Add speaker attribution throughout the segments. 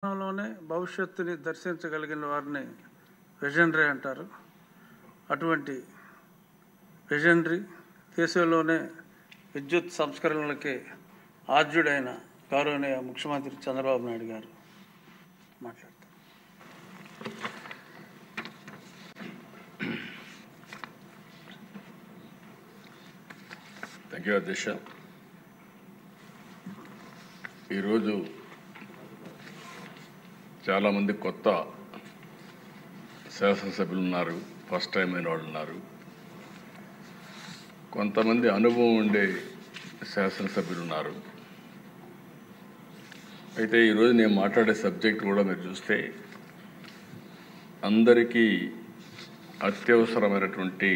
Speaker 1: లోనే భవిష్యత్తుని దర్శించగలిగిన వారిని విజనరీ అంటారు. అటువంటి విజనరీ దేశంలోనే విద్యుత్ సంస్కరణలకి ఆద్యుడైన గౌరవనీయ ముఖ్యమంత్రి చంద్రబాబు నాయుడు గారు మాట్లాడతారు.
Speaker 2: థ్యాంక్ యూ అధ్యక్ష. ఈరోజు చాలామంది కొత్త శాసనసభ్యులు ఉన్నారు, ఫస్ట్ టైం అయిన వాళ్ళు ఉన్నారు, కొంతమంది అనుభవం ఉండే శాసనసభ్యులు ఉన్నారు. అయితే ఈరోజు నేను మాట్లాడే సబ్జెక్ట్ కూడా మీరు చూస్తే అందరికీ అత్యవసరమైనటువంటి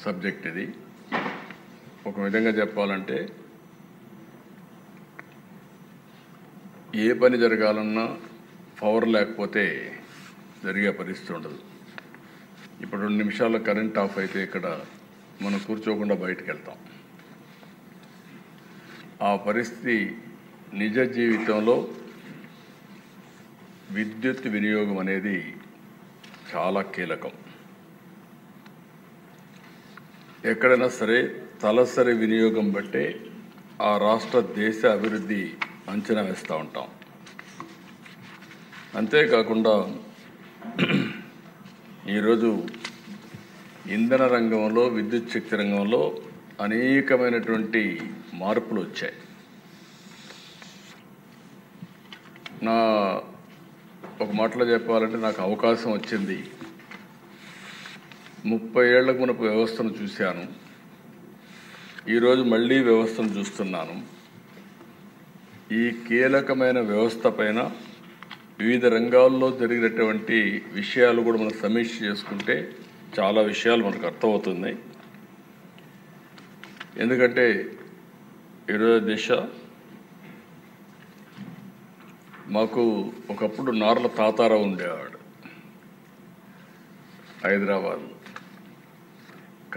Speaker 2: సబ్జెక్ట్ ఇది. ఒక విధంగా చెప్పాలంటే ఏ పని జరగాలన్నా పవర్ లేకపోతే జరిగే పరిస్థితి ఉండదు. ఇప్పుడు 2 నిమిషాల్లో కరెంట్ ఆఫ్ అయితే ఇక్కడ మనం కూర్చోకుండా బయటకు వెళ్తాం. ఆ పరిస్థితి నిజ జీవితంలో విద్యుత్ వినియోగం అనేది చాలా కీలకం. ఎక్కడైనా సరే తలసరి వినియోగం బట్టే ఆ రాష్ట్ర దేశ అభివృద్ధి అంచనా వేస్తూ ఉంటాం. అంతేకాకుండా ఈరోజు ఇంధన రంగంలో, విద్యుత్ శక్తి రంగంలో అనేకమైనటువంటి మార్పులు వచ్చాయి. నా ఒక మాటలో చెప్పాలంటే నాకు అవకాశం వచ్చింది. 30 ఏళ్లకు మునుపు వ్యవస్థను చూశాను, ఈరోజు మళ్ళీ వ్యవస్థను చూస్తున్నాను. ఈ కీలకమైన వ్యవస్థ పైన వివిధ రంగాల్లో జరిగినటువంటి విషయాలు కూడా మనం సమీక్ష చేసుకుంటే చాలా విషయాలు మనకు అర్థమవుతున్నాయి. ఎందుకంటే ఈరోజు దిశ మాకు ఒకప్పుడు నార్ల తాతారావు ఉండేవాడు హైదరాబాద్.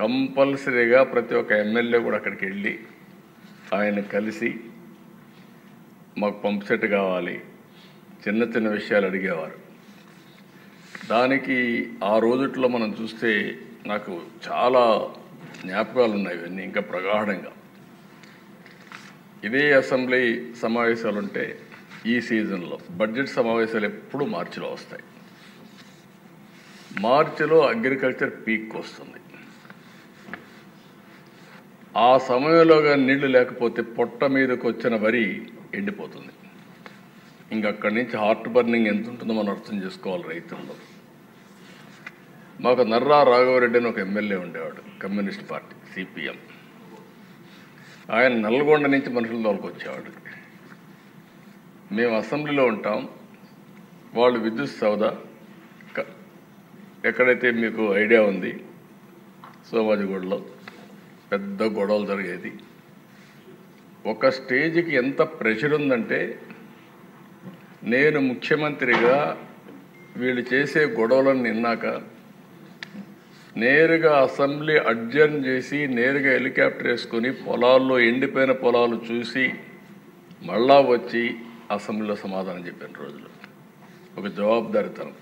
Speaker 2: కంపల్సరీగా ప్రతి ఒక్క ఎమ్మెల్యే కూడా అక్కడికి వెళ్ళి ఆయన కలిసి మాకు పంప్ సెట్ కావాలి, చిన్న చిన్న విషయాలు అడిగేవారు. దానికి ఆ రోజుట్లో మనం చూస్తే నాకు చాలా జ్ఞాపకాలు ఉన్నాయి. ఇవన్నీ ఇంకా ప్రగాఢంగా. ఇదే అసెంబ్లీ సమావేశాలు ఉంటే ఈ సీజన్లో బడ్జెట్ సమావేశాలు ఎప్పుడూ మార్చిలో వస్తాయి. మార్చిలో అగ్రికల్చర్ పీక్ వస్తుంది. ఆ సమయంలోగా నీళ్లు లేకపోతే పొట్ట మీదకి వచ్చిన వరి ఎండిపోతుంది. ఇంకక్కడి నుంచి హార్ట్ బర్నింగ్ ఎంత ఉంటుందో మనం అర్థం చేసుకోవాలి రైతుల్లో. మాకు నర్రా రాఘవరెడ్డి అని ఒక ఎమ్మెల్యే ఉండేవాడు, కమ్యూనిస్ట్ పార్టీ సిపిఎం. ఆయన నల్గొండ నుంచి మనుషుల తోలుకొచ్చేవాడు. మేము అసెంబ్లీలో ఉంటాం, వాళ్ళు విద్యుత్ సౌదా ఎక్కడైతే మీకు ఐడియా ఉంది, సోమాజిగూడలో పెద్ద గొడవలు జరిగేది. ఒక స్టేజ్కి ఎంత ప్రెషర్ ఉందంటే నేను ముఖ్యమంత్రిగా వీళ్ళు చేసే గొడవలను నిన్నాక నేరుగా అసెంబ్లీ అడ్జర్న్ చేసి నేరుగా హెలికాప్టర్ వేసుకొని పొలాల్లో ఎండిపోయిన పొలాలు చూసి మళ్ళా వచ్చి అసెంబ్లీలో సమాధానం చెప్పిన రోజులు. ఒక జవాబుదారితనం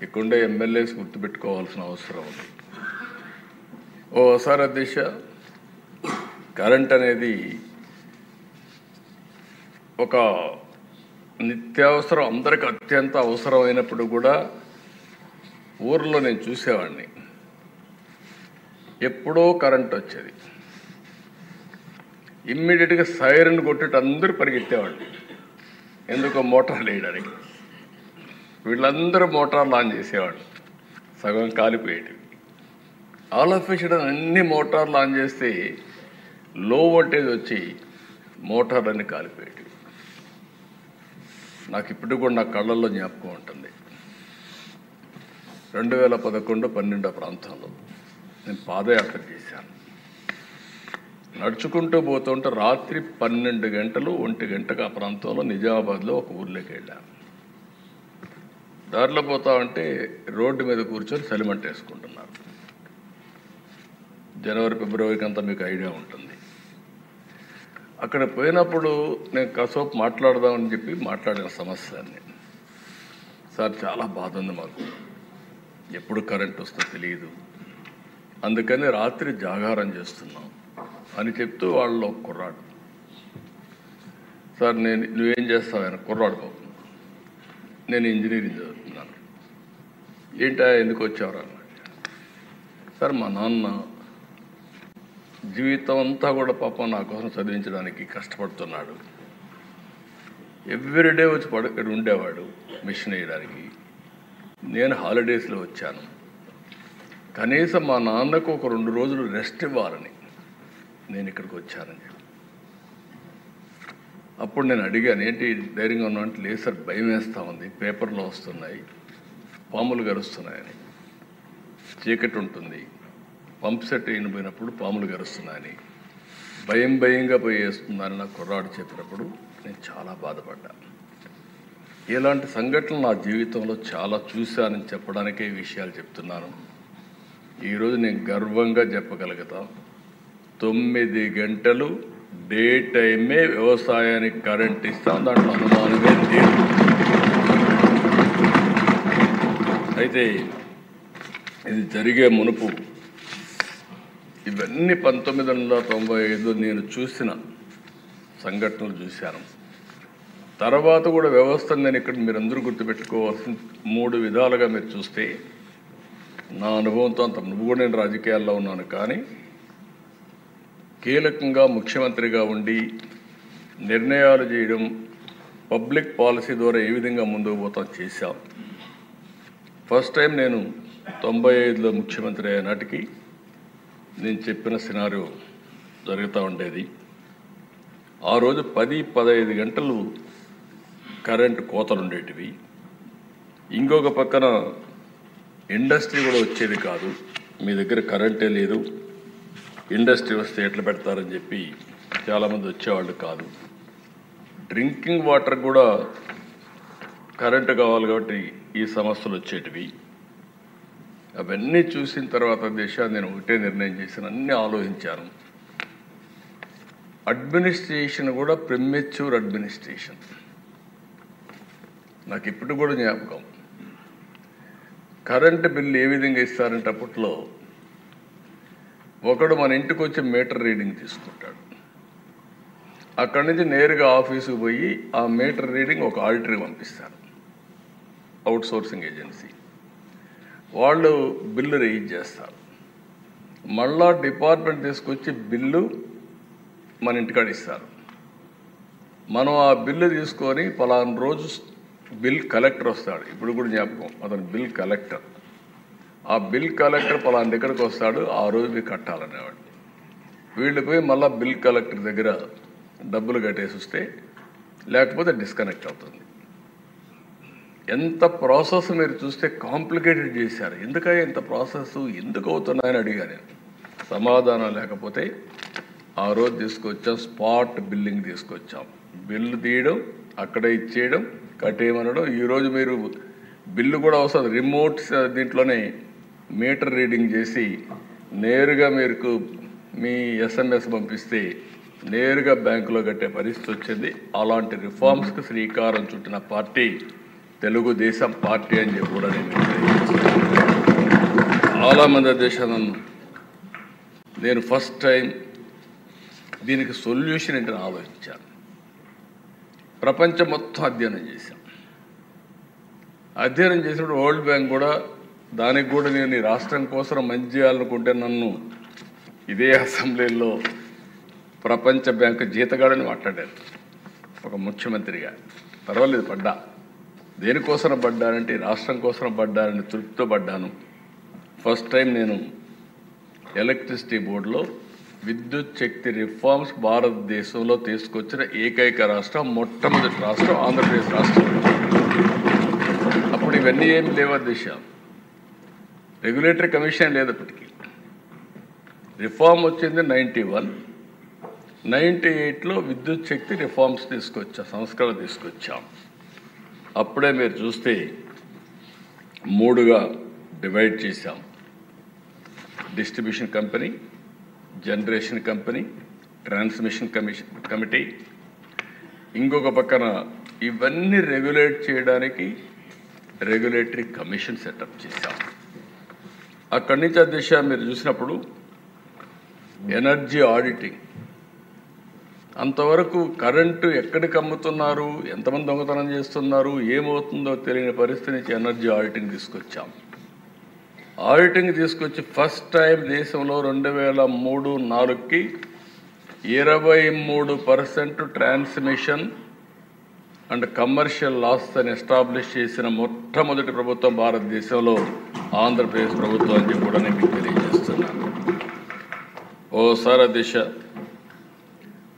Speaker 2: ఇక్కడుండే ఎమ్మెల్యేస్ గుర్తుపెట్టుకోవాల్సిన అవసరం ఉంది. ఓసారి అధ్యక్ష, కరెంట్ అనేది ఒక నిత్యావసరం, అందరికి అత్యంత అవసరమైనప్పుడు కూడా ఊర్లో నేను చూసేవాడిని. ఎప్పుడో కరెంట్ వచ్చేది, ఇమ్మీడియట్గా సైరన్ కొట్టేట అందరూ పరిగెత్తేవాళ్ళు. ఎందుకో మోటార్లు వేయడానికి. వీళ్ళందరూ మోటార్లు ఆన్ చేసేవాళ్ళు, సగం కాలిపోయేటివి. ఆల్ ఆఫ్ ఎ సడన్ అన్ని మోటార్లు ఆన్ చేస్తే లో వోల్టేజ్ వచ్చి మోటార్లన్నీ కాలిపోయేటివి. నాకు ఇప్పుడు కూడా నా కళ్ళల్లో జ్ఞాపకం ఉంటుంది. 2011-12 ప్రాంతంలో నేను పాదయాత్ర చేశాను. నడుచుకుంటూ పోతుంటే రాత్రి 12 గంటలు 1 గంటకు ఆ ప్రాంతంలో నిజామాబాద్లో ఒక ఊర్లోకి వెళ్ళాను. దారిలో పోతా ఉంటే రోడ్డు మీద కూర్చొని చలిమంట వేసుకుంటున్నారు. జనవరి ఫిబ్రవరికి అంతా మీకు ఐడియా ఉంటుంది. అక్కడ పోయినప్పుడు నేను కాసేపు మాట్లాడదామని చెప్పి మాట్లాడిన సమస్యని, సార్ చాలా బాధ ఉంది మాకు, ఎప్పుడు కరెంట్ వస్తుందో తెలియదు, అందుకని రాత్రి జాగారం చేస్తున్నాం అని చెప్తూ వాళ్ళు కుర్రాడు, సార్ నువ్వేం చేస్తావు? ఆయన కుర్రాడు బాబు, నేను ఇంజనీరింగ్ చదువుతున్నాను. ఏంటా ఎందుకు వచ్చావు అన్నాడు. సార్ మా నాన్న జీవితం అంతా కూడా పాపం నా కోసం చదివించడానికి కష్టపడుతున్నాడు. ఎవ్రీడే వచ్చి ఇక్కడ ఉండేవాడు మిషన్ వేయడానికి. నేను హాలిడేస్లో వచ్చాను. కనీసం మా నాన్నకు ఒక 2 రోజులు రెస్ట్ ఇవ్వాలని నేను ఇక్కడికి వచ్చానని చెప్పి. అప్పుడు నేను అడిగాను, ఏంటి ధైర్యంగా ఉన్నా అంటే, లేదు సార్ భయం వేస్తూ ఉంది, పేపర్లో వస్తున్నాయి, పాములు గరుస్తున్నాయని, చీకటి ఉంటుంది, పంప్ సెట్ అయిపోయినప్పుడు పాములు గరుస్తున్నాయని, భయంగా పోయి వేస్తుందని నా కుర్రాడు చెప్పినప్పుడు నేను చాలా బాధపడ్డాను. ఇలాంటి సంఘటనలు నా జీవితంలో చాలా చూశానని చెప్పడానికే ఈ విషయాలు చెప్తున్నాను. ఈరోజు నేను గర్వంగా చెప్పగలుగుతాను, 9 గంటలు డే టైమే వ్యవసాయానికి కరెంట్ ఇస్తాం, దాంట్లో అనుమానమే లేదు. అయితే ఇది జరిగే మునుపు ఇవన్నీ 1995 నేను చూసిన సంఘటనలు చూశాను. తర్వాత కూడా వ్యవస్థను నేను ఇక్కడ మీరందరూ గుర్తుపెట్టుకోవాల్సిన 3 విధాలుగా మీరు చూస్తే, నా అనుభవంతో అంత నువ్వు కూడా నేను రాజకీయాల్లో ఉన్నాను, కానీ కీలకంగా ముఖ్యమంత్రిగా ఉండి నిర్ణయాలు చేయడం, పబ్లిక్ పాలసీ ద్వారా ఏ విధంగా ముందుకు పోతాం చేశాం. ఫస్ట్ టైం నేను 95లో ముఖ్యమంత్రి అయ్యే నాటికి నేను చెప్పిన సినారియో జరుగుతూ ఉండేది. ఆ రోజు 10-15 గంటలు కరెంటు కోతలు ఉండేటివి. ఇంకొక పక్కన ఇండస్ట్రీ కూడా వచ్చేది కాదు, మీ దగ్గర కరెంటే లేదు, ఇండస్ట్రీ వస్తే ఎట్లా పెడతారని చెప్పి చాలామంది వచ్చేవాళ్ళు కాదు. డ్రింకింగ్ వాటర్ కూడా కరెంటు కావాలి కాబట్టి ఈ సమస్యలు వచ్చేటివి. అవన్నీ చూసిన తర్వాత దేశాన్ని నేను ఒకటే నిర్ణయం చేశాను, అన్నీ ఆలోచించాను. అడ్మినిస్ట్రేషన్ కూడా ప్రిమెచ్యూర్ అడ్మినిస్ట్రేషన్. నాకు ఇప్పుడు కూడా జ్ఞాపకం, కరెంటు బిల్లు ఏ విధంగా ఇస్తారంటే, అప్పట్లో ఒకడు మన ఇంటికి వచ్చి మీటర్ రీడింగ్ తీసుకుంటాడు, అక్కడి నుంచి నేరుగా ఆఫీసుకు పోయి ఆ మీటర్ రీడింగ్ ఒక ఆడిటర్కి పంపిస్తారు, అవుట్ సోర్సింగ్ ఏజెన్సీ. వాళ్ళు బిల్లు రేజ్ చేస్తారు, మళ్ళా డిపార్ట్మెంట్ తీసుకొచ్చి బిల్లు మన ఇంటికాడ ఇస్తారు. మనం ఆ బిల్లు తీసుకొని పలానా రోజు బిల్ కలెక్టర్ వస్తాడు, ఇప్పుడు కూడా జ్ఞాపకం, అతను బిల్ కలెక్టర్. ఆ బిల్ కలెక్టర్ పలానా దగ్గరకు వస్తాడు, ఆ రోజు మీరు కట్టాలనేవాడు. వీళ్ళు పోయి మళ్ళీ బిల్ కలెక్టర్ దగ్గర డబ్బులు కట్టేసి వస్తే, లేకపోతే డిస్కనెక్ట్ అవుతుంది. ఎంత ప్రాసెస్ మీరు చూస్తే కాంప్లికేటెడ్ చేశారు. ఎందుకయ్యా ఇంత ప్రాసెస్ ఎందుకు అవుతున్నాయని అడిగాను. సమాధానం లేకపోతే ఆ రోజు తీసుకొచ్చాం, స్పాట్ బిల్లింగ్ తీసుకొచ్చాం. బిల్లు తీయడం, అక్కడ ఇచ్చేయడం, కట్టేయమనడం. ఈరోజు మీరు బిల్లు కూడా వస్తుంది, రిమోట్ దీంట్లోనే మీటర్ రీడింగ్ చేసి నేరుగా మీకు మీ ఎస్ఎంఎస్ పంపిస్తే నేరుగా బ్యాంకులో కట్టే పరిస్థితి వచ్చింది. అలాంటి రిఫార్మ్స్కి శ్రీకారం చుట్టిన పార్టీ తెలుగుదేశం పార్టీ అని చెప్పి కూడా నేను చాలామంది దేశాలను నేను ఫస్ట్ టైం దీనికి సొల్యూషన్ ఏంటని ఆలోచించాను. ప్రపంచం మొత్తం అధ్యయనం చేశాం. అధ్యయనం చేసినప్పుడు వరల్డ్ బ్యాంక్ కూడా, దానికి కూడా నేను ఈ రాష్ట్రం కోసం మంచి చేయాలనుకుంటే నన్ను ఇదే అసెంబ్లీలో ప్రపంచ బ్యాంకు జీతగాడని మాట్లాడారు ఒక ముఖ్యమంత్రిగా. పర్వాలేదు, పడ్డా. దేనికోసం పడ్డానంటే రాష్ట్రం కోసం పడ్డానని తృప్తితో పడ్డాను. ఫస్ట్ టైం నేను ఎలక్ట్రిసిటీ బోర్డులో విద్యుత్ శక్తి రిఫార్మ్స్ భారతదేశంలో తీసుకొచ్చిన ఏకైక రాష్ట్రం, మొట్టమొదటి రాష్ట్రం ఆంధ్రప్రదేశ్ రాష్ట్రం. అప్పుడు ఇవన్నీ ఏమి లేవా దిశ, రెగ్యులేటరీ కమిషన్ లేదు అప్పటికి. రిఫార్మ్ వచ్చింది 91, 98లో విద్యుత్ శక్తి రిఫార్మ్స్ తీసుకొచ్చాం, సంస్కరణ తీసుకొచ్చాం. అప్పుడే మీరు చూస్తే 3గా డివైడ్ చేశాం. Distribution company, generation company, transmission committee, ఇంకొక పక్కన ఇవన్నీ రెగ్యులేట్ చేయడానికి రెగ్యులేటరీ కమిషన్ సెటప్ చేశాం. అక్కడి నుంచి అధ్యక్ష మీరు చూసినప్పుడు ఎనర్జీ ఆడిటింగ్, అంతవరకు కరెంటు ఎక్కడికి అమ్ముతున్నారు, ఎంతమంది దొంగతనం చేస్తున్నారు, ఏమవుతుందో తెలియని పరిస్థితి నుంచి ఎనర్జీ ఆడిటింగ్ తీసుకొచ్చాం. ఆడిటింగ్ తీసుకొచ్చి ఫస్ట్ టైం దేశంలో 2003-04కి 23% ట్రాన్స్మిషన్ అండ్ కమర్షియల్ లాస్ అని ఎస్టాబ్లిష్ చేసిన మొట్టమొదటి ప్రభుత్వం భారతదేశంలో ఆంధ్రప్రదేశ్ ప్రభుత్వం అని కూడా నేను మీకు తెలియజేస్తున్నాను. ఓసారి దిశ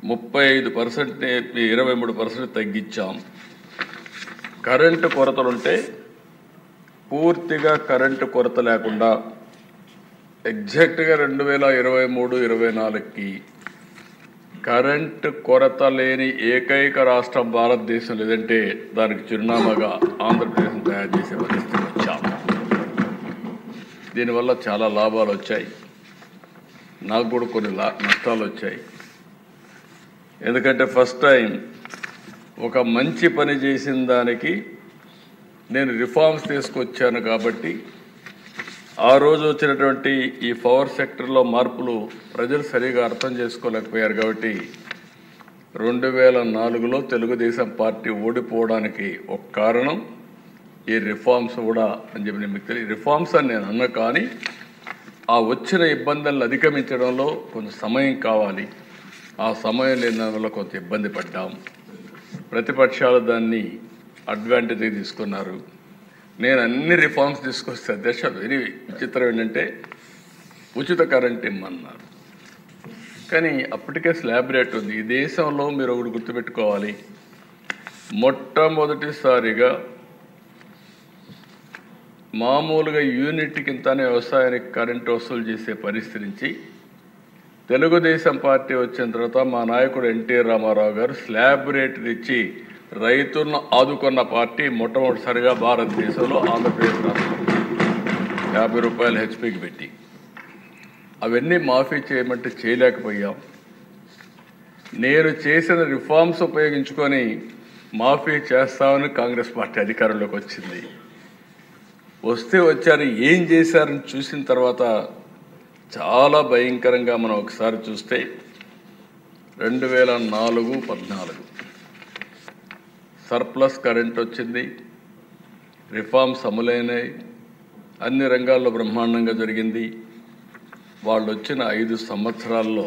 Speaker 2: 35% 23% తగ్గించాం. కరెంటు కొరతలుంటే పూర్తిగా కరెంటు కొరత లేకుండా ఎగ్జాక్ట్గా 2023-24కి కరెంటు కొరత లేని ఏకైక రాష్ట్రం భారతదేశం లేదంటే దానికి చిరునామాగా ఆంధ్రప్రదేశ్ తయారు చేసే పరిస్థితి వచ్చాం. దీనివల్ల చాలా లాభాలు వచ్చాయి, నాకు కూడా కొన్ని నష్టాలు వచ్చాయి. ఎందుకంటే ఫస్ట్ టైం ఒక మంచి పని చేసిన దానికి నేను రిఫార్మ్స్ తీసుకొచ్చాను కాబట్టి ఆ రోజు వచ్చినటువంటి ఈ పవర్ సెక్టర్లో మార్పులు ప్రజలు సరిగా అర్థం చేసుకోలేకపోయారు. కాబట్టి 2004లో తెలుగుదేశం పార్టీ ఓడిపోవడానికి ఒక కారణం ఈ రిఫార్మ్స్ కూడా అని చెప్పి మీకు తెలియదు. రిఫార్మ్స్ అని నేను అన్నా, కానీ ఆ వచ్చిన ఇబ్బందులను అధిగమించడంలో కొంచెం సమయం కావాలి. ఆ సమయం లేని దానివల్ల కొంత ఇబ్బంది పడ్డాం. ప్రతిపక్షాలు దాన్ని అడ్వాంటేజ్ తీసుకున్నారు. నేను అన్ని రిఫార్మ్స్ తీసుకొస్తే అధ్యక్ష వెరీ విచిత్రం ఏంటంటే ఉచిత కరెంట్ ఇమ్మన్నారు. కానీ అప్పటికే స్లాబ్ రేట్ ఉంది. ఈ దేశంలో మీరు ఒకటి గుర్తుపెట్టుకోవాలి, మొట్టమొదటిసారిగా మామూలుగా యూనిట్ కిందనే వ్యవసాయానికి కరెంటు వసూలు చేసే పరిస్థితి నుంచి తెలుగుదేశం పార్టీ వచ్చిన తర్వాత మా నాయకుడు ఎన్టీఆర్ రామారావు గారు స్లాబ్ రేట్ ఇచ్చి రైతులను ఆదుకున్న పార్టీ మొట్టమొదటిసారిగా భారతదేశంలో ఆంధ్రప్రదేశ్ రాష్ట్రం 50 రూపాయలు హెచ్పీకి పెట్టి అవన్నీ మాఫీ చేయమంటే చేయలేకపోయాం. నేను చేసిన రిఫార్మ్స్ ఉపయోగించుకొని మాఫీ చేస్తామని కాంగ్రెస్ పార్టీ అధికారంలోకి వచ్చింది. వస్తే వచ్చారు, ఏం చేశారని చూసిన తర్వాత చాలా భయంకరంగా మనం ఒకసారి చూస్తే 2004-14 సర్ప్లస్ కరెంట్ వచ్చింది, రిఫార్మ్స్ అమలైనాయి, అన్ని రంగాల్లో బ్రహ్మాండంగా జరిగింది. వాళ్ళు వచ్చిన 5 సంవత్సరాల్లో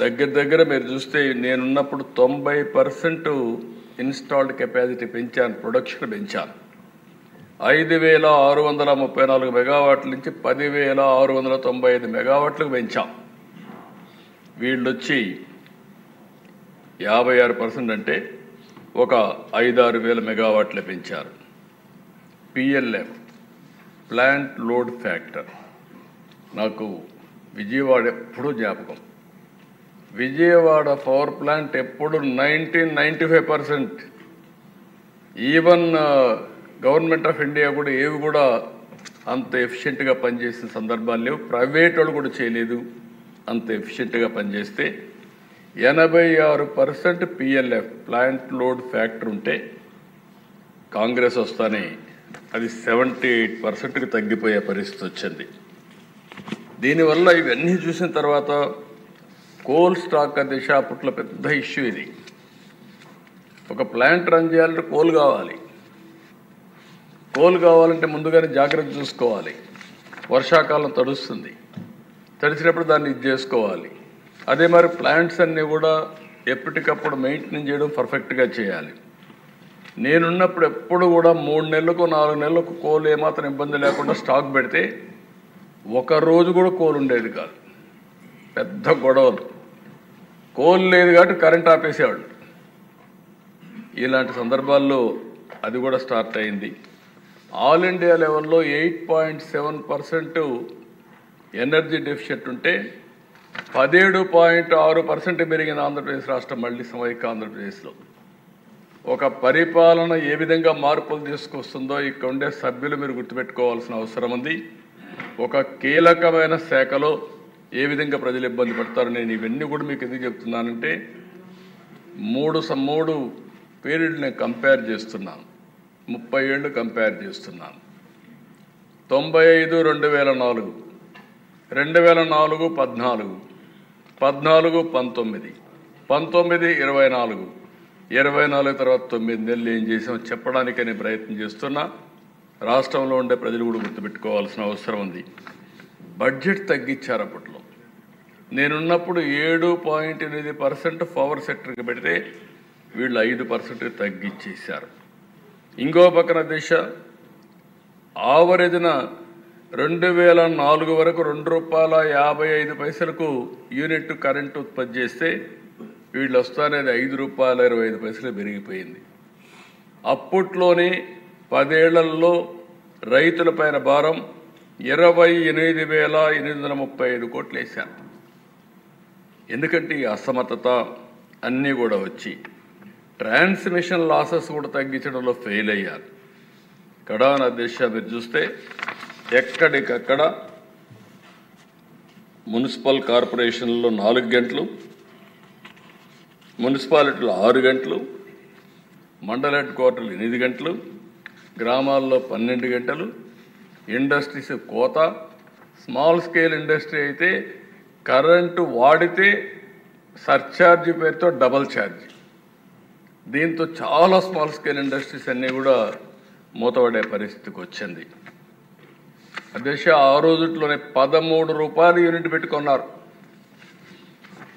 Speaker 2: దగ్గర మీరు చూస్తే నేనున్నప్పుడు 90% ఇన్స్టాల్డ్ కెపాసిటీ పెంచాను, ప్రొడక్షన్ పెంచాను. 5,634 మెగావాట్ల నుంచి 10,695 మెగావాట్లకు పెంచాం. వీళ్ళొచ్చి 56% అంటే ఒక 5-6 వేల మెగావాట్లు పెంచారు. పిఎల్ఎం ప్లాంట్ లోడ్ ఫ్యాక్టర్ నాకు విజయవాడ ఎప్పుడూ జ్ఞాపకం. విజయవాడ పవర్ ప్లాంట్ ఎప్పుడు 95%. ఈవెన్ గవర్నమెంట్ ఆఫ్ ఇండియా కూడా ఏవి కూడా అంత ఎఫిషియెంట్గా పనిచేసిన సందర్భాలు లేవు. ప్రైవేట్ వాళ్ళు కూడా చేయలేదు. అంత ఎఫిషియెంట్గా పనిచేస్తే 86% పిఎల్ఎఫ్ ప్లాంట్ లోడ్ ఫ్యాక్టర్ ఉంటే కాంగ్రెస్ వస్తానే అది 78%కి తగ్గిపోయే పరిస్థితి వచ్చింది. దీనివల్ల ఇవన్నీ చూసిన తర్వాత కోల్ స్టాక్ దిశ అప్పట్లో పెద్ద ఇష్యూ. ఇది ఒక ప్లాంట్ రన్ చేయాలంటే కోల్ కావాలి. కోల్ కావాలంటే ముందుగానే జాగ్రత్త చూసుకోవాలి. వర్షాకాలం తడుస్తుంది, తడిచినప్పుడు దాన్ని ఇది చేసుకోవాలి. అదే మరి ప్లాంట్స్ అన్నీ కూడా ఎప్పటికప్పుడు మెయింటెనెన్స్ చేయడం పర్ఫెక్ట్గా చేయాలి. నేనున్నప్పుడు ఎప్పుడు కూడా 3 నెలలకు 4 నెలలకు కోల్ ఏమాత్రం ఇబ్బంది లేకుండా స్టాక్ పెడితే ఒక రోజు కూడా కోల్ ఉండేది కాదు. పెద్ద గొడవలు, కోల్ లేదు కాబట్టి కరెంట్ ఆపేసేవాళ్ళు. ఇలాంటి సందర్భాల్లో అది కూడా స్టార్ట్ అయింది. ఆల్ ఇండియా లెవెల్లో 8.7% ఎనర్జీ డెఫిషియట్ ఉంటే 17.6% పెరిగిన ఆంధ్రప్రదేశ్ రాష్ట్రం మళ్ళీ సమైక్య ఆంధ్రప్రదేశ్లో. ఒక పరిపాలన ఏ విధంగా మార్పులు తీసుకొస్తుందో ఇక్కడ ఉండే సభ్యులు మీరు గుర్తుపెట్టుకోవాల్సిన అవసరం ఉంది. ఒక కీలకమైన శాఖలో ఏ విధంగా ప్రజలు ఇబ్బంది పడతారు. నేను ఇవన్నీ కూడా మీకు ఎందుకు చెప్తున్నానంటే మూడు పీరియడ్ నేను కంపేర్ చేస్తున్నాను. 30 ఏళ్ళు కంపేర్ చేస్తున్నాను. 95 2004, 2004 14, 14 19, 19 24, 24 తర్వాత 9 నెలలు ఏం చేసామో చెప్పడానికి నేను ప్రయత్నం చేస్తున్నా. రాష్ట్రంలో ఉండే ప్రజలు కూడా గుర్తుపెట్టుకోవాల్సిన అవసరం ఉంది. బడ్జెట్ తగ్గించారు. అప్పట్లో నేనున్నప్పుడు 7.8% పవర్ సెక్టర్కి పెడితే వీళ్ళు 5% తగ్గించేశారు. ఇంకో పక్కన దిశ ఆవరేజ్న 2004 వరకు ₹2.55 యూనిట్ కరెంటు ఉత్పత్తి చేస్తే వీళ్ళు వస్తానేది ₹5.25 పెరిగిపోయింది. అప్పట్లోనే 10 ఏళ్లలో రైతులపైన భారం 28,835 కోట్లు వేశారు. ఎందుకంటే ఈ అసమర్థత అన్నీ కూడా వచ్చి ట్రాన్స్మిషన్ లాసెస్ కూడా తగ్గించడంలో ఫెయిల్ అయ్యారు. కడాన దిశ మీరు చూస్తే ఎక్కడికక్కడ మున్సిపల్ కార్పొరేషన్లో 4 గంటలు, మున్సిపాలిటీలో 6 గంటలు, మండల హెడ్ క్వార్టర్లు 8 గంటలు, గ్రామాల్లో 12 గంటలు, ఇండస్ట్రీస్ కోత. స్మాల్ స్కేల్ ఇండస్ట్రీ అయితే కరెంటు వాడితే సర్ఛార్జీ పేరుతో డబల్ ఛార్జ్. దీంతో చాలా స్మాల్ స్కేల్ ఇండస్ట్రీస్ అన్నీ కూడా మూతపడే పరిస్థితికి వచ్చింది. అధ్యక్ష ఆ రోజుల్లోనే ₹13 యూనిట్ పెట్టుకున్నారు.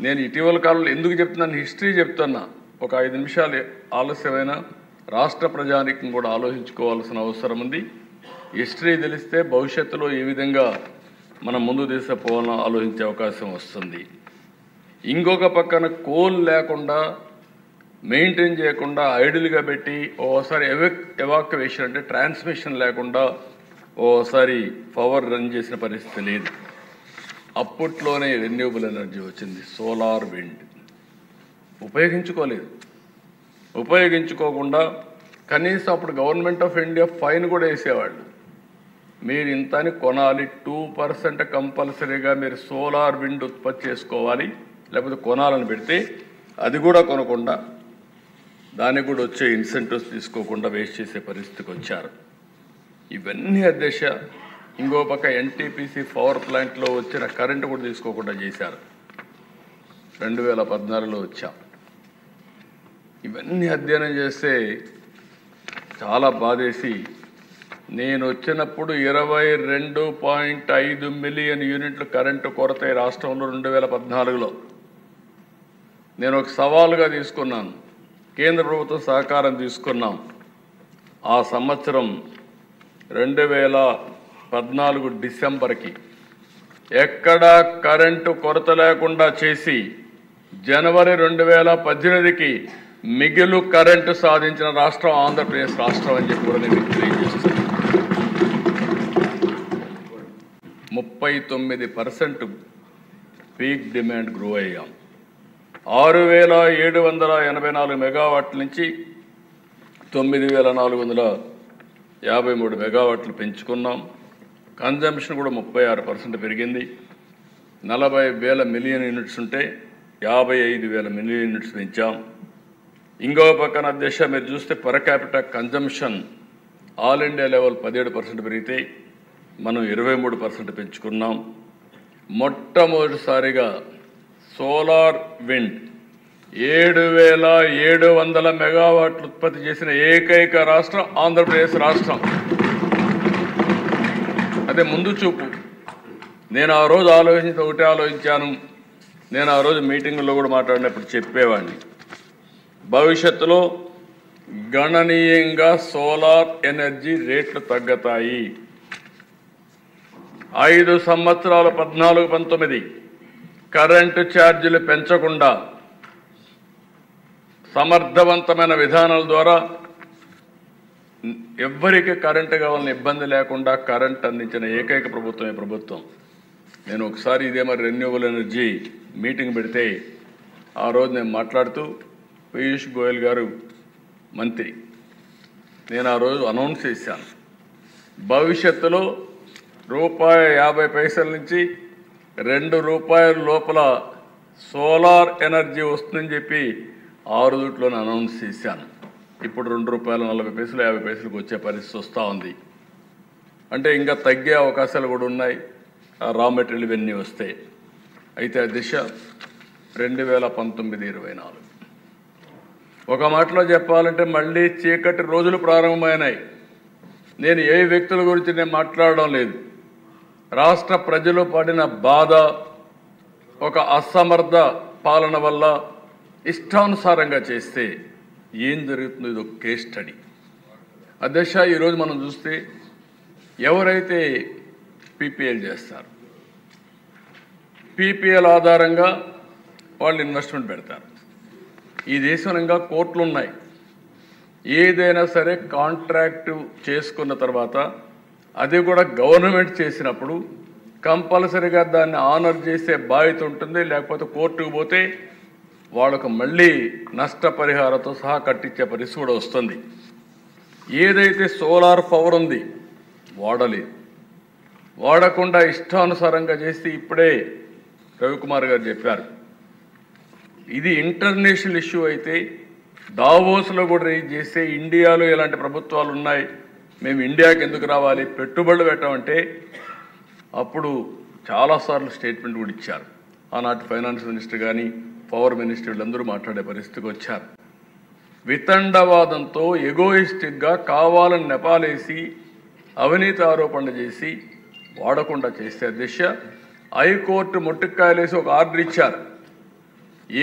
Speaker 2: నేను ఇటీవల కాలంలో ఎందుకు చెప్తున్నాను, హిస్టరీ చెప్తున్నా. ఒక 5 నిమిషాలు ఆలస్యమైన రాష్ట్ర ప్రజానికం కూడా ఆలోచించుకోవాల్సిన అవసరం ఉంది. హిస్టరీ తెలిస్తే భవిష్యత్తులో ఏ విధంగా మనం ముందు తీసుకుపోవాలని ఆలోచించే అవకాశం వస్తుంది. ఇంకొక పక్కన కోల్ లేకుండా మెయింటైన్ చేయకుండా ఐడిల్గా పెట్టి ఓసారి ఎవాక్యువేషన్ అంటే ట్రాన్స్మిషన్ లేకుండా ఓసారి పవర్ రన్ చేసిన పరిస్థితి లేదు. అప్పట్లోనే రెన్యూబుల్ ఎనర్జీ వచ్చింది, సోలార్ విండ్. ఉపయోగించుకోకుండా కనీసం అప్పుడు గవర్నమెంట్ ఆఫ్ ఇండియా ఫైన్ కూడా వేసేవాళ్ళు. మీరు ఇంత అని కొనాలి, 2% కంపల్సరీగా మీరు సోలార్ విండ్ ఉత్పత్తి చేసుకోవాలి, లేకపోతే కొనాలని పెడితే అది కూడా కొనకుండా దానికి కూడా వచ్చే ఇన్సెంటివ్స్ తీసుకోకుండా వేస్ట్ చేసే పరిస్థితికి వచ్చారు. ఇవన్నీ అధ్యక్ష ఇంకో పక్క ఎన్టీపీసీ పవర్ ప్లాంట్లో వచ్చిన కరెంటు కూడా తీసుకోకుండా చేశారు. 2014లో వచ్చాం. ఇవన్నీ అధ్యయనం చేస్తే చాలా బాధేసి నేను వచ్చినప్పుడు 22.5 మిలియన్ యూనిట్లు కరెంటు కొరత రాష్ట్రంలో 2014లో నేను ఒక సవాలుగా తీసుకున్నాను. కేంద్ర ప్రభుత్వం సహకారం తీసుకున్నాం. ఆ సంవత్సరం 2014 డిసెంబర్కి ఎక్కడా కరెంటు కొరత లేకుండా చేసి జనవరి 2018కి మిగులు కరెంటు సాధించిన రాష్ట్రం ఆంధ్రప్రదేశ్ రాష్ట్రం అని చెప్పి కూడా నేను తెలియజేస్తున్నాను. 39% పీక్ డిమాండ్ గ్రో అయ్యాం. 6,784 మెగావాట్ల నుంచి 9,453 మెగావాట్లు పెంచుకున్నాం. కన్జంప్షన్ కూడా 36% పెరిగింది. 40,000 మిలియన్ యూనిట్స్ ఉంటే 55,000 మిలియన్ యూనిట్స్ పెంచాం. ఇంకో పక్కన అధ్యక్ష మీరు చూస్తే per capital consumption all India level 17% పెరిగితే మనం 23% పెంచుకున్నాం. మొట్టమొదటిసారిగా సోలార్ విండ్ 7,700 మెగావాట్లు ఉత్పత్తి చేసిన ఏకైక రాష్ట్రం ఆంధ్రప్రదేశ్ రాష్ట్రం. అదే ముందు చూపు. నేను ఆ రోజు ఆలోచించాను. నేను ఆ రోజు మీటింగుల్లో కూడా మాట్లాడినప్పుడు చెప్పేవాడిని, భవిష్యత్తులో గణనీయంగా సోలార్ ఎనర్జీ రేట్లు తగ్గుతాయి. 5 సంవత్సరాలు 14-19 కరెంటు ఛార్జీలు పెంచకుండా సమర్థవంతమైన విధానాల ద్వారా ఎవ్వరికి కరెంటు కావాలని ఇబ్బంది లేకుండా కరెంట్ అందించిన ఏకైక ప్రభుత్వమే ప్రభుత్వం. నేను ఒకసారి ఇదే మరి రెన్యూబుల్ ఎనర్జీ మీటింగ్ పెడితే ఆ రోజు నేను మాట్లాడుతూ పీయూష్ గోయల్ గారు మంత్రి, నేను ఆ రోజు అనౌన్స్ చేశాను, భవిష్యత్తులో ₹50 నుంచి ₹2 లోపల సోలార్ ఎనర్జీ వస్తుందని చెప్పి 6 అనౌన్స్ చేశాను. ఇప్పుడు ₹2.40 50 వచ్చే పరిస్థితి వస్తూ ఉంది. అంటే ఇంకా తగ్గే అవకాశాలు కూడా ఉన్నాయి. రా మెటీరియల్ ఇవన్నీ వస్తాయి. అయితే ఆ దిశ 2019-24 ఒక మాటలో చెప్పాలంటే మళ్ళీ చీకటి రోజులు ప్రారంభమైనాయి. నేను ఏ వ్యక్తుల గురించి నేను మాట్లాడడం లేదు. రాష్ట్ర ప్రజలు పడిన బాధ, ఒక అసమర్థ పాలన వల్ల ఇష్టానుసారంగా చేస్తే ఏం జరుగుతుందో ఇది ఒక కేస్ స్టడీ. అధ్యక్ష, ఈరోజు మనం చూస్తే ఎవరైతే పీపీఎల్ చేస్తారు, పీపీఎల్ ఆధారంగా వాళ్ళు ఇన్వెస్ట్మెంట్ పెడతారు. ఈ దేశంలో ఇంకా కోర్టులు ఉన్నాయి. ఏదైనా సరే కాంట్రాక్టు చేసుకున్న తర్వాత అది కూడా గవర్నమెంట్ చేసినప్పుడు కంపల్సరీగా దాన్ని ఆనర్ చేసే బాధ్యత ఉంటుంది. లేకపోతే కోర్టుకు పోతే వాళ్ళకు మళ్ళీ నష్టపరిహారంతో సహా కట్టించే పరిస్థితి కూడా వస్తుంది. ఏదైతే సోలార్ పవర్ ఉంది వాడలేదు, వాడకుండా ఇష్టానుసారంగా చేస్తే ఇప్పుడే రవికుమార్ గారు చెప్పారు. ఇది ఇంటర్నేషనల్ ఇష్యూ అయితే దావోస్లో కూడా రేజ్ చేస్తే ఇండియాలో ఇలాంటి ప్రభుత్వాలు ఉన్నాయి, మేము ఇండియాకి ఎందుకు రావాలి, పెట్టుబడులు పెట్టమంటే అప్పుడు చాలాసార్లు స్టేట్మెంట్ కూడా ఇచ్చారు. ఆనాటి ఫైనాన్స్ మినిస్టర్ కానీ పవర్ మినిస్టర్ వీళ్ళందరూ మాట్లాడే పరిస్థితికి వచ్చారు. వితండవాదంతో ఎగోయిస్టిక్గా కావాలని నెపాలేసి అవినీతి ఆరోపణలు చేసి వాడకుండా చేస్తే దిశ హైకోర్టు మొట్టికాయలేసి ఒక ఆర్డర్ ఇచ్చారు.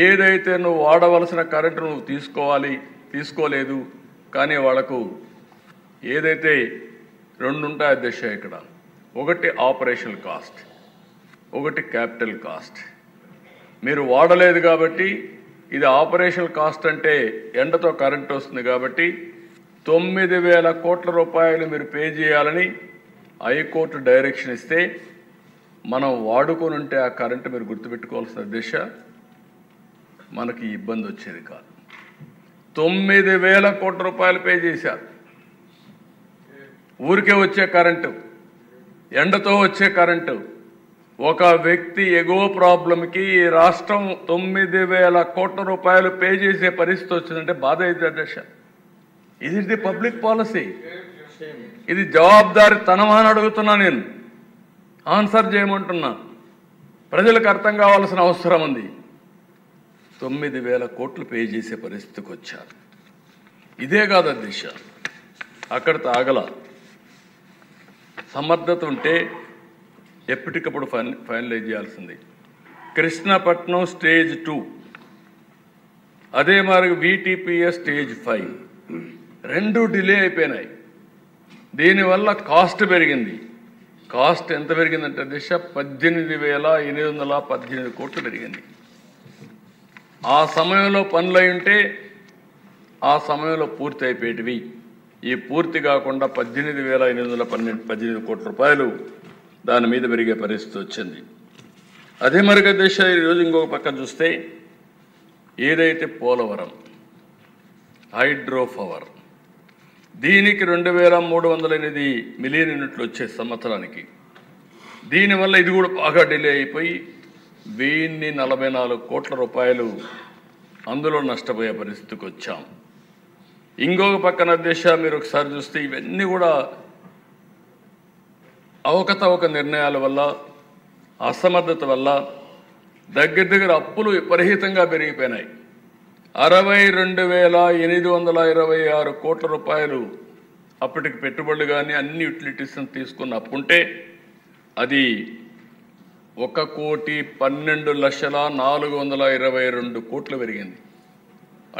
Speaker 2: ఏదైతే నువ్వు వాడవలసిన కరెంటు నువ్వు తీసుకోలేదు, కానీ వాళ్ళకు ఏదైతే 2 ఉంటాయి అధ్యక్ష ఇక్కడ, ఒకటి ఆపరేషనల్ కాస్ట్, ఒకటి క్యాపిటల్ కాస్ట్. మీరు వాడలేదు కాబట్టి ఇది ఆపరేషనల్ కాస్ట్ అంటే ఎండతో కరెంట్ వస్తుంది కాబట్టి 9,000 కోట్ల రూపాయలు మీరు పే చేయాలని హైకోర్టు డైరెక్షన్ ఇస్తే మనం వాడుకొని ఉంటే ఆ కరెంటు మీరు గుర్తుపెట్టుకోవాల్సిన దిశ మనకి ఇబ్బంది వచ్చేది కాదు. 9,000 కోట్ల రూపాయలు పే చేశారు. ఊరికే వచ్చే కరెంటు, ఎండతో వచ్చే కరెంటు, ఒక వ్యక్తి ఎగో ప్రాబ్లంకి ఈ రాష్ట్రం 9,000 కోట్ల రూపాయలు పే చేసే పరిస్థితి వచ్చిందంటే బాధ అయితే అధ్యక్ష. ఇది పబ్లిక్ పాలసీ, ఇది జవాబుదారి తనమని అడుగుతున్నా, నేను ఆన్సర్ చేయమంటున్నా. ప్రజలకు అర్థం కావాల్సిన అవసరం ఉంది. 9,000 కోట్లు పే చేసే పరిస్థితికి వచ్చారు. ఇదే కాదు అధ్యక్ష, అక్కడ తాగల సమర్థత ఉంటే ఎప్పటికప్పుడు ఫైనలైజ్ చేయాల్సింది. కృష్ణపట్నం స్టేజ్ 2, అదే మరి VTPS స్టేజ్ 5 2 డిలే అయిపోయినాయి. దీనివల్ల కాస్ట్ పెరిగింది. కాస్ట్ ఎంత పెరిగిందంటే దిశ 18,818 కోట్లు పెరిగింది. ఆ సమయంలో పనులు అయి ఉంటే ఆ సమయంలో పూర్తి అయిపోయేటివి. ఈ పూర్తి కాకుండా 18,818 కోట్ల రూపాయలు దాని మీద పెరిగే పరిస్థితి వచ్చింది. అదే మరిగా దిశ ఈరోజు ఇంకొక పక్కన చూస్తే ఏదైతే పోలవరం హైడ్రో పవర్, దీనికి 2,308 మిలియన్ యూనిట్లు వచ్చే సంవత్సరానికి. దీనివల్ల ఇది కూడా బాగా డిలే అయిపోయి 1,044 కోట్ల రూపాయలు అందులో నష్టపోయే పరిస్థితికి వచ్చాం. ఇంకొక పక్కన దిశ మీరు ఒకసారి చూస్తే ఇవన్నీ కూడా అవకతవక నిర్ణయాల వల్ల, అసమర్థత వల్ల దగ్గర అప్పులు విపరీతంగా పెరిగిపోయినాయి. 62,826 కోట్ల రూపాయలు అప్పటికి పెట్టుబడులు కానీ అన్ని యూటిలిటీస్ తీసుకున్న అప్పుంటే అది 1,12,422 కోట్లు పెరిగింది.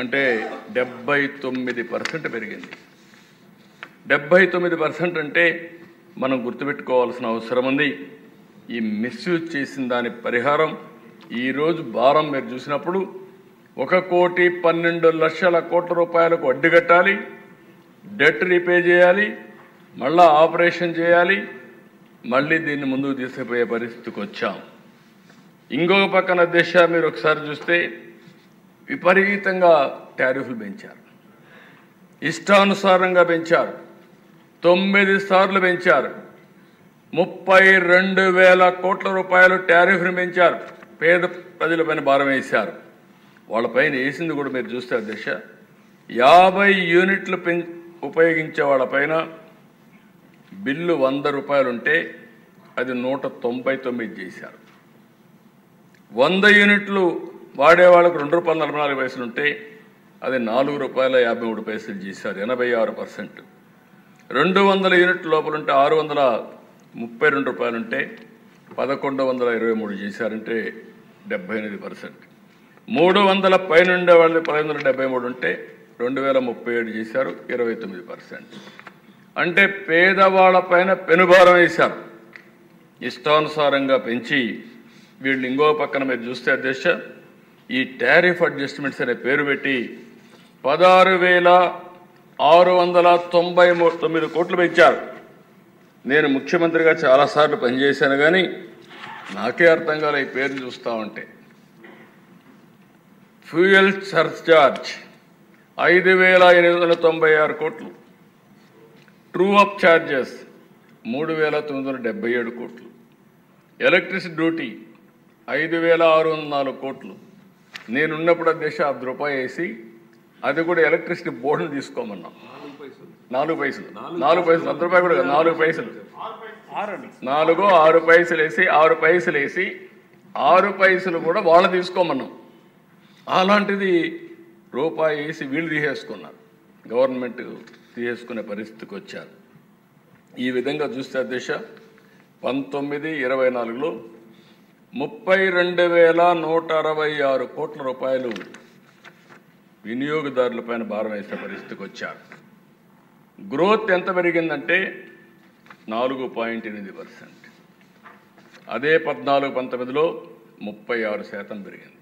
Speaker 2: అంటే 79% పెరిగింది. 79% అంటే మనం గుర్తుపెట్టుకోవాల్సిన అవసరం ఉంది. ఈ మిస్యూజ్ చేసిన దాని పరిహారం ఈరోజు భారం మీరు చూసినప్పుడు 1,12,00,00,000 కోట్ల రూపాయలకు వడ్డీ కట్టాలి, డెట్ రీపే చేయాలి, మళ్ళా ఆపరేషన్ చేయాలి, మళ్ళీ దీన్ని ముందుకు తీసుకుపోయే పరిస్థితికి వచ్చాం. ఇంకొక పక్కన దిశ మీరు ఒకసారి చూస్తే విపరీతంగా టారిఫ్లు పెంచారు, ఇష్టానుసారంగా పెంచారు, 9 సార్లు పెంచారు. 32,000 కోట్ల రూపాయలు టారిఫ్ను పెంచారు. పేద ప్రజలపైన భారం వేశారు. వాళ్ళపైన వేసింది కూడా మీరు చూస్తే అధ్యక్ష 50 యూనిట్లు ఉపయోగించే వాళ్ళపైన బిల్లు 100 రూపాయలు ఉంటే అది 199 చేశారు. 100 యూనిట్లు వాడే వాళ్ళకు ₹2.44 ఉంటే అది ₹4.53 చేశారు. 86%. 200 యూనిట్ల లోపల ఉంటే ₹632 ఉంటే 1123 చేశారంటే 78%. 300 పైన ఉండే వాళ్ళు 1573 ఉంటే 2037 చేశారు 29%. అంటే పేదవాళ్ళ పైన పెనుభారం వేశారు. ఇష్టానుసారంగా పెంచి వీళ్ళు ఇంకో పక్కన మీరు చూస్తే అధ్యక్ష ఈ టారిఫ్ అడ్జస్ట్మెంట్స్ అనే పేరు పెట్టి 16,699 కోట్లు పెంచారు. నేను ముఖ్యమంత్రిగా చాలాసార్లు పనిచేశాను కానీ నాకే అర్థం కాలే ఈ పేరు చూస్తూ ఉంటే. ఫ్యూయల్ సర్చార్జ్ 5,896 కోట్లు, ట్రూ అప్ ఛార్జెస్ 3,977 కోట్లు, ఎలక్ట్రిసిటీ డ్యూటీ 5,604 కోట్లు. నేనున్నప్పుడు అధ్యక్ష ₹1 వేసి అది కూడా ఎలక్ట్రిసిటీ బోర్డును తీసుకోమన్నాం. 4 పైసలు ₹1 కూడా 4 పైసలు 6 పైసలు వేసి 6 పైసలు వేసి 6 పైసలు కూడా వాళ్ళు తీసుకోమన్నాం. అలాంటిది ₹1 వేసి వీళ్ళు తీసేసుకున్నారు. గవర్నమెంట్ తీసేసుకునే పరిస్థితికి వచ్చారు. ఈ విధంగా చూస్తే అధ్యక్ష 19-24లో 32,166 కోట్ల రూపాయలు వినియోగదారులపైన భారం వేసే పరిస్థితికి వచ్చారు. గ్రోత్ ఎంత పెరిగిందంటే 4.8%. అదే 14-19లో 36% పెరిగింది.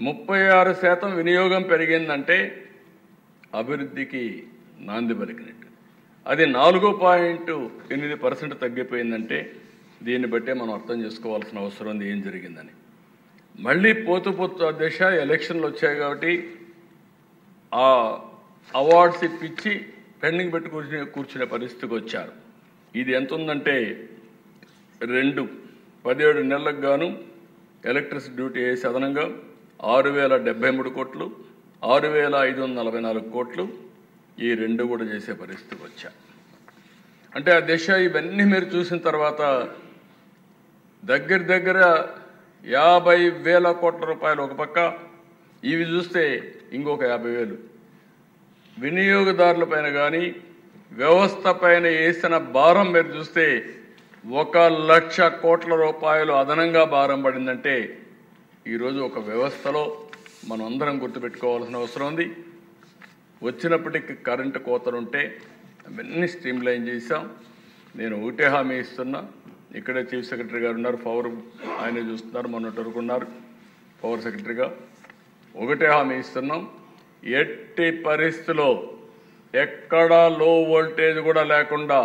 Speaker 2: 36% వినియోగం పెరిగిందంటే అభివృద్ధికి నాంది పలికినట్టు. అది 4.8% తగ్గిపోయిందంటే దీన్ని బట్టే మనం అర్థం చేసుకోవాల్సిన అవసరం ఉంది ఏం జరిగిందని. మళ్ళీ పోతూ అధ్యక్ష ఎలక్షన్లు వచ్చాయి కాబట్టి ఆ అవార్డ్స్ ఇప్పించి పెండింగ్ పెట్టి కూర్చునే పరిస్థితికి వచ్చారు. ఇది ఎంత ఉందంటే 17 నెలలకు గాను ఎలక్ట్రిసిటీ డ్యూటీ వేసి అదనంగా 6,073 కోట్లు, 6,544 కోట్లు ఈ 2 కూడా చేసే పరిస్థితికి వచ్చారు. అంటే ఆ దశ ఇవన్నీ మీరు చూసిన తర్వాత దగ్గర 50,000 కోట్ల రూపాయలు ఒక పక్క, ఇవి చూస్తే ఇంకొక 50,000 వినియోగదారుల పైన కానీ వ్యవస్థ పైన వేసిన భారం మీరు చూస్తే 1,00,000 కోట్ల రూపాయలు అదనంగా భారం పడిందంటే ఈరోజు ఒక వ్యవస్థలో మనం అందరం గుర్తుపెట్టుకోవాల్సిన అవసరం ఉంది. వచ్చినప్పటికీ కరెంటు కోతలుంటే అవన్నీ స్ట్రీమ్లైన్ చేశాం. నేను ఒకటే హామీ ఇస్తున్నా, ఇక్కడే చీఫ్ సెక్రటరీ గారు ఉన్నారు, పవర్ ఆయన చూస్తున్నారు, మొన్నటి వరకు ఉన్నారు పవర్ సెక్రటరీగా. ఒకటే హామీ ఇస్తున్నాం, ఎట్టి పరిస్థితిలో ఎక్కడా లో వోల్టేజ్ కూడా లేకుండా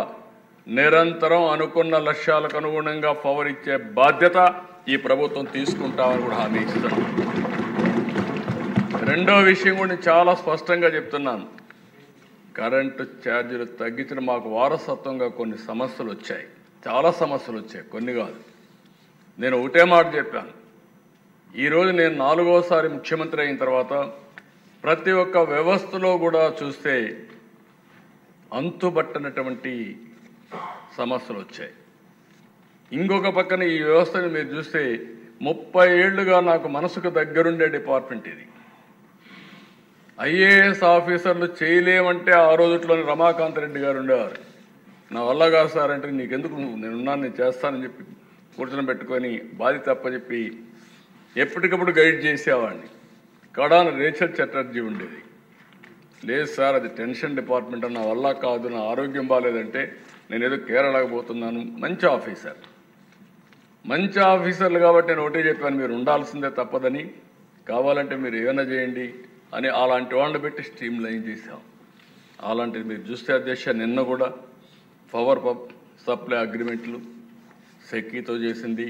Speaker 2: నిరంతరం అనుకున్న లక్ష్యాలకు అనుగుణంగా పవర్ ఇచ్చే బాధ్యత ఈ ప్రభుత్వం తీసుకుంటామని కూడా హామీ ఇస్తున్నాం. రెండో విషయం కూడా నేను చాలా స్పష్టంగా చెప్తున్నాను, కరెంటు ఛార్జీలు తగ్గించిన మాకు వారసత్వంగా కొన్ని సమస్యలు వచ్చాయి, చాలా సమస్యలు వచ్చాయి, కొన్ని కాదు. నేను ఒకటే మాట చెప్పాను, ఈరోజు నేను 4వసారి ముఖ్యమంత్రి అయిన తర్వాత ప్రతి ఒక్క వ్యవస్థలో కూడా చూస్తే అంతుబట్టనటువంటి సమస్యలు వచ్చాయి. ఇంకొక పక్కన ఈ వ్యవస్థను మీరు చూస్తే 30 ఏళ్లుగా నాకు మనసుకు దగ్గరుండే డిపార్ట్మెంట్ ఇది. ఐఏఎస్ ఆఫీసర్లు చేయలేమంటే ఆ రోజుట్లోని రమాకాంత్ రెడ్డి గారు ఉండేవారు. నా వల్ల కాదు సార్ అంటే నీకెందుకు, నేనున్నాను, నేను చేస్తానని చెప్పి కూర్చొని పెట్టుకొని బాధ్యత తప్పచెప్పి ఎప్పటికప్పుడు గైడ్ చేసేవాడిని. కడాన రేచల్ చటర్జీ ఉండేది, లేదు సార్ అది టెన్షన్ డిపార్ట్మెంట్, నా వల్ల కాదు, నా ఆరోగ్యం బాగాలేదంటే నేను ఏదో కేరళకు పోతున్నాను. మంచి ఆఫీసర్లు కాబట్టి నేను ఒకటే చెప్పాను, మీరు ఉండాల్సిందే తప్పదని, కావాలంటే మీరు ఏమైనా చేయండి అని అలాంటి వాళ్ళని పెట్టి స్ట్రీమ్ లైన్ చేశాం. అలాంటిది మీరు చూస్తే అధ్యక్ష నిన్న కూడా పవర్ సప్లై అగ్రిమెంట్లు సెక్కీతో చేసింది,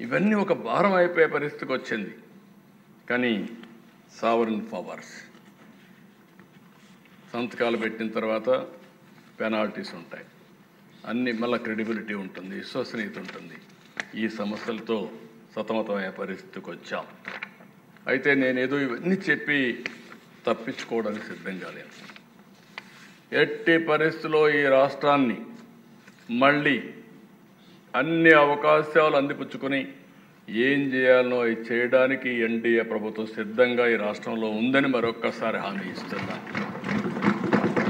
Speaker 2: ఇవన్నీ ఒక భారం అయిపోయే పరిస్థితికి వచ్చింది. కానీ సావరిన్ పవర్స్ సంతకాలు పెట్టిన తర్వాత పెనాల్టీస్ ఉంటాయి. అన్ని మళ్ళీ క్రెడిబిలిటీ ఉంటుంది, విశ్వసనీయత ఉంటుంది. ఈ సమస్యలతో సతమతమయ్యే పరిస్థితికి వచ్చాం. అయితే నేనేదో ఇవన్నీ చెప్పి తప్పించుకోవడానికి సిద్ధంగా లేను. ఎట్టి పరిస్థితుల్లో ఈ రాష్ట్రాన్ని మళ్ళీ అన్ని అవకాశాలు అందిపుచ్చుకొని ఏం చేయాలనో అవి చేయడానికి ఎన్డీఏ ప్రభుత్వం సిద్ధంగా ఈ రాష్ట్రంలో ఉందని మరొక్కసారి హామీ ఇస్తున్నా.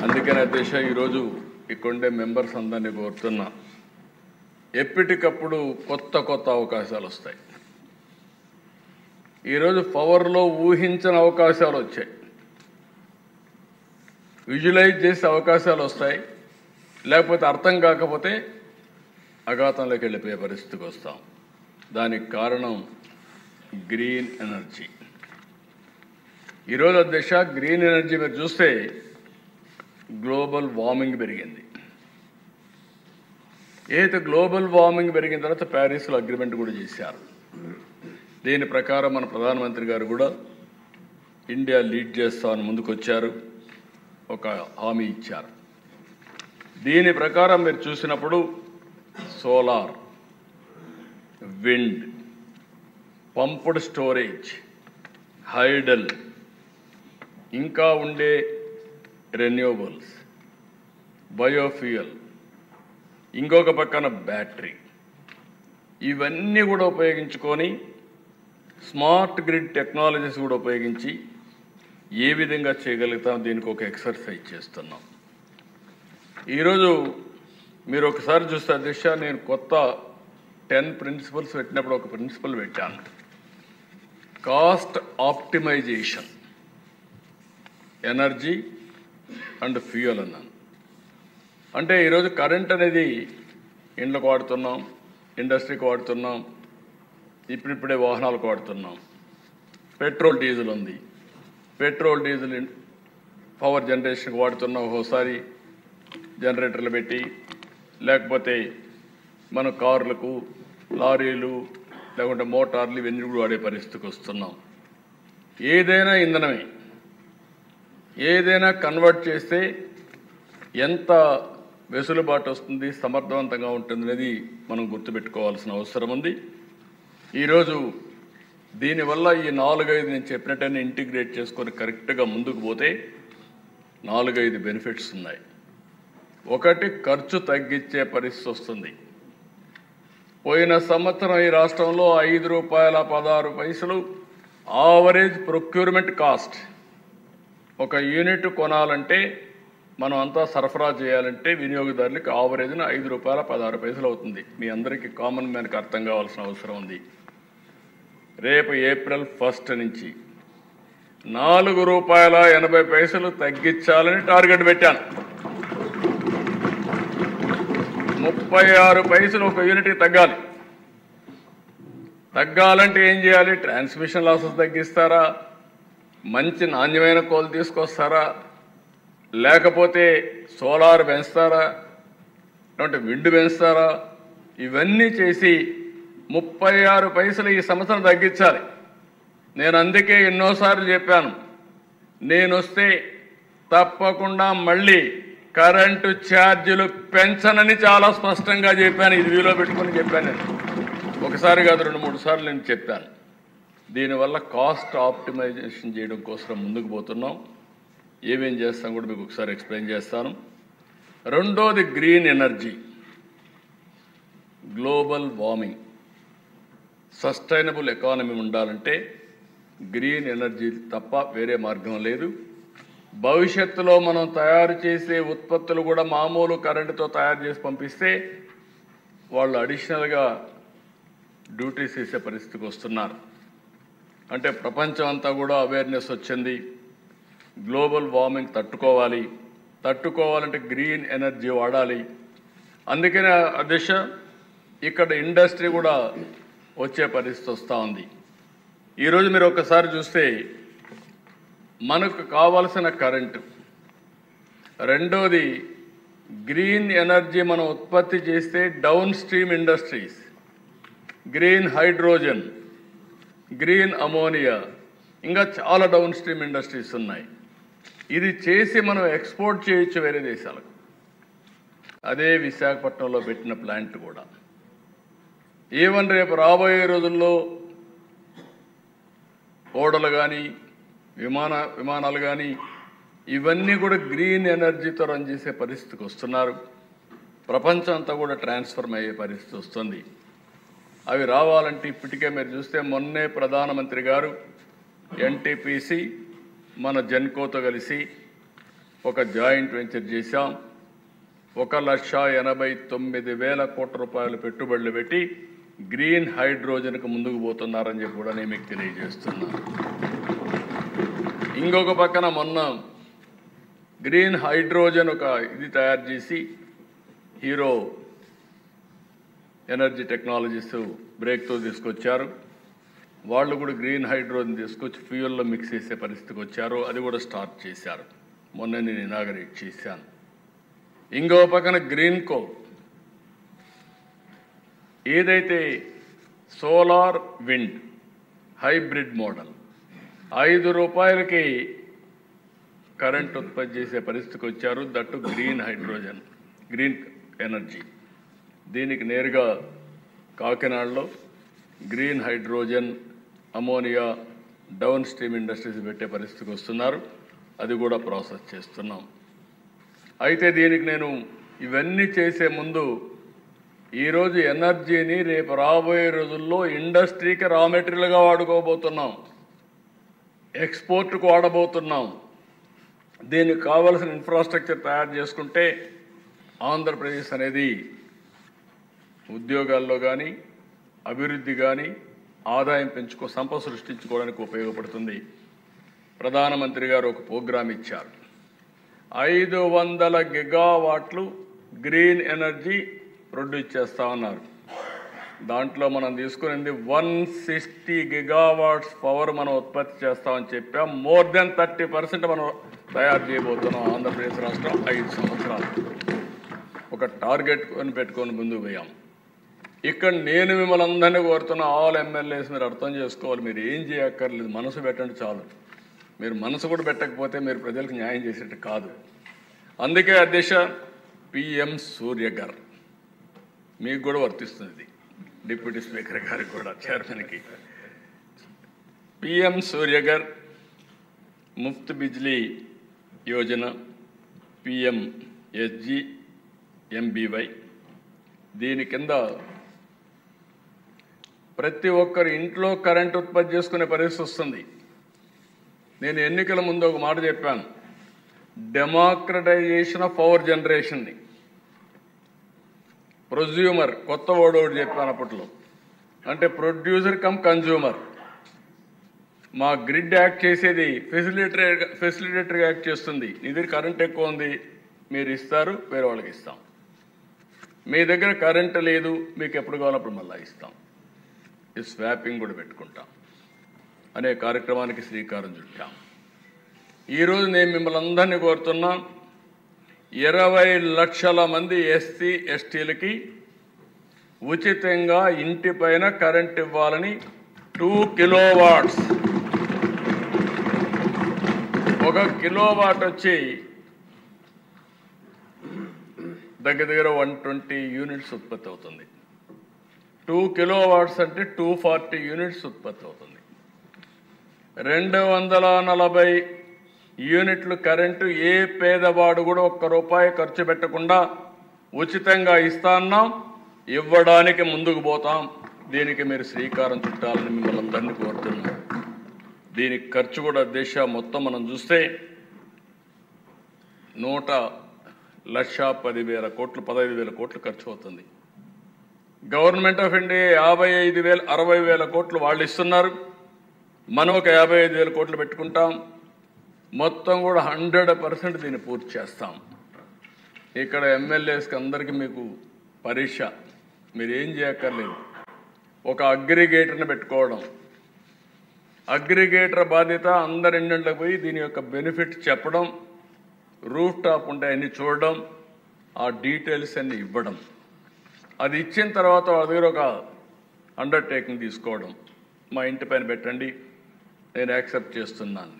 Speaker 2: అందుకని అధ్యక్ష, ఈరోజు ఇక్కడే మెంబర్స్ అందరినీ కోరుతున్నా, ఎప్పటికప్పుడు కొత్త కొత్త అవకాశాలు వస్తాయి. ఈరోజు పవర్లో ఊహించని అవకాశాలు వచ్చాయి, విజువలైజ్ చేసే అవకాశాలు వస్తాయి. లేకపోతే అర్థం కాకపోతే అఘాతంలోకి వెళ్ళిపోయే పరిస్థితికి వస్తాం. దానికి కారణం గ్రీన్ ఎనర్జీ. ఈరోజు అధ్యక్ష, గ్రీన్ ఎనర్జీ మీరు చూస్తే గ్లోబల్ వార్మింగ్ పెరిగింది. ఏదైతే గ్లోబల్ వార్మింగ్ పెరిగిన తర్వాత ప్యారిస్లో అగ్రిమెంట్ కూడా చేశారు. దీని ప్రకారం మన ప్రధానమంత్రి గారు కూడా ఇండియా లీడ్ చేస్తామని ముందుకు వచ్చారు, ఒక హామీ ఇచ్చారు. దీని ప్రకారం మీరు చూసినప్పుడు solar, wind, pumped storage, hydel, ఇంకా ఉండే రెన్యూవబుల్స్, బయోఫ్యూయల్, ఇంకొక పక్కన బ్యాటరీ, ఇవన్నీ కూడా ఉపయోగించుకొని స్మార్ట్ గ్రిడ్ టెక్నాలజీస్ కూడా ఉపయోగించి ఏ విధంగా చేయగలుగుతాం, దీనికి ఒక ఎక్సర్సైజ్ చేస్తున్నాం. ఈరోజు మీరు ఒకసారి చూస్తే అధ్యక్ష, నేను కొత్త 10 ప్రిన్సిపల్స్ పెట్టినప్పుడు ఒక ప్రిన్సిపల్ పెట్టాను, cost optimisation, energy and fuel అన్నాను. అంటే ఈరోజు కరెంట్ అనేది ఇండ్లకు వాడుతున్నాం, ఇండస్ట్రీకి వాడుతున్నాం, ఇప్పుడిప్పుడే వాహనాలకు వాడుతున్నాం. పెట్రోల్ డీజిల్ ఉంది, పెట్రోల్ డీజిల్ పవర్ జనరేషన్కి వాడుతున్నాం, ఒకసారి జనరేటర్లు పెట్టి, లేకపోతే మన కార్లకు, లారీలు, లేకుంటే మోటార్లు, ఇవన్నీ కూడా వాడే పరిస్థితికి వస్తున్నాం. ఏదైనా ఇంధనమే, ఏదైనా కన్వర్ట్ చేస్తే ఎంత వెసులుబాటు వస్తుంది, సమర్థవంతంగా ఉంటుంది అనేది మనం గుర్తుపెట్టుకోవాల్సిన అవసరం ఉంది. ఈరోజు దీనివల్ల ఈ 4-5 నేను చెప్పినట్టని ఇంటిగ్రేట్ చేసుకొని కరెక్ట్గా ముందుకు పోతే 4-5 బెనిఫిట్స్ ఉన్నాయి. ఒకటి, ఖర్చు తగ్గించే పరిస్థితి వస్తుంది. పోయిన సంవత్సరం ఈ రాష్ట్రంలో ₹5.16 ఆవరేజ్ ప్రొక్యూర్మెంట్ కాస్ట్. ఒక యూనిట్ కొనాలంటే మనం అంతా సరఫరా చేయాలంటే వినియోగదారులకు ఆవరేజ్న ₹5.16 అవుతుంది. మీ అందరికీ కామన్ మ్యాన్కి అర్థం కావాల్సిన అవసరం ఉంది. రేపు ఏప్రిల్ 1 నుంచి ₹4.80 తగ్గించాలని టార్గెట్ పెట్టాను. 36 పైసలు ఒక యూనిట్కి తగ్గాలి. తగ్గాలంటే ఏం చేయాలి? ట్రాన్స్మిషన్ లాసెస్ తగ్గిస్తారా, మంచి నాణ్యమైన కోల్ తీసుకొస్తారా, లేకపోతే సోలార్ పెంచుతారా, లేకుంటే విండ్ పెంచుతారా? ఇవన్నీ చేసి 36 పైసలు ఈ సంవత్సరం తగ్గించాలి. నేను అందుకే ఎన్నోసార్లు చెప్పాను, నేను వస్తే తప్పకుండా మళ్ళీ కరెంటు ఛార్జీలు పెంచనని చాలా స్పష్టంగా చెప్పాను. ఇది వీలో పెట్టుకొని చెప్పాను. నేను ఒకసారి కాదు 2-3 సార్లు నేను చెప్పాను. దీనివల్ల కాస్ట్ ఆప్టిమైజేషన్ చేయడం కోసం ముందుకు పోతున్నాం. ఏమేం చేస్తాం కూడా మీకు ఒకసారి ఎక్స్ప్లెయిన్ చేస్తాను. రెండోది green energy, global warming, sustainable economy ఉండాలంటే గ్రీన్ ఎనర్జీ తప్ప వేరే మార్గం లేదు. భవిష్యత్తులో మనం తయారు చేసే ఉత్పత్తులు కూడా మామూలు కరెంటుతో తయారు చేసి పంపిస్తే వాళ్ళు అడిషనల్గా డ్యూటీస్ వేసే పరిస్థితికి వస్తున్నారు. అంటే ప్రపంచం అంతా కూడా అవేర్నెస్ వచ్చింది, గ్లోబల్ వార్మింగ్ తట్టుకోవాలంటే గ్రీన్ ఎనర్జీ వాడాలి. అందుకనే అధ్యక్ష, ఇక్కడ ఇండస్ట్రీ కూడా వచ్చే పరిస్థితి వస్తూ ఉంది. ఈరోజు మీరు ఒకసారి చూస్తే మనకు కావాల్సిన కరెంటు, రెండోది గ్రీన్ ఎనర్జీ మనం ఉత్పత్తి చేస్తే down stream industries, green hydrogen, green ammonia, ఇంకా చాలా డౌన్ స్ట్రీమ్ ఇండస్ట్రీస్ ఉన్నాయి. ఇది చేసి మనం ఎక్స్పోర్ట్ చేయొచ్చు వేరే దేశాలకు. అదే విశాఖపట్నంలో పెట్టిన ప్లాంట్ కూడా. ఈవెన్ రేపు రాబోయే రోజుల్లో ఓడలు కానీ విమానాలు కానీ ఇవన్నీ కూడా గ్రీన్ ఎనర్జీతో రన్ చేసే పరిస్థితికి వస్తున్నారు. ప్రపంచం అంతా కూడా ట్రాన్స్ఫర్మ్ అయ్యే పరిస్థితి వస్తుంది. అవి రావాలంటే ఇప్పటికే మీరు చూస్తే మొన్నే ప్రధానమంత్రి గారు ఎన్టీపీసీ మన జెన్కోతో కలిసి ఒక జాయింట్ వెంచర్ చేశాం. 1,89,000 కోట్ల రూపాయలు పెట్టుబడులు పెట్టి గ్రీన్ హైడ్రోజన్కు ముందుకు పోతున్నారని చెప్పి కూడా నేను మీకు తెలియజేస్తున్నాను. ఇంకొక పక్కన మొన్న గ్రీన్ హైడ్రోజన్ ఒక ఇది తయారు చేసి హీరో ఎనర్జీ టెక్నాలజీస్ బ్రేక్తో తీసుకొచ్చారు. వాళ్ళు కూడా గ్రీన్ హైడ్రోజన్ తీసుకొచ్చి ఫ్యూయల్లో మిక్స్ చేసే పరిస్థితికి వచ్చారు. అది కూడా స్టార్ట్ చేశారు. మొన్న నేను ఇనాగరేట్ చేశాను. ఇంకో పక్కన గ్రీన్కో ఏదైతే సోలార్ విండ్ హైబ్రిడ్ మోడల్ 5 రూపాయలకి కరెంట్ ఉత్పత్తి చేసే పరిస్థితికి వచ్చారు. That green hydrogen green energy. దీనికి నేరుగా కాకినాడలో green hydrogen ammonia down stream industries పెట్టే పరిస్థితికి వస్తున్నారు. అది కూడా ప్రాసెస్ చేస్తున్నాం. అయితే దీనికి నేను ఇవన్నీ చేసే ముందు ఈరోజు ఎనర్జీని రేపు రాబోయే రోజుల్లో ఇండస్ట్రీకి రా మెటీరియల్గా వాడుకోబోతున్నాం, ఎక్స్పోర్ట్కు వాడబోతున్నాం. దీనికి కావలసిన ఇన్ఫ్రాస్ట్రక్చర్ తయారు చేసుకుంటే ఆంధ్రప్రదేశ్ అనేది ఉద్యోగాల్లో కానీ అభివృద్ధి కానీ ఆదాయం సంపద సృష్టించుకోవడానికి ఉపయోగపడుతుంది. ప్రధానమంత్రి గారు ఒక ప్రోగ్రాం ఇచ్చారు. 500 గిగావాట్లు గ్రీన్ ఎనర్జీ ప్రొడ్యూస్ చేస్తా ఉన్నారు. దాంట్లో మనం తీసుకునేది 160 గిగావాట్స్ పవర్ మనం ఉత్పత్తి చేస్తామని చెప్పాం. మోర్ దెన్ 30% మనం తయారు చేయబోతున్నాం. ఆంధ్రప్రదేశ్ రాష్ట్రం 5 సంవత్సరాలు ఒక టార్గెట్ పెట్టుకొని ముందుకు పోయాం. ఇక్కడ నేను మిమ్మల్ని అందరినీ కోరుతున్న ఆల్ ఎమ్మెల్యేస్ మీరు అర్థం చేసుకోవాలి. మీరు ఏం చేయక్కర్లేదు, మనసు పెట్టండి చాలు. మీరు మనసు కూడా పెట్టకపోతే మీరు ప్రజలకు న్యాయం చేసేట్టు కాదు. అందుకే అధ్యక్ష పిఎం సూర్యగర్ మీకు కూడా వర్తిస్తుంది, డిప్యూటీ స్పీకర్ గారికి కూడా, చైర్మన్కి. పిఎం సూర్యగర్ ముఫ్త్ బిజ్లీ యోజన PMSGMBY దీని కింద ప్రతి ఒక్కరు ఇంట్లో కరెంట్ ఉత్పత్తి చేసుకునే పరిస్థితి వస్తుంది. నేను ఎన్నికల ముందు ఒక మాట చెప్పాను, డెమోక్రటైజేషన్ ఆఫ్ పవర్ జనరేషన్ని. ప్రొజ్యూమర్ కొత్త వర్డ్ ఒకటి చెప్పాను అప్పట్లో, అంటే ప్రొడ్యూసర్ కమ్ కన్జ్యూమర్. మా గ్రిడ్ యాక్ట్ చేసేది ఫెసిలిటేటర్గా యాక్ట్ చేస్తుంది. నీ దగ్గర కరెంట్ ఎక్కువ ఉంది, మీరు ఇస్తారు, వేరే వాళ్ళకి ఇస్తాం. మీ దగ్గర కరెంట్ లేదు, మీకు ఎప్పుడు కావాలప్పుడు మళ్ళీ ఇస్తాం. ఈ స్వాపింగ్ కూడా పెట్టుకుంటాం అనే కార్యక్రమానికి శ్రీకారం చుట్టాం. ఈరోజు నేను మిమ్మల్ని అందరినీ కోరుతున్నా, 20 లక్షల మంది ఎస్సీ ఎస్టీలకి ఉచితంగా ఇంటి పైన కరెంట్ ఇవ్వాలని 2 కిలోవాట్స్. 1 కిలోవాట్ వచ్చి దగ్గర 120 యూనిట్స్ ఉత్పత్తి అవుతుంది. 2 కిలోవాట్స్ అంటే 240 యూనిట్స్ ఉత్పత్తి అవుతుంది. 240 యూనిట్లు కరెంటు ఏ పేదవాడు కూడా ₹1 ఖర్చు పెట్టకుండా ఉచితంగా ఇస్తాన్నాం. ఇవ్వడానికి ముందుకు పోతాం. దీనికి మీరు శ్రీకారం చుట్టాలని మిమ్మల్ని అందరినీ కోరుతున్నాం. దీనికి ఖర్చు కూడా దేశ మొత్తం మనం చూస్తే 1,10,000 కోట్లు 15,000 కోట్లు ఖర్చు అవుతుంది. గవర్నమెంట్ ఆఫ్ ఇండియా 60,000 కోట్లు వాళ్ళు ఇస్తున్నారు. మనం ఒక 55,000 కోట్లు పెట్టుకుంటాం. మొత్తం కూడా 100% దీన్ని పూర్తి చేస్తాం. ఇక్కడ ఎమ్మెల్యేస్కి అందరికీ మీకు పరీక్ష, మీరు ఏం చేయక్కర్లేదు, ఒక అగ్రిగేటర్ని పెట్టుకోవడం. అగ్రిగేటర్ బాధ్యత అందరి ఇండ్లకు పోయి దీని యొక్క బెనిఫిట్ చెప్పడం, రూఫ్ టాప్ ఉంటే అన్ని చూడడం, ఆ డీటెయిల్స్ అన్ని ఇవ్వడం. అది ఇచ్చిన తర్వాత వాళ్ళ దగ్గర ఒక అండర్టేకింగ్ తీసుకోవడం, మా ఇంటి పైన పెట్టండి, నేను యాక్సెప్ట్ చేస్తున్నాను.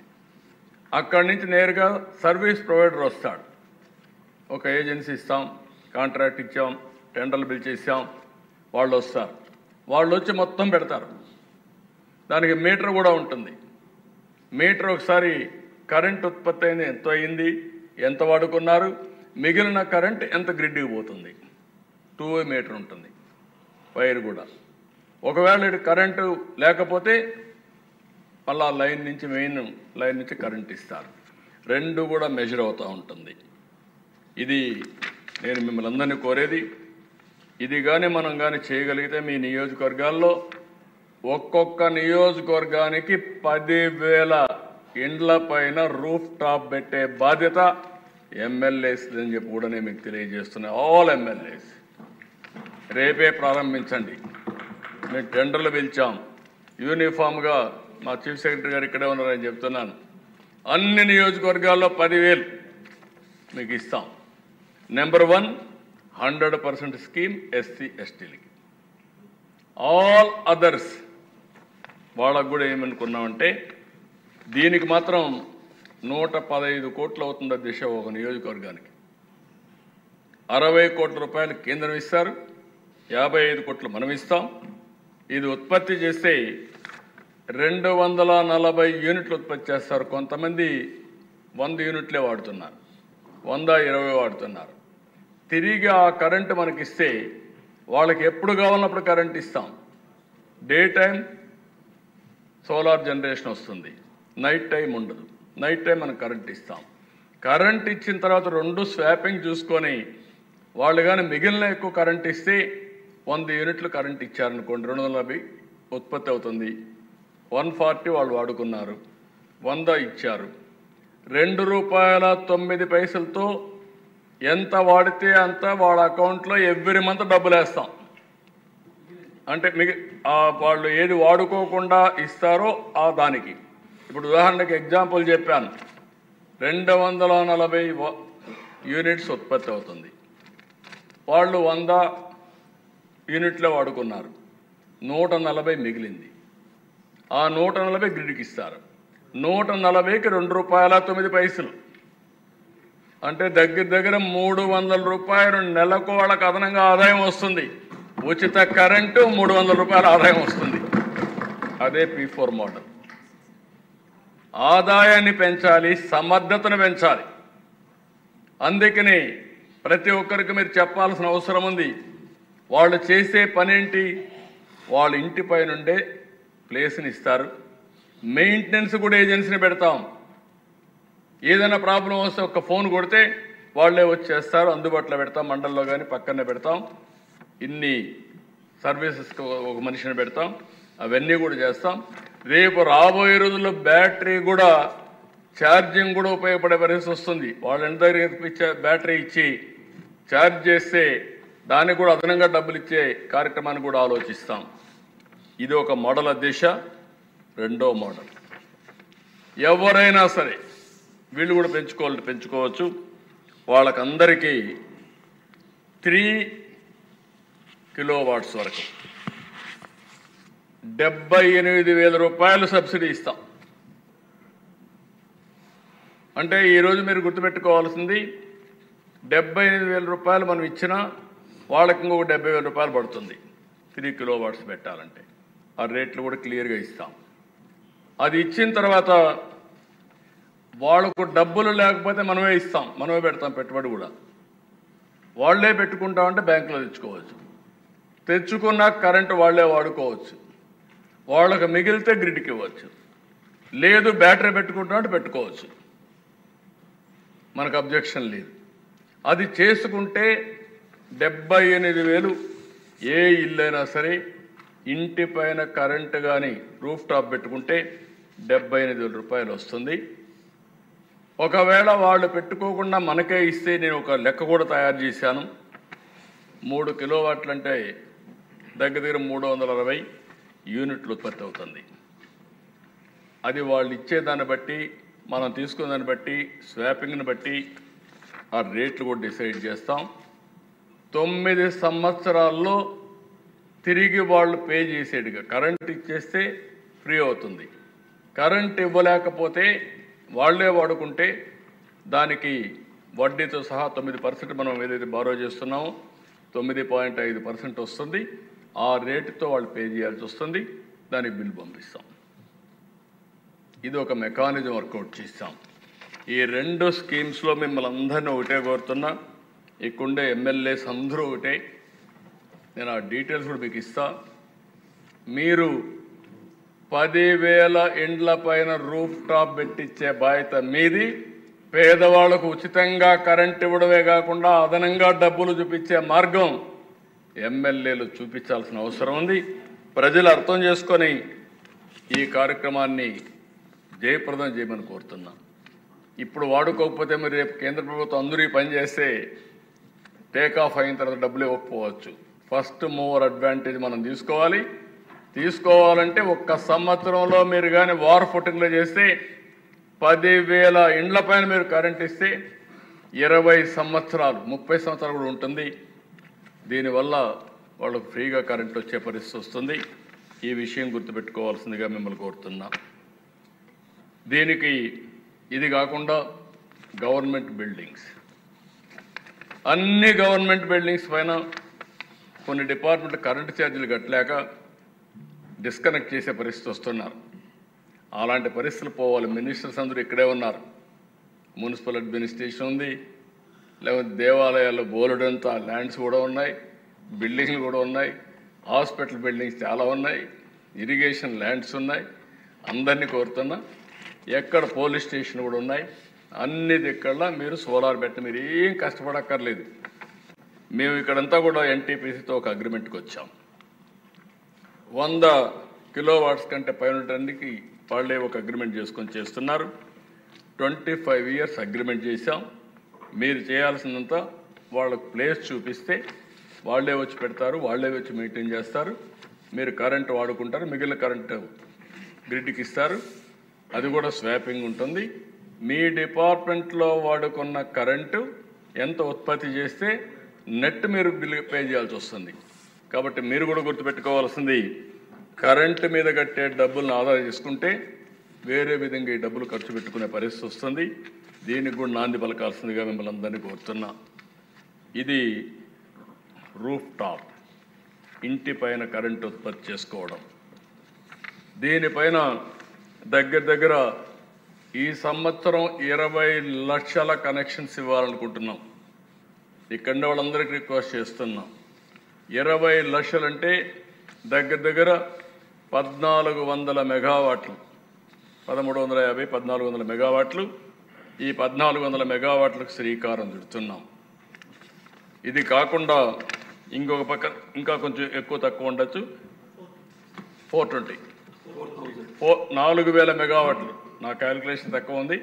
Speaker 2: అక్కడి నుంచి నేరుగా సర్వీస్ ప్రొవైడర్ వస్తాడు. ఒక ఏజెన్సీ ఇస్తాం, కాంట్రాక్ట్ ఇచ్చాం, టెండర్లు పిలిచేసాం, వాళ్ళు వస్తారు. వాళ్ళు వచ్చి మొత్తం పెడతారు. దానికి మీటర్ కూడా ఉంటుంది. మీటర్ ఒకసారి కరెంట్ ఉత్పత్తి అయింది, ఎంత అయింది, ఎంత వాడుకున్నారు, మిగిలిన కరెంట్ ఎంత గ్రిడ్కి పోతుంది, 2 మీటర్ ఉంటుంది. వైర్ కూడా ఒకవేళ ఇటు కరెంటు లేకపోతే మళ్ళా లైన్ నుంచి మెయిన్ లైన్ నుంచి కరెంట్ ఇస్తారు. 2 కూడా మెజర్ అవుతూ ఉంటుంది. ఇది నేను మిమ్మల్ని అందరినీ కోరేది, ఇది కానీ మనం కానీ చేయగలిగితే మీ నియోజకవర్గాల్లో ఒక్కొక్క నియోజకవర్గానికి 10,000 ఇండ్ల పైన రూఫ్ టాప్ పెట్టే బాధ్యత ఎమ్మెల్యేస్ అని చెప్పి కూడా నేను మీకు తెలియజేస్తున్నా. ఆల్ ఎమ్మెల్యేస్ రేపే ప్రారంభించండి. మేము టెండర్లు పిలిచాం. యూనిఫామ్గా మా చీఫ్ సెక్రటరీ గారు ఇక్కడే ఉన్నారని చెప్తున్నాను. అన్ని నియోజకవర్గాల్లో 10,000 మీకు ఇస్తాం. నెంబర్ 1 100% స్కీమ్ ఎస్సీ ఎస్టీలకి. ఆల్ అదర్స్ వాళ్ళకు కూడా ఏమనుకున్నామంటే దీనికి మాత్రం 115 కోట్లు అవుతుంది దిశ ఒక నియోజకవర్గానికి. 60 కోట్ల రూపాయలు కేంద్రం ఇస్తారు, 55 కోట్లు మనం ఇస్తాం. ఇది ఉత్పత్తి చేస్తే 240 యూనిట్లు ఉత్పత్తి చేస్తారు. కొంతమంది 100 యూనిట్లే వాడుతున్నారు, 120 వాడుతున్నారు. తిరిగి ఆ కరెంటు మనకిస్తే వాళ్ళకి ఎప్పుడు కావాలన్నప్పుడు కరెంట్ ఇస్తాం. డే టైం సోలార్ జనరేషన్ వస్తుంది, నైట్ టైం ఉండదు. నైట్ టైం మనం కరెంట్ ఇస్తాం. కరెంట్ ఇచ్చిన తర్వాత 2 స్వాపింగ్ చూసుకొని వాళ్ళు కానీ మిగిలిన ఎక్కువ కరెంట్ ఇస్తే 100 యూనిట్లు కరెంట్ ఇచ్చారనుకోండి, 240 ఉత్పత్తి అవుతుంది. 140 వాళ్ళు వాడుకున్నారు, 100 ఇచ్చారు. ₹2.09 ఎంత వాడితే అంత వాళ్ళ అకౌంట్లో ఎవ్రీ మంత్ డబ్బులు వేస్తాం. అంటే వాళ్ళు ఏది వాడుకోకుండా ఇస్తారో ఆ దానికి. ఇప్పుడు ఉదాహరణకి ఎగ్జాంపుల్ చెప్పాను, 240 యూనిట్స్ ఉత్పత్తి అవుతుంది. వాళ్ళు 100 యూనిట్లే వాడుకున్నారు, 140 మిగిలింది. ఆ 140 గ్రిడ్కి ఇస్తారు. 140కి ₹2.09. అంటే దగ్గర దగ్గర ₹300 నెలకు వాళ్ళకి అదనంగా ఆదాయం వస్తుంది. ఉచిత కరెంటు ₹300 ఆదాయం వస్తుంది. అదే P4 మోడల్. ఆదాయాన్ని పెంచాలి, సమర్థతను పెంచాలి. అందుకని ప్రతి ఒక్కరికి మీరు చెప్పాల్సిన అవసరం ఉంది. వాళ్ళు చేసే పనేంటి, వాళ్ళ ఇంటిపై నుండే ప్లేస్ని ఇస్తారు. మెయింటెనెన్స్ కూడా ఏజెన్సీని పెడతాం. ఏదైనా ప్రాబ్లం వస్తే ఒక ఫోన్ కొడితే వాళ్ళే వచ్చేస్తారు, అందుబాటులో పెడతాం. మండలంలో కానీ పక్కనే పెడతాం. ఇన్ని సర్వీసెస్కి ఒక మనిషిని పెడతాం. అవన్నీ కూడా చేస్తాం. రేపు రాబోయే రోజుల్లో బ్యాటరీ కూడా ఛార్జింగ్ కూడా ఉపయోగపడే పరిస్థితి వస్తుంది. వాళ్ళ ఇంటి దగ్గర ఇచ్చే బ్యాటరీ ఇచ్చి ఛార్జ్ చేస్తే దానికి కూడా అదనంగా డబ్బులు ఇచ్చే కార్యక్రమాన్ని కూడా ఆలోచిస్తాం. ఇది ఒక మోడల్ దిశ. రెండో మోడల్, ఎవరైనా సరే వీళ్ళు కూడా పెంచుకోవచ్చు. వాళ్ళకందరికీ 3 కిలోవాట్స్ వరకు ₹78,000 సబ్సిడీ ఇస్తాం. అంటే ఈరోజు మీరు గుర్తుపెట్టుకోవాల్సింది, ₹78,000 మనం ఇచ్చినా వాళ్ళకి ఇంకొక ₹70,000 పడుతుంది 3 కిలోవాట్స్ పెట్టాలంటే. ఆ రేట్లు కూడా క్లియర్గా ఇస్తాం. అది ఇచ్చిన తర్వాత వాళ్ళకు డబ్బులు లేకపోతే మనమే ఇస్తాం, మనమే పెడతాం. పెట్టుబడి కూడా వాళ్లే పెట్టుకుంటామంటే బ్యాంకులో తెచ్చుకోవచ్చు. తెచ్చుకున్న కరెంటు వాళ్లే వాడుకోవచ్చు. వాళ్ళకు మిగిలితే గ్రిడ్కి ఇవ్వచ్చు. లేదు బ్యాటరీ పెట్టుకుంటామంటే పెట్టుకోవచ్చు, మనకు అబ్జెక్షన్ లేదు. అది చేసుకుంటే 78,000 ఏ ఇల్లైనా సరే ఇంటి పైన కరెంటు కానీ రూఫ్ టాప్ పెట్టుకుంటే ₹78,000 వస్తుంది. ఒకవేళ వాళ్ళు పెట్టుకోకుండా మనకే ఇస్తే నేను ఒక లెక్క కూడా తయారు చేశాను. 3 కిలోవాట్లు అంటే దగ్గర దగ్గర 360 యూనిట్లు ఉత్పత్తి అవుతుంది. అది వాళ్ళు ఇచ్చేదాన్ని బట్టి, మనం తీసుకున్న దాన్ని బట్టి, స్వాపింగ్ని బట్టి ఆ రేట్లు కూడా డిసైడ్ చేస్తాం. 9 సంవత్సరాల్లో తిరిగి వాళ్ళు పే చేసేట్టుగా కరెంట్ ఇచ్చేస్తే ఫ్రీ అవుతుంది. కరెంట్ ఇవ్వలేకపోతే వాళ్ళే వాడుకుంటే దానికి వడ్డీతో సహా 9% మనం ఏదైతే బారో చేస్తున్నామో 9.5% వస్తుంది. ఆ రేటుతో వాళ్ళు పే చేయాల్సి వస్తుంది. దానికి బిల్ పంపిస్తాం. ఇది ఒక మెకానిజం వర్కౌట్ చేస్తాం. ఈ 2 స్కీమ్స్లో మిమ్మల్ని అందరినీ ఒకటే కోరుతున్నా. ఇక్కడుండే ఎమ్మెల్యేస్ అందరూ ఒకటే. నేను ఆ డీటెయిల్స్ కూడా మీకు ఇస్తా. మీరు 10,000 ఇండ్ల పైన రూఫ్ టాప్ పెట్టించే బాధ్యత మీది. పేదవాళ్లకు ఉచితంగా కరెంట్ ఇవ్వడమే కాకుండా అదనంగా డబ్బులు చూపించే మార్గం ఎమ్మెల్యేలు చూపించాల్సిన అవసరం ఉంది. ప్రజలు అర్థం చేసుకొని ఈ కార్యక్రమాన్ని జయప్రదం చేయమని కోరుతున్నా. ఇప్పుడు వాడుకోకపోతే మరి రేపు కేంద్ర ప్రభుత్వం అందరూ ఈ పని చేస్తే టేక్ ఆఫ్ అయిన తర్వాత డబ్బులు ఇవ్వకపోవచ్చు. ఫస్ట్ మూవర్ అడ్వాంటేజ్ మనం తీసుకోవాలంటే ఒక్క సంవత్సరంలో మీరు కానీ వార్ ఫుటింగ్లో చేస్తే 10,000 ఇండ్ల పైన మీరు కరెంట్ ఇస్తే 20 సంవత్సరాలు 30 సంవత్సరాలు కూడా ఉంటుంది. దీనివల్ల వాళ్ళకు ఫ్రీగా కరెంట్ వచ్చే పరిస్థితి వస్తుంది. ఈ విషయం గుర్తుపెట్టుకోవాల్సిందిగా మిమ్మల్ని కోరుతున్నా. దీనికి ఇది కాకుండా గవర్నమెంట్ బిల్డింగ్స్, అన్ని గవర్నమెంట్ బిల్డింగ్స్ పైన కొన్ని డిపార్ట్మెంట్ కరెంటు ఛార్జీలు కట్టలేక డిస్కనెక్ట్ చేసే పరిస్థితి వస్తున్నారు. అలాంటి పరిస్థితులు పోవాలి. మినిస్టర్స్ అందరూ ఇక్కడే ఉన్నారు. మున్సిపల్ అడ్మినిస్ట్రేషన్ ఉంది, లేకపోతే దేవాలయాల్లో బోలెడంతా ల్యాండ్స్ కూడా ఉన్నాయి, బిల్డింగ్లు కూడా ఉన్నాయి, హాస్పిటల్ బిల్డింగ్స్ చాలా ఉన్నాయి, ఇరిగేషన్ ల్యాండ్స్ ఉన్నాయి. అందరినీ కోరుతున్నా. ఎక్కడ పోలీస్ స్టేషన్ కూడా ఉన్నాయి. అన్ని దిక్కల్లా మీరు సోలార్ పెట్టి మీరు ఏం కష్టపడక్కర్లేదు. మేము ఇక్కడంతా కూడా ఎన్టీపీసీతో ఒక అగ్రిమెంట్కి వచ్చాం. 100 కిలోవాట్స్ కంటే పైన ఉండడానికి వాళ్ళే ఒక అగ్రిమెంట్ చేసుకొని చేస్తున్నారు. 25 ఇయర్స్ అగ్రిమెంట్ చేశాం. మీరు చేయాల్సిందంతా వాళ్ళకు ప్లేస్ చూపిస్తే వాళ్ళే వచ్చి పెడతారు, వాళ్ళే వచ్చి మెయింటైన్ చేస్తారు. మీరు కరెంటు వాడుకుంటారు, మిగిలిన కరెంటు గ్రిడ్కి ఇస్తారు. అది కూడా స్వాపింగ్ ఉంటుంది. మీ డిపార్ట్మెంట్లో వాడుకున్న కరెంటు ఎంత ఉత్పత్తి చేస్తే నెట్ మీరు బిల్ పే చేయాల్సి వస్తుంది. కాబట్టి మీరు కూడా గుర్తుపెట్టుకోవాల్సింది, కరెంటు మీద కట్టే డబ్బులను ఆదా చేసుకుంటే వేరే విధంగా ఈ డబ్బులు ఖర్చు పెట్టుకునే పరిస్థితి వస్తుంది. దీనికి కూడా నాంది పలకాల్సిందిగా మిమ్మల్ని అందరినీ కోరుతున్నా. ఇది రూఫ్ టాప్, ఇంటి పైన కరెంటు ఉత్పత్తి చేసుకోవడం. దీనిపైన దగ్గర ఈ సంవత్సరం 20 లక్షల కనెక్షన్స్ ఇవ్వాలనుకుంటున్నాం. ఇక్కడ వాళ్ళందరికీ రిక్వెస్ట్ చేస్తున్నాం. 20 లక్షలంటే దగ్గర 1400 మెగావాట్లు, 1350 1400 మెగావాట్లు. ఈ 1400 మెగావాట్లకు శ్రీకారం చుడుతున్నాం. ఇది కాకుండా ఇంకొక పక్క ఇంకా కొంచెం ఎక్కువ తక్కువ ఉండొచ్చు, 420 4000 మెగావాట్లు. నా క్యాలిక్యులేషన్ తక్కువ ఉంది,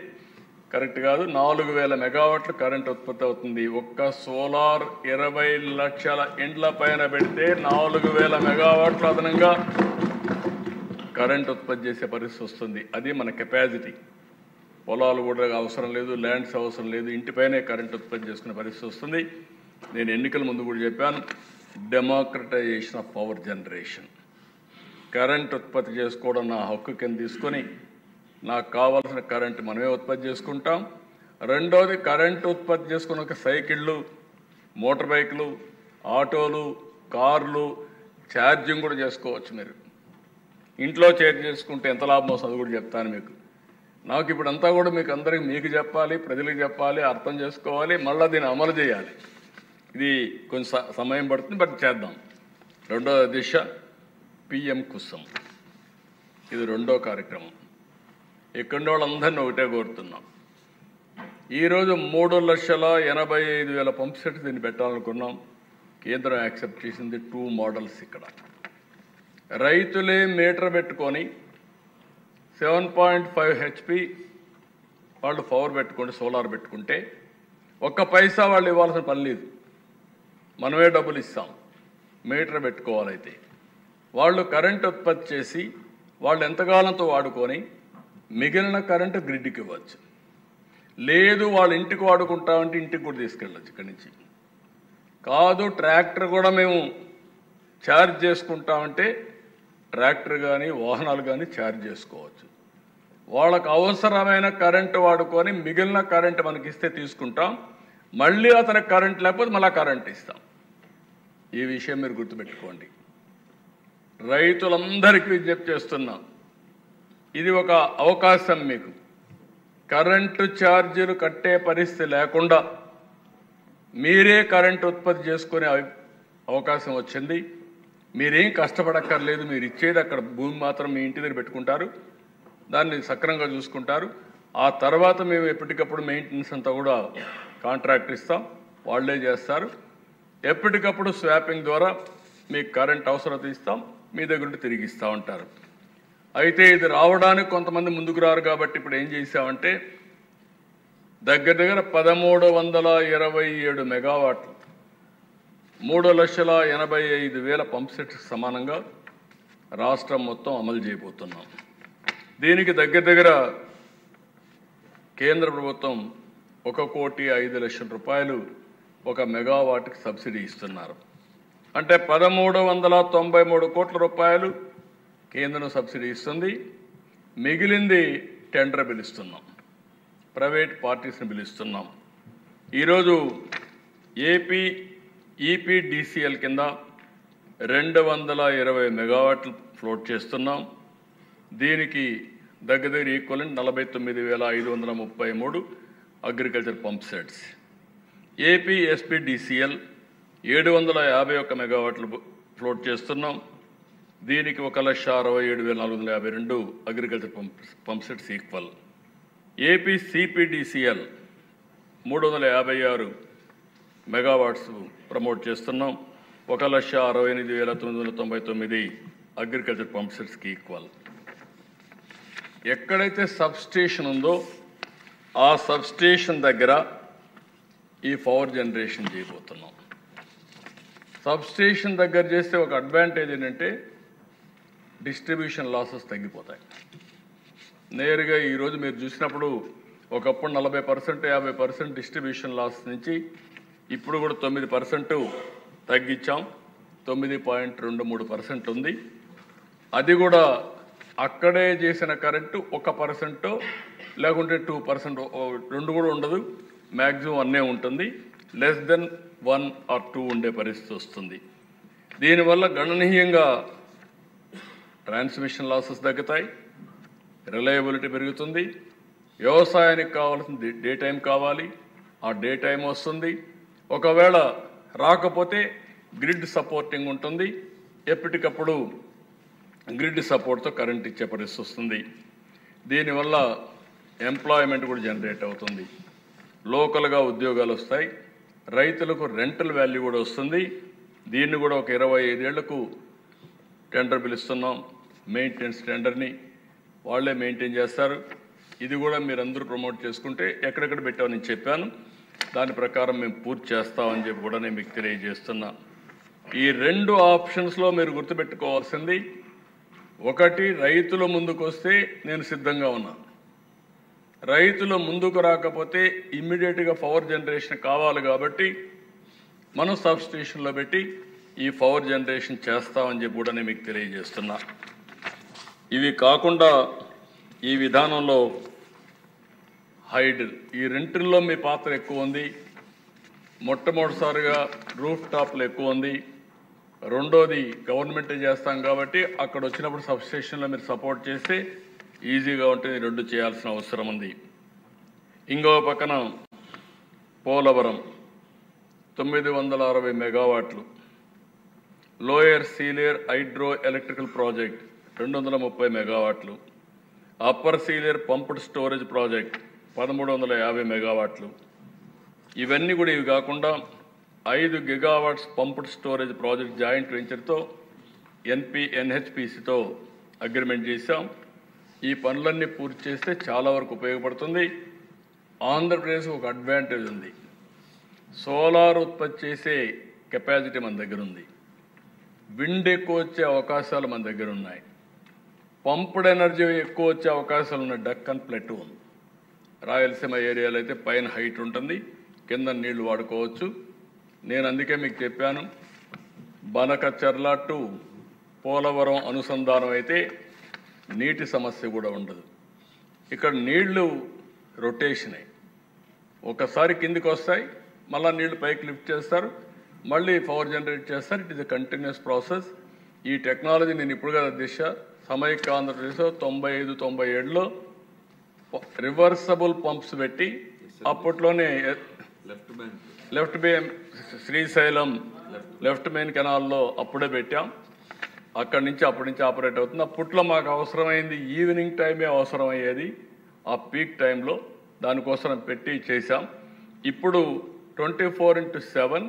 Speaker 2: కరెక్ట్ కాదు. 4000 మెగావాట్లు కరెంట్ ఉత్పత్తి అవుతుంది. ఒక్క సోలార్ 20 లక్షల ఇండ్ల పైన పెడితే 4000 మెగావాట్లు అదనంగా కరెంట్ ఉత్పత్తి చేసే పరిస్థితి వస్తుంది. అది మన కెపాసిటీ. పొలాలు కూడా అవసరం లేదు, ల్యాండ్స్ అవసరం లేదు, ఇంటిపైనే కరెంట్ ఉత్పత్తి చేసుకునే పరిస్థితి వస్తుంది. నేను ఎన్నికల ముందు కూడా చెప్పాను, democratisation of power generation. Current ఉత్పత్తి చేసుకోవడం నా హక్కు కింద తీసుకొని నాకు కావాల్సిన కరెంటు మనమే ఉత్పత్తి చేసుకుంటాం. రెండోది, కరెంటు ఉత్పత్తి చేసుకున్న సైకిళ్ళు, మోటార్ బైకులు, ఆటోలు, కార్లు ఛార్జింగ్ కూడా చేసుకోవచ్చు. మీరు ఇంట్లో ఛార్జ్ చేసుకుంటే ఎంత లాభం వస్తుందో కూడా చెప్తాను మీకు. నాకు ఇప్పుడు అంతా కూడా మీకు అందరికీ మీకు చెప్పాలి, ప్రజలకు చెప్పాలి, అర్థం చేసుకోవాలి, మళ్ళీ దీన్ని అమలు చేయాలి. ఇది కొంచెం సమయం పడుతుంది, బట్ చేద్దాం. రెండో దిశ పిఎం కుసుమ్. ఇది రెండో కార్యక్రమం. ఇక్కడ వాళ్ళందరినీ ఒకటే కోరుతున్నాం. ఈరోజు 3,85,000 పంప్ సెట్స్ దీన్ని పెట్టాలనుకున్నాం. కేంద్రం యాక్సెప్ట్ చేసింది 2 మోడల్స్. ఇక్కడ రైతులే మీటర్ పెట్టుకొని 7.5 HP వాళ్ళు పవర్ పెట్టుకుంటే, సోలార్ పెట్టుకుంటే 1 పైసా వాళ్ళు ఇవ్వాల్సిన పని లేదు. మనమే డబ్బులు ఇస్తాం. మీటర్ పెట్టుకోవాలైతే వాళ్ళు కరెంట్ ఉత్పత్తి చేసి వాళ్ళు ఎంతకాలంతో వాడుకొని మిగిలిన కరెంటు గ్రిడ్కి ఇవ్వచ్చు. లేదు వాళ్ళ ఇంటికి వాడుకుంటామంటే ఇంటికి కూడా తీసుకెళ్ళచ్చు. ఇక్కడి నుంచి కాదు, ట్రాక్టర్ కూడా మేము ఛార్జ్ చేసుకుంటామంటే ట్రాక్టర్ కానీ వాహనాలు కానీ ఛార్జ్ చేసుకోవచ్చు. వాళ్ళకు అవసరమైన కరెంటు వాడుకొని మిగిలిన కరెంటు మనకి ఇస్తే తీసుకుంటాం. మళ్ళీ అతనికి కరెంట్ లేకపోతే మళ్ళీ కరెంట్ ఇస్తాం. ఈ విషయం మీరు గుర్తుపెట్టుకోండి. రైతులందరికీ విజ్ఞప్తి చేస్తున్నాం, ఇది ఒక అవకాశం. మీకు కరెంటు ఛార్జీలు కట్టే పరిస్థితి లేకుండా మీరే కరెంటు ఉత్పత్తి చేసుకునే అవకాశం వచ్చింది. మీరేం కష్టపడక్కర్లేదు. మీరు ఇచ్చేది అక్కడ భూమి మాత్రం మీ ఇంటి దగ్గర పెట్టుకుంటారు, దాన్ని సక్రమంగా చూసుకుంటారు. ఆ తర్వాత మేము ఎప్పటికప్పుడు మెయింటెనెన్స్ అంతా కూడా కాంట్రాక్ట్ ఇస్తాం, వాళ్ళే చేస్తారు. ఎప్పటికప్పుడు స్వాపింగ్ ద్వారా మీకు కరెంట్ అవసరత ఇస్తాం, మీ దగ్గర నుండి తిరిగి ఇస్తూ ఉంటారు. అయితే ఇది రావడానికి కొంతమంది ముందుకు రారు కాబట్టి ఇప్పుడు ఏం చేశామంటే దగ్గర దగ్గర 1327 మెగావాట్లు 3,85,000 పంప్ సెట్స్ సమానంగా రాష్ట్రం మొత్తం అమలు చేయబోతున్నాం. దీనికి దగ్గర దగ్గర కేంద్ర ప్రభుత్వం 1,05,00,000 రూపాయలు ఒక మెగావాట్కి సబ్సిడీ ఇస్తున్నారు. అంటే 1,393 కోట్ల రూపాయలు కేంద్రం సబ్సిడీ ఇస్తుంది. మిగిలింది టెండర్ పిలుస్తున్నాం, ప్రైవేట్ పార్టీస్ని పిలుస్తున్నాం. ఈరోజు ఏపీ ఈపీడీసీఎల్ కింద 220 మెగావాట్లు ఫ్లోట్ చేస్తున్నాం. దీనికి దగ్గర దగ్గర equivalent 49,533 agriculture pump sets. AP SPDCL 751 మెగావాట్లు ఫ్లోట్ చేస్తున్నాం. దీనికి 1,67,452 agriculture pump sets equal. AP CPDCL 356 megawatts promote చేస్తున్నాం. 1,68,999 అగ్రికల్చర్ పంప్ సెట్స్కి ఈక్వల్. ఎక్కడైతే సబ్స్టేషన్ ఉందో ఆ సబ్స్టేషన్ దగ్గర ఈ పవర్ జనరేషన్ చేయబోతున్నాం. సబ్స్టేషన్ దగ్గర చేస్తే ఒక అడ్వాంటేజ్ ఏంటంటే డిస్ట్రిబ్యూషన్ లాసెస్ తగ్గిపోతాయి. నేరుగా ఈరోజు మీరు చూసినప్పుడు ఒకప్పుడు 40% 50% డిస్ట్రిబ్యూషన్ లాస్ నుంచి ఇప్పుడు కూడా 9% తగ్గించాం. 9.23% ఉంది. అది కూడా అక్కడే చేసిన కరెంటు 1% లేకుంటే 2%, రెండు కూడా ఉండదు, మ్యాక్సిమం అన్నే ఉంటుంది. లెస్ దెన్ 1 or 2 ఉండే పరిస్థితి వస్తుంది. దీనివల్ల గణనీయంగా ట్రాన్స్మిషన్ లాసెస్ తగ్గుతాయి, రిలయబిలిటీ పెరుగుతుంది. వ్యవసాయానికి కావాల్సిన డే టైం కావాలి, ఆ డే టైం వస్తుంది. ఒకవేళ రాకపోతే గ్రిడ్ సపోర్టింగ్ ఉంటుంది, ఎప్పటికప్పుడు గ్రిడ్ సపోర్ట్తో కరెంట్ ఇచ్చే పరిస్థితి వస్తుంది. దీనివల్ల ఎంప్లాయ్మెంట్ కూడా జనరేట్ అవుతుంది, లోకల్గా ఉద్యోగాలు వస్తాయి, రైతులకు రెంటల్ వాల్యూ కూడా వస్తుంది. దీన్ని కూడా ఒక 25 ఏళ్లకు టెండర్ పిలుస్తున్నాం. మెయింటెనెన్స్ టెండర్ని వాళ్ళే మెయింటైన్ చేస్తారు. ఇది కూడా మీరందరూ ప్రమోట్ చేసుకుంటే ఎక్కడెక్కడ పెట్టామని నేను చెప్పాను, దాని ప్రకారం మేము పూర్తి చేస్తామని చెప్పి కూడా నేను మీకు తెలియజేస్తున్నా. ఈ 2 ఆప్షన్స్లో మీరు గుర్తుపెట్టుకోవాల్సింది, ఒకటి రైతుల ముందుకు వస్తే నేను సిద్ధంగా ఉన్నా. రైతులు ముందుకు రాకపోతే ఇమ్మీడియట్గా పవర్ జనరేషన్ కావాలి కాబట్టి మనం సబ్స్టేషన్లో పెట్టి ఈ పవర్ జనరేషన్ చేస్తామని చెప్పి కూడా నేను మీకు తెలియజేస్తున్నా. ఇవి కాకుండా ఈ విధానంలో హైడల్, ఈ రెంటిల్లో మీ పాత్ర ఎక్కువ ఉంది. మొట్టమొదటిసారిగా రూఫ్ టాప్లు ఎక్కువ ఉంది. రెండోది గవర్నమెంటే చేస్తాం కాబట్టి అక్కడ వచ్చినప్పుడు సబ్స్టేషన్లో మీరు సపోర్ట్ చేస్తే ఈజీగా ఉంటుంది. 2 చేయాల్సిన అవసరం ఉంది. ఇంకో పక్కన పోలవరం 960 మెగావాట్లు, lower Sileru hydro electrical project 230 మెగావాట్లు, upper Sileru pumped storage project 1350 మెగావాట్లు. ఇవన్నీ కూడా ఇవి కాకుండా 5 gigawatts pumped storage project joint వెంచర్తో ఎన్హెచ్పిసితో అగ్రిమెంట్ చేశాం. ఈ పనులన్నీ పూర్తి చేస్తే చాలా వరకు ఉపయోగపడుతుంది. ఆంధ్రప్రదేశ్ ఒక అడ్వాంటేజ్ ఉంది, సోలార్ ఉత్పత్తి చేసే కెపాసిటీ మన దగ్గర ఉంది, విండ్ ఎక్కువ వచ్చే అవకాశాలు మన దగ్గర ఉన్నాయి, పంప్డ్ ఎనర్జీ ఎక్కువ వచ్చే అవకాశాలు ఉన్నాయి. డక్కన్ ప్లెటూ ఉంది, రాయలసీమ ఏరియాలో అయితే పైన హైట్ ఉంటుంది, కింద నీళ్లు వాడుకోవచ్చు. నేను అందుకే మీకు చెప్పాను, బనకచర్ల టు పోలవరం అనుసంధానం అయితే నీటి సమస్య కూడా ఉండదు. ఇక్కడ నీళ్లు రొటేషనే, ఒకసారి కిందికి వస్తాయి మళ్ళీ నీళ్లు పైకి లిఫ్ట్ చేస్తారు, మళ్ళీ పవర్ జనరేట్ చేస్తారు. It is a continuous process. ఈ టెక్నాలజీ నేను ఇప్పుడు కదా దిశ సమైక్య ఆంధ్రప్రదేశ్లో 95-97లో రివర్సబుల్ పంప్స్ పెట్టి అప్పట్లోనే left main Srisailam left main కెనాల్లో అప్పుడే పెట్టాం. అప్పటి నుంచి ఆపరేట్ అవుతుంది. అప్పట్లో మాకు అవసరమైంది ఈవినింగ్ టైమే అవసరమయ్యేది, ఆ పీక్ టైంలో దానికోసం పెట్టి చేశాం. ఇప్పుడు 24/7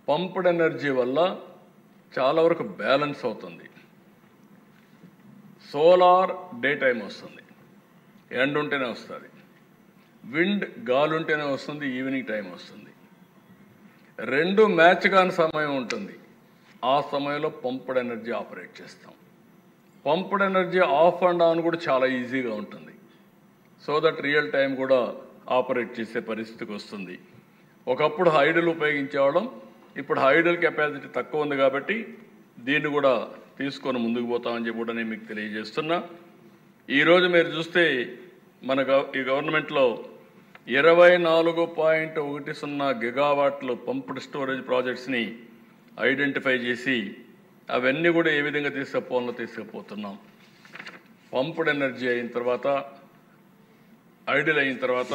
Speaker 2: పంప్డ్ ఎనర్జీ వల్ల చాలా వరకు బ్యాలెన్స్ అవుతుంది. సోలార్ డే టైం వస్తుంది, ఎండ్ ఉంటేనే వస్తుంది. విండ్ గాలి ఉంటేనే వస్తుంది, ఈవినింగ్ టైం వస్తుంది. రెండు మ్యాచ్ కాని సమయం ఉంటుంది. ఆ సమయంలో పంప్డ్ ఎనర్జీ ఆపరేట్ చేస్తాం. Pumped energy of and on కూడా చాలా ఈజీగా ఉంటుంది. సో దట్ రియల్ టైం కూడా ఆపరేట్ చేసే పరిస్థితికి వస్తుంది. ఒకప్పుడు హైడల్ ఉపయోగించేవాళ్ళం, ఇప్పుడు హైడల్ కెపాసిటీ తక్కువ ఉంది కాబట్టి దీన్ని కూడా తీసుకొని ముందుకు పోతామని చెప్పి కూడా నేను మీకు తెలియజేస్తున్నా. ఈరోజు మీరు చూస్తే మన ఈ గవర్నమెంట్లో 24.10 గిగావాట్లు పంప్డ్ స్టోరేజ్ ప్రాజెక్ట్స్ని ఐడెంటిఫై చేసి అవన్నీ కూడా ఏ విధంగా తీసుకుపోతున్నాం. పంప్డ్ ఎనర్జీ అయిన తర్వాత, ఐడిల్ అయిన తర్వాత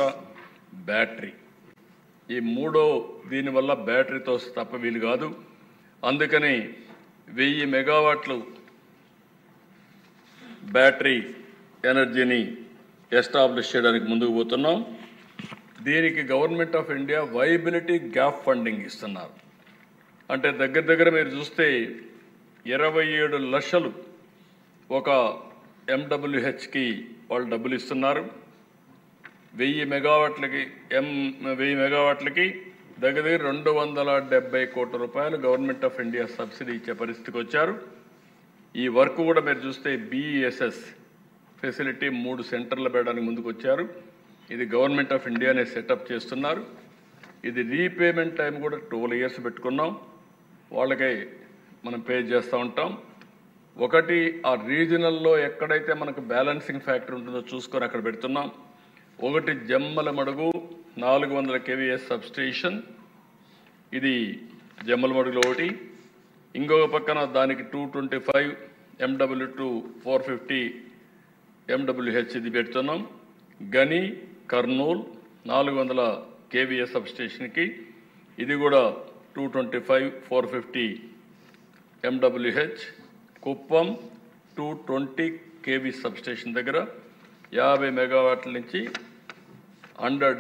Speaker 2: బ్యాటరీ, ఈ మూడో దీనివల్ల బ్యాటరీతో తప్ప వీలు కాదు. అందుకని 1000 మెగావాట్లు బ్యాటరీ ఎనర్జీని ఎస్టాబ్లిష్ చేయడానికి ముందుకు పోతున్నాం. దీనికి government of India viability gap funding ఇస్తున్నారు. అంటే దగ్గర మీరు చూస్తే 27 లక్షలు ఒక MWHకి వాళ్ళు డబ్బులు ఇస్తున్నారు. 1000 మెగావాట్లకి దగ్గర 270 కోట్ల రూపాయలు గవర్నమెంట్ ఆఫ్ ఇండియా సబ్సిడీ ఇచ్చే పరిస్థితికి వచ్చారు. ఈ వర్క్ కూడా మీరు చూస్తే BESS ఫెసిలిటీ 3 సెంటర్లు పెట్టడానికి ముందుకు వచ్చారు. ఇది గవర్నమెంట్ ఆఫ్ ఇండియానే సెటప్ చేస్తున్నారు. ఇది రీపేమెంట్ టైం కూడా 12 ఇయర్స్ పెట్టుకున్నాం. వాళ్ళకే మనం పే చేస్తూ ఉంటాం. ఒకటి ఆ రీజనల్లో ఎక్కడైతే మనకు బ్యాలెన్సింగ్ ఫ్యాక్టర్ ఉంటుందో చూసుకొని అక్కడ పెడుతున్నాం. ఒకటి జమ్మలమడుగు 400 kVA సబ్స్టేషన్, ఇది జమ్మలమడుగులో ఒకటి. ఇంకొక పక్కన దానికి 225 MW to 450 MWH ఇది పెడుతున్నాం. గని కర్నూల్ 400 kVA సబ్స్టేషన్కి ఇది కూడా 225 450 MWH. కుప్పం 220 kV సబ్స్టేషన్ దగ్గర 50 మెగావాట్ల నుంచి 100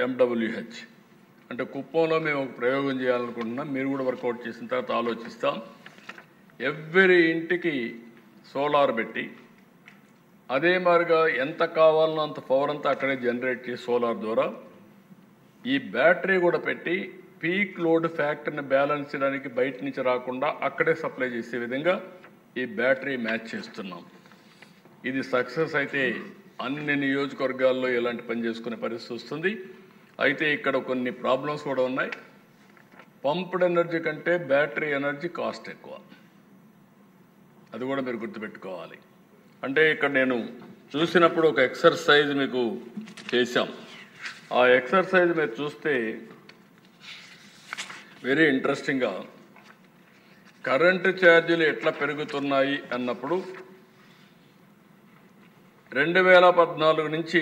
Speaker 2: MWH. అంటే కుప్పంలో మేము ఒక ప్రయోగం చేయాలనుకుంటున్నాం. మీరు కూడా వర్కౌట్ చేసిన తర్వాత ఆలోచిస్తాం. ఎవ్రీ ఇంటికి సోలార్ పెట్టి అదే మాదిరిగా ఎంత కావాలనో అంత పవర్ అంతా అక్కడే జనరేట్ చేసి సోలార్ ద్వారా ఈ బ్యాటరీ కూడా పెట్టి పీక్ లోడ్ ఫ్యాక్టర్ని బ్యాలెన్స్ చేయడానికి బయట నుంచి రాకుండా అక్కడే సప్లై చేసే విధంగా ఈ బ్యాటరీ మ్యాచ్ చేస్తున్నాం. ఇది సక్సెస్ అయితే అన్ని నియోజకవర్గాల్లో ఇలాంటి పని చేసుకునే పరిస్థితి వస్తుంది. అయితే ఇక్కడ కొన్ని ప్రాబ్లమ్స్ కూడా ఉన్నాయి. పంప్డ్ ఎనర్జీ కంటే బ్యాటరీ ఎనర్జీ కాస్ట్ ఎక్కువ, అది కూడా మీరు గుర్తుపెట్టుకోవాలి. అంటే ఇక్కడ నేను చూసినప్పుడు ఒక ఎక్సర్సైజ్ మీకు చేశాం. ఆ ఎక్సర్సైజ్ మీరు చూస్తే వెరీ ఇంట్రెస్టింగ్గా కరెంటు ఛార్జీలు ఎట్లా పెరుగుతున్నాయి అన్నప్పుడు 2014 నుంచి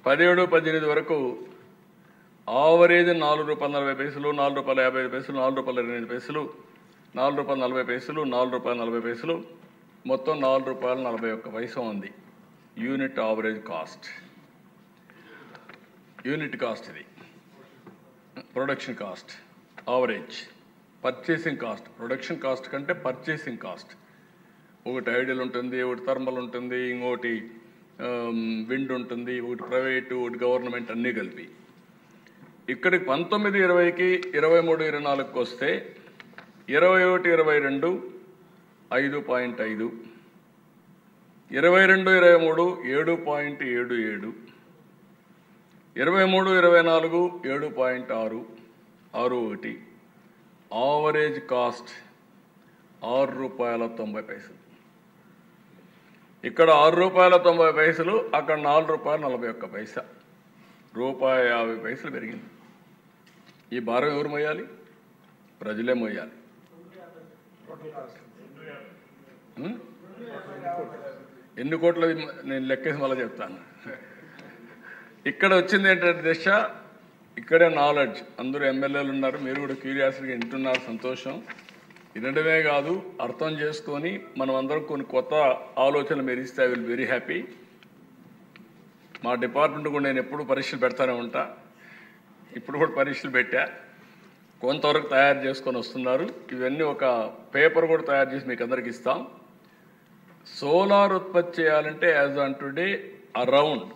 Speaker 2: 17-18 వరకు ఆవరేజ్ ₹4.40, ₹4.55, ₹4.25, ₹4.40, ₹4.40, మొత్తం ₹4.41 ఉంది unit average cost. Unit cost ఇది production cost average. Purchasing cost production cost కంటే పర్చేసింగ్ కాస్ట్. ఒకటి ఐడియల్ ఉంటుంది, ఒకటి థర్మల్ ఉంటుంది, ఇంకోటి విండ్ ఉంటుంది, ఒకటి ప్రైవేటు, ఒకటి గవర్నమెంట్, అన్నీ కలిపి. ఇక్కడికి 19-20కి 23-24కి వస్తే 21-22 5.5, 22-23 7.77, 23-24 7.61. Average cost ₹6.90. ఇక్కడ ₹6.90, అక్కడ ₹4.41. ₹1.50 పెరిగింది. ఈ భారం ఎవరు మోయాలి? ప్రజలే మోయాలి. ఎన్ని కోట్ల నేను లెక్కేసి మళ్ళీ చెప్తాను. ఇక్కడ వచ్చింది ఏంటంటే దిశ, ఇక్కడే నాలెడ్జ్. అందరూ ఎమ్మెల్యేలు ఉన్నారు, మీరు కూడా క్యూరియాసిటీగా వింటున్నారు, సంతోషం. వినడమే కాదు, అర్థం చేసుకొని మనం అందరం కొన్ని కొత్త ఆలోచనలు మీరు ఇస్తే ఐ విల్ వెరీ హ్యాపీ. మా డిపార్ట్మెంట్ కూడా నేను ఎప్పుడు పరీక్షలు పెడతానే ఉంటా, ఇప్పుడు కూడా పరీక్షలు పెట్టా, కొంతవరకు తయారు చేసుకొని వస్తున్నారు. ఇవన్నీ ఒక పేపర్ కూడా తయారు చేసి మీకు అందరికి ఇస్తాం. సోలార్ ఉత్పత్తి చేయాలంటే యాజ్ ఆన్ టుడే అరౌండ్,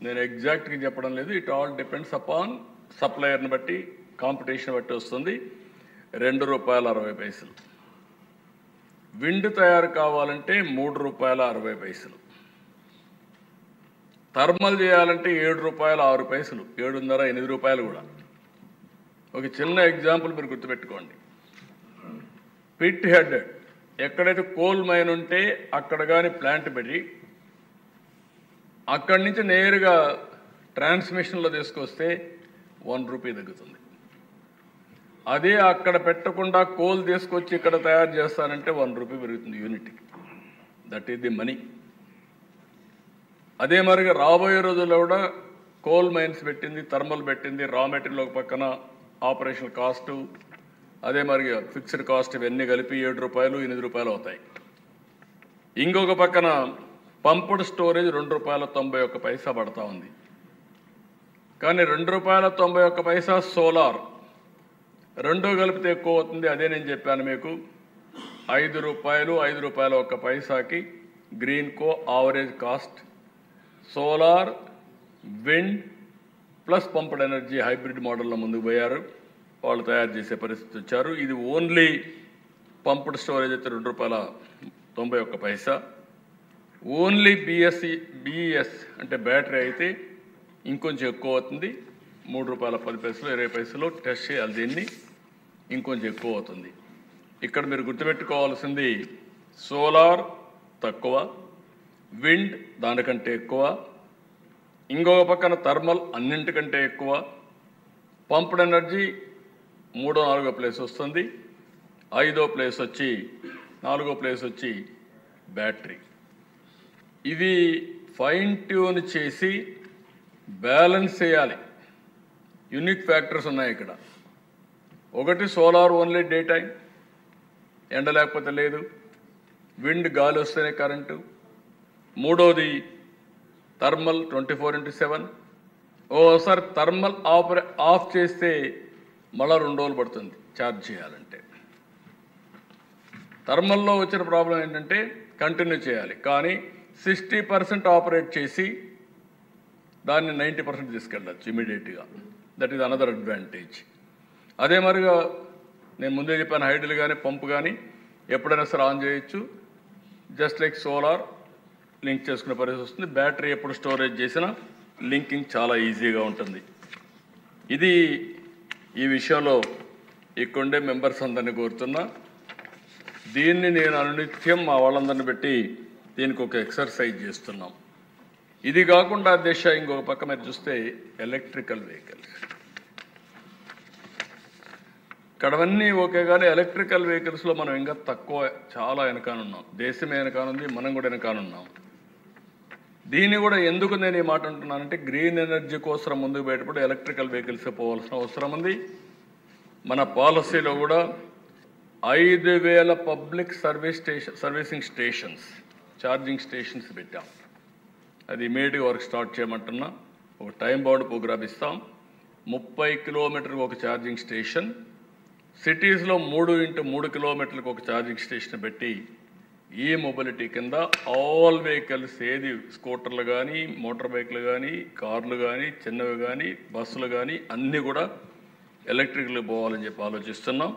Speaker 2: నేను ఎగ్జాక్ట్గా చెప్పడం లేదు, ఇట్ ఆల్ డిపెండ్స్ అపాన్ సప్లయర్ని బట్టి, కాంపిటీషన్ బట్టి వస్తుంది. ₹2.60. విండ్ తయారు కావాలంటే ₹3.60. థర్మల్ చేయాలంటే ₹7.06, ₹7.5, ₹8 కూడా. ఒక చిన్న ఎగ్జాంపుల్ మీరు గుర్తుపెట్టుకోండి. పిట్ హెడ్, ఎక్కడైతే కోల్ మైన్ ఉంటే అక్కడ కానీ ప్లాంట్ పెట్టి అక్కడి నుంచి నేరుగా ట్రాన్స్మిషన్లో తీసుకొస్తే ₹1 తగ్గుతుంది. అదే అక్కడ పెట్టకుండా కోల్ తీసుకొచ్చి ఇక్కడ తయారు చేస్తానంటే ₹1 పెరుగుతుంది యూనిట్కి. That is the money. అదే మరిగా రాబోయే రోజుల్లో కూడా కోల్ మైన్స్ పెట్టింది, థర్మల్ పెట్టింది, రా మెటీరియల్ ఒక పక్కన, ఆపరేషన్ కాస్టు, అదే మరిగా ఫిక్స్డ్ కాస్ట్, ఇవన్నీ కలిపి ₹7, ₹8 అవుతాయి. ఇంకొక పక్కన పంప్డ్ స్టోరేజ్ ₹2.91 పడతా ఉంది. కానీ ₹2.91 సోలార్, రెండో కలిపితే ఎక్కువ అవుతుంది. అదే నేను చెప్పాను మీకు, ₹5.01 Greenko average cost. Solar, wind plus pumped energy hybrid మోడల్లో ముందుకు పోయారు, వాళ్ళు తయారు చేసే పరిస్థితి వచ్చారు. ఇది ఓన్లీ పంప్డ్ స్టోరేజ్ అయితే ₹2.91. ఓన్లీ బిఎస్ అంటే బ్యాటరీ అయితే ఇంకొంచెం ఎక్కువ అవుతుంది, ₹3.10, ₹20 టెస్ట్ చేయాలి దీన్ని, ఇంకొంచెం ఎక్కువ అవుతుంది. ఇక్కడ మీరు గుర్తుపెట్టుకోవాల్సింది, సోలార్ తక్కువ, విండ్ దానికంటే ఎక్కువ, ఇంకొక పక్కన థర్మల్ అన్నింటికంటే ఎక్కువ, పంప్డ్ ఎనర్జీ 3వ 4వ ప్లేస్ వస్తుంది, 5వ ప్లేస్ వచ్చి 4వ ప్లేస్ వచ్చి బ్యాటరీ. ఇవి ఫైన్ ట్యూన్ చేసి బ్యాలెన్స్ చేయాలి. యూనిక్ ఫ్యాక్టర్స్ ఉన్నాయి ఇక్కడ. ఒకటి సోలార్ ఓన్లీ డే టైం, ఎండ లేకపోతే లేదు, విండ్ గాలి వస్తేనే కరెంటు. మూడోది థర్మల్ 24/7. ఓసారి థర్మల్ ఆఫ్ చేస్తే మళ్ళా 2 రోజులు పడుతుంది ఛార్జ్ చేయాలంటే. థర్మల్లో వచ్చిన ప్రాబ్లం ఏంటంటే కంటిన్యూ చేయాలి, కానీ 60% ఆపరేట్ చేసి దాన్ని 90% తీసుకెళ్ళచ్చు ఇమీడియట్గా. That is another advantage. అదే మరిగా నేను ముందే చెప్పాను, హైడ్రల్ కానీ పంపు కానీ ఎప్పుడైనా సరే ఆన్ చేయొచ్చు. జస్ట్ లైక్ సోలార్ లింక్ చేసుకునే పరిస్థితి వస్తుంది. బ్యాటరీ ఎప్పుడు స్టోరేజ్ చేసినా లింకింగ్ చాలా ఈజీగా ఉంటుంది. ఇది ఈ విషయంలో ఇక్కడే మెంబర్స్ అందరినీ కోరుతున్నా. దీన్ని నేను అనునిత్యం మా వాళ్ళందరినీ పెట్టి దీనికి ఒక ఎక్సర్సైజ్ చేస్తున్నాం. ఇది కాకుండా దిశ ఇంకొక పక్క మీరు చూస్తే ఎలక్ట్రికల్ వెహికల్స్, ఇక్కడవన్నీ ఓకే, కానీ ఎలక్ట్రికల్ వెహికల్స్లో మనం ఇంకా తక్కువ, చాలా వెనకానున్నాం. దేశమే వెనకానుంది, మనం కూడా వెనకానున్నాం. దీన్ని కూడా ఎందుకు నేను ఈ మాట అంటున్నానంటే, గ్రీన్ ఎనర్జీ కోసం ముందుకు బయటపడి ఎలక్ట్రికల్ వెహికల్స్ పోవాల్సిన అవసరం ఉంది. మన పాలసీలో కూడా 5,000 public servicing stations, charging stations పెట్టాం. అది ఇమీడియట్గా వర్క్ స్టార్ట్ చేయమంటున్నా. ఒక టైం బౌండ్ ప్రోగ్రామ్ ఇస్తాం. 30 కిలోమీటర్కి ఒక ఛార్జింగ్ స్టేషన్, సిటీస్లో 3x3 కిలోమీటర్లకు ఒక ఛార్జింగ్ స్టేషన్ పెట్టి ఈ మొబిలిటీ కింద ఆల్ వెహికల్స్, ఏది స్కూటర్లు కానీ, మోటార్ బైక్లు కానీ, కార్లు కానీ, చిన్నవి కానీ, బస్సులు కానీ అన్నీ కూడా ఎలక్ట్రికల్ పోవాలని చెప్పి ఆలోచిస్తున్నాం.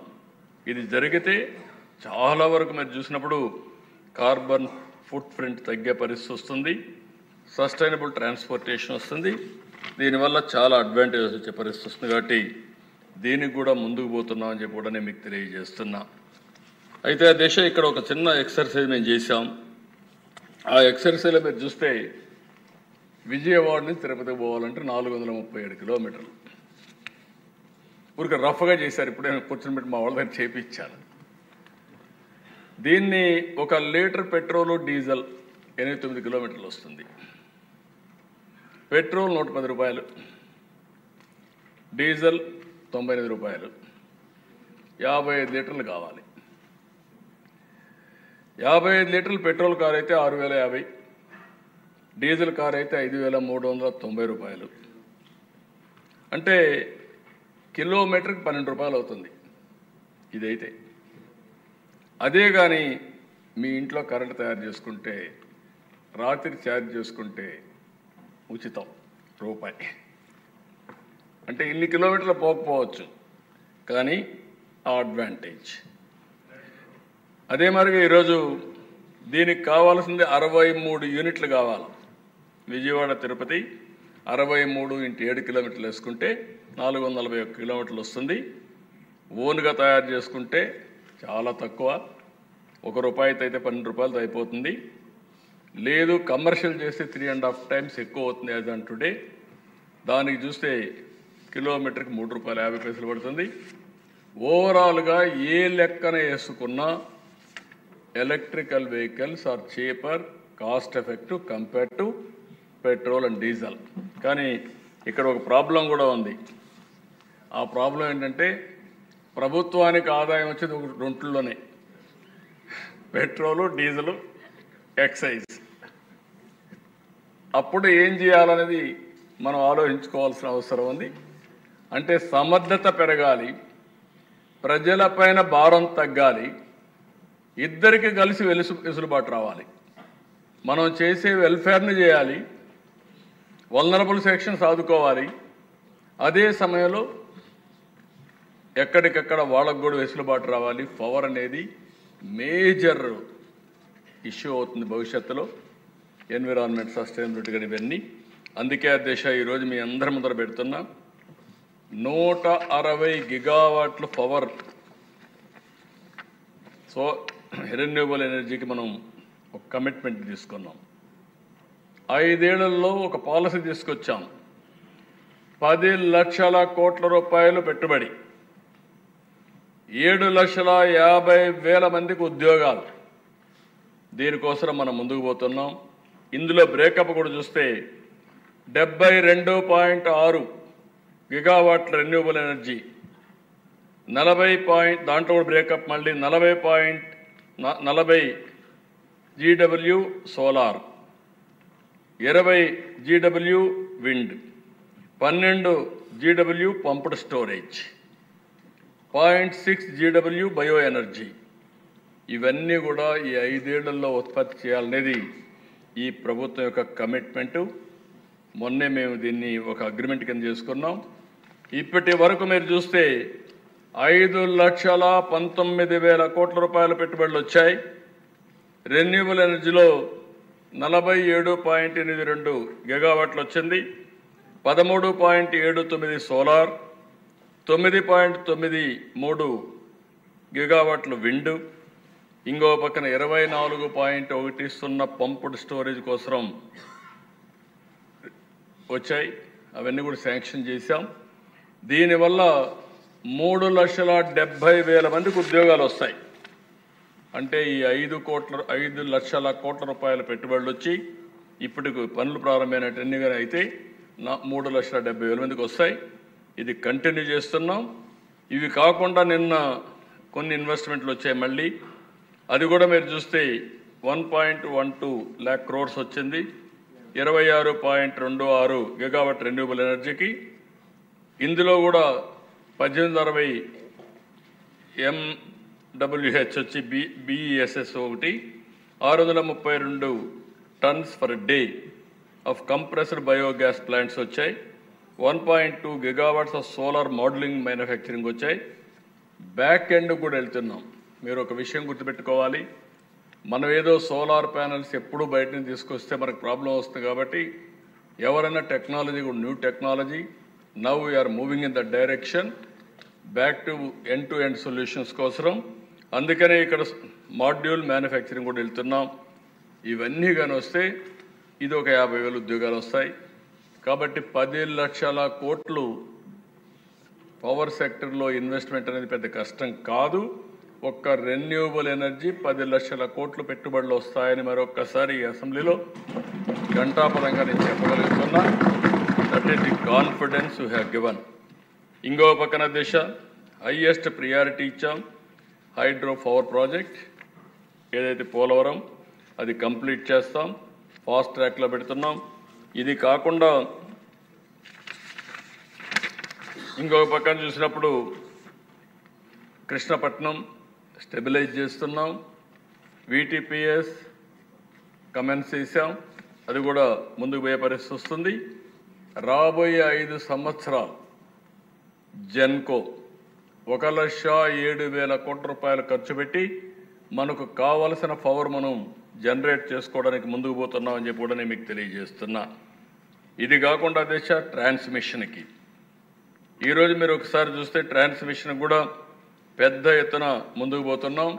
Speaker 2: ఇది జరిగితే చాలా వరకు మీరు చూసినప్పుడు కార్బన్ ఫుట్ ప్రింట్ తగ్గే పరిస్థితి వస్తుంది, సస్టైనబుల్ ట్రాన్స్పోర్టేషన్ వస్తుంది. దీనివల్ల చాలా అడ్వాంటేజెస్ వచ్చే పరిస్థితి వస్తుంది. కాబట్టి దీనికి కూడా ముందుకు పోతున్నాం అని చెప్పి కూడా నేను మీకు తెలియజేస్తున్నా. అయితే ఆ దిశ ఇక్కడ ఒక చిన్న ఎక్సర్సైజ్ మేము చేశాం. ఆ ఎక్సర్సైజ్లో మీరు చూస్తే విజయవాడ నుంచి తిరుపతికి పోవాలంటే 437 కిలోమీటర్లు. ఊరికి రఫ్గా చేశారు. ఇప్పుడే కూర్చొని పెట్టి మా వాళ్ళ దగ్గర చేపించాను. దీన్ని 1 లీటర్ పెట్రోలు డీజిల్ 89 కిలోమీటర్లు వస్తుంది. పెట్రోల్ 110 రూపాయలు, డీజిల్ 98 రూపాయలు, 55 లీటర్లు కావాలి. 55 లీటర్లు పెట్రోల్ కార్ అయితే 6050, డీజిల్ కార్ అయితే 5390 రూపాయలు. అంటే కిలోమీటర్కి 12 రూపాయలు అవుతుంది ఇదైతే. అదే కానీ మీ ఇంట్లో కరెంట్ తయారు చేసుకుంటే, రాత్రి ఛార్జ్ చేసుకుంటే ఉచితం రూపాయి. అంటే ఇన్ని కిలోమీటర్లు పోకపోవచ్చు, కానీ ఆ అడ్వాంటేజ్. అదే మరిగా ఈరోజు దీనికి కావాల్సింది 63 యూనిట్లు కావాలి. విజయవాడ తిరుపతి 63 × 7 కిలోమీటర్లు వేసుకుంటే 441 కిలోమీటర్లు వస్తుంది. ఓన్గా తయారు చేసుకుంటే చాలా తక్కువ, 1 రూపాయితో అయితే 12 రూపాయలతో అయిపోతుంది. లేదు కమర్షియల్ చేస్తే 3.5 టైమ్స్ ఎక్కువ అవుతుంది యాజ్ ఆన్ టుడే. దానికి చూస్తే కిలోమీటర్కి 3 రూపాయలు 50 పైసలు పడుతుంది. ఓవరాల్గా ఏ లెక్కన వేసుకున్నా electrical vehicles are cheaper, cost effective compare to petrol and diesel. కానీ ఇక్కడ ఒక ప్రాబ్లం కూడా ఉంది. ఆ ప్రాబ్లం ఏంటంటే ప్రభుత్వానికి ఆదాయం వచ్చేది ఒక రెంట్లోనే, పెట్రోలు, డీజిల్, ఎక్సైజ్. అప్పుడు ఏం చేయాలనేది మనం ఆలోచించుకోవాల్సిన అవసరం ఉంది. అంటే సమర్థత పెరగాలి, ప్రజలపైన భారం తగ్గాలి, ఇద్దరికి కలిసి వెసులుబాటు రావాలి. మనం చేసే వెల్ఫేర్ని చేయాలి, వల్నరబుల్ సెక్షన్స్ ఆదుకోవాలి. అదే సమయంలో ఎక్కడికక్కడ వాళ్ళకు కూడా వెసులుబాటు రావాలి. పవర్ అనేది మేజర్ ఇష్యూ అవుతుంది భవిష్యత్తులో, ఎన్విరాన్మెంట్ సస్టైనబిలిటీ కానీ ఇవన్నీ. అందుకే అధ్యక్ష ఈరోజు మీ అందరి ముందర పెడుతున్నా 160 గిగావాట్ల పవర్ రెన్యూవబుల్ ఎనర్జీకి మనం ఒక కమిట్మెంట్ తీసుకున్నాం. 5 ఏళ్లలో ఒక పాలసీ తీసుకొచ్చాం. 10 లక్షల కోట్ల రూపాయలు పెట్టుబడి, 7,50,000 మందికి ఉద్యోగాలు. దీనికోసం మనం ముందుకు పోతున్నాం. ఇందులో బ్రేకప్ కూడా చూస్తే 72.6 గిగావాట్ల రెన్యూవబుల్ ఎనర్జీ, 40 దాంట్లో కూడా బ్రేకప్ మళ్ళీ 40 GW solar, 20 GW wind, 12 GW pumped storage, 0.6 GW bio energy. ఇవన్నీ కూడా ఈ 5 ఏళ్లలో ఉత్పత్తి చేయాలనేది ఈ ప్రభుత్వం యొక్క కమిట్మెంటు. మొన్నే మేము దీన్ని ఒక అగ్రిమెంట్ కింద చేసుకున్నాం. ఇప్పటి వరకు మీరు చూస్తే 5,19,000 కోట్ల రూపాయల పెట్టుబడులు వచ్చాయి. రెన్యూవబుల్ ఎనర్జీలో 47.82 గిగావాట్లు వచ్చింది, 13.79 సోలార్, 9.93 గిగావాట్లు విండ్, ఇంకో పక్కన 24.10 పంప్డ్ స్టోరేజ్ కోసం వచ్చాయి. అవన్నీ కూడా శాంక్షన్ చేశాం. దీనివల్ల 3,70,000 మందికి ఉద్యోగాలు వస్తాయి. అంటే ఈ 5 లక్షల కోట్ల రూపాయల పెట్టుబడులు వచ్చి ఇప్పటికి పనులు ప్రారంభమైనట్టు అయితే 3,70,000 మందికి వస్తాయి. ఇది కంటిన్యూ చేస్తున్నాం. ఇవి కాకుండా నిన్న కొన్ని ఇన్వెస్ట్మెంట్లు వచ్చాయి మళ్ళీ. అది కూడా మీరు చూస్తే 1.12 lakh crores వచ్చింది, 26.26 గిగావాట్ రెన్యూవబుల్ ఎనర్జీకి. ఇందులో కూడా 1860 MWH వచ్చి BESS ఒకటి, 632 tons per day of compressed biogas plants వచ్చాయి, 1.2 gigawatts of solar modelling manufacturing వచ్చాయి. బ్యాక్ ఎండ్ కూడా వెళ్తున్నాం. మీరు ఒక విషయం గుర్తుపెట్టుకోవాలి, మనం ఏదో సోలార్ ప్యానల్స్ ఎప్పుడు బయట నుంచి తీసుకొస్తే మనకు ప్రాబ్లం వస్తుంది. కాబట్టి ఎవరైనా టెక్నాలజీ కూడా new technology, now we're moving in the direction back to end to end solutions కోసం. అందుకనే ఇక్కడ మాడ్యూల్ మ్యానుఫ్యాక్చరింగ్ కూడా వెళ్తున్నాం. ఇవన్నీ కానీ వస్తే ఇది ఒక 50,000 ఉద్యోగాలు వస్తాయి. కాబట్టి 10 లక్షల కోట్లు పవర్ సెక్టర్లో ఇన్వెస్ట్మెంట్ అనేది పెద్ద కష్టం కాదు. ఒక్క రెన్యూవబుల్ ఎనర్జీ 10 లక్షల కోట్లు పెట్టుబడులు వస్తాయని మరొక్కసారి ఈ అసెంబ్లీలో ఘంటాపరంగా నేను చెప్పగలుగుతున్నా. That is the confidence you have given. ఇంకో పక్కన దిశ హైయెస్ట్ ప్రియారిటీ ఇచ్చాం. హైడ్రో పవర్ ప్రాజెక్ట్ ఏదైతే పోలవరం అది కంప్లీట్ చేస్తాం, ఫాస్ట్ ట్రాక్లో పెడుతున్నాం. ఇది కాకుండా ఇంకొక పక్కన చూసినప్పుడు కృష్ణపట్నం స్టెబిలైజ్ చేస్తున్నాం. VTPS కమెన్స్ చేశాం, అది కూడా ముందుకు పోయే పరిస్థితి వస్తుంది. రాబోయే 5 సంవత్సరాలు జెన్కో 1,07,000 కోట్ల రూపాయలు ఖర్చు పెట్టి మనకు కావలసిన పవర్ మనం జనరేట్ చేసుకోవడానికి ముందుకు పోతున్నామని చెప్పి కూడా నేను మీకు తెలియజేస్తున్నా. ఇది కాకుండా దేశ ట్రాన్స్మిషన్కి ఈరోజు మీరు ఒకసారి చూస్తే ట్రాన్స్మిషన్ కూడా పెద్ద ఎత్తున ముందుకు పోతున్నాం.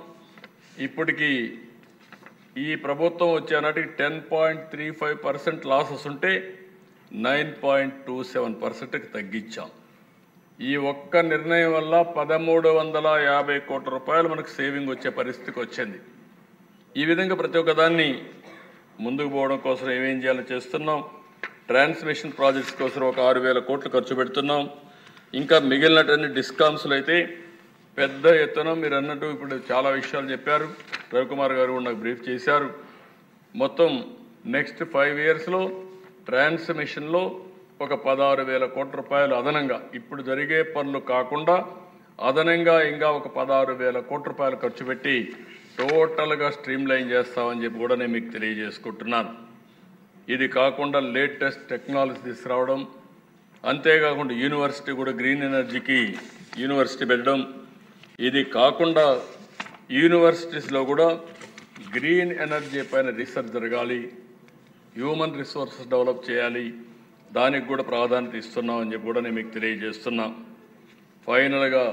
Speaker 2: ఇప్పటికీ ఈ ప్రభుత్వం వచ్చే నాటికి 10.35% లాసెస్ ఉంటే 9.27%కి తగ్గించాం. ఈ ఒక్క నిర్ణయం వల్ల 1,350 కోట్ల రూపాయలు మనకు సేవింగ్ వచ్చే పరిస్థితికి వచ్చింది. ఈ విధంగా ప్రతి ఒక్క దాన్ని ముందుకు పోవడం కోసం ఏమేం చేయాలని చేస్తున్నాం. ట్రాన్స్మిషన్ ప్రాజెక్ట్స్ కోసం ఒక 6,000 కోట్లు ఖర్చు పెడుతున్నాం. ఇంకా మిగిలినటువంటి డిస్కామ్స్లో అయితే పెద్ద ఎత్తున మీరు అన్నట్టు ఇప్పుడు చాలా విషయాలు చెప్పారు. రవికుమార్ గారు కూడా నాకు బ్రీఫ్ చేశారు. మొత్తం నెక్స్ట్ 5 ఇయర్స్లో ట్రాన్స్మిషన్లో ఒక 16,000 కోట్ల రూపాయలు అదనంగా ఇప్పుడు జరిగే పనులు కాకుండా అదనంగా ఇంకా ఒక 16,000 కోట్ల రూపాయలు ఖర్చు పెట్టి టోటల్గా స్ట్రీమ్ లైన్ చేస్తామని చెప్పి కూడా నేను మీకు తెలియజేసుకుంటున్నాను. ఇది కాకుండా లేటెస్ట్ టెక్నాలజీ తీసుకురావడం, అంతేకాకుండా యూనివర్సిటీ కూడా గ్రీన్ ఎనర్జీకి యూనివర్సిటీ పెట్టడం, ఇది కాకుండా యూనివర్సిటీస్లో కూడా గ్రీన్ ఎనర్జీ పైన రీసెర్చ్ జరగాలి, హ్యూమన్ రిసోర్సెస్ డెవలప్ చేయాలి, దానికి కూడా ప్రాధాన్యత ఇస్తున్నామని చెప్పి కూడా నేను మీకు తెలియజేస్తున్నా. ఫైనల్గా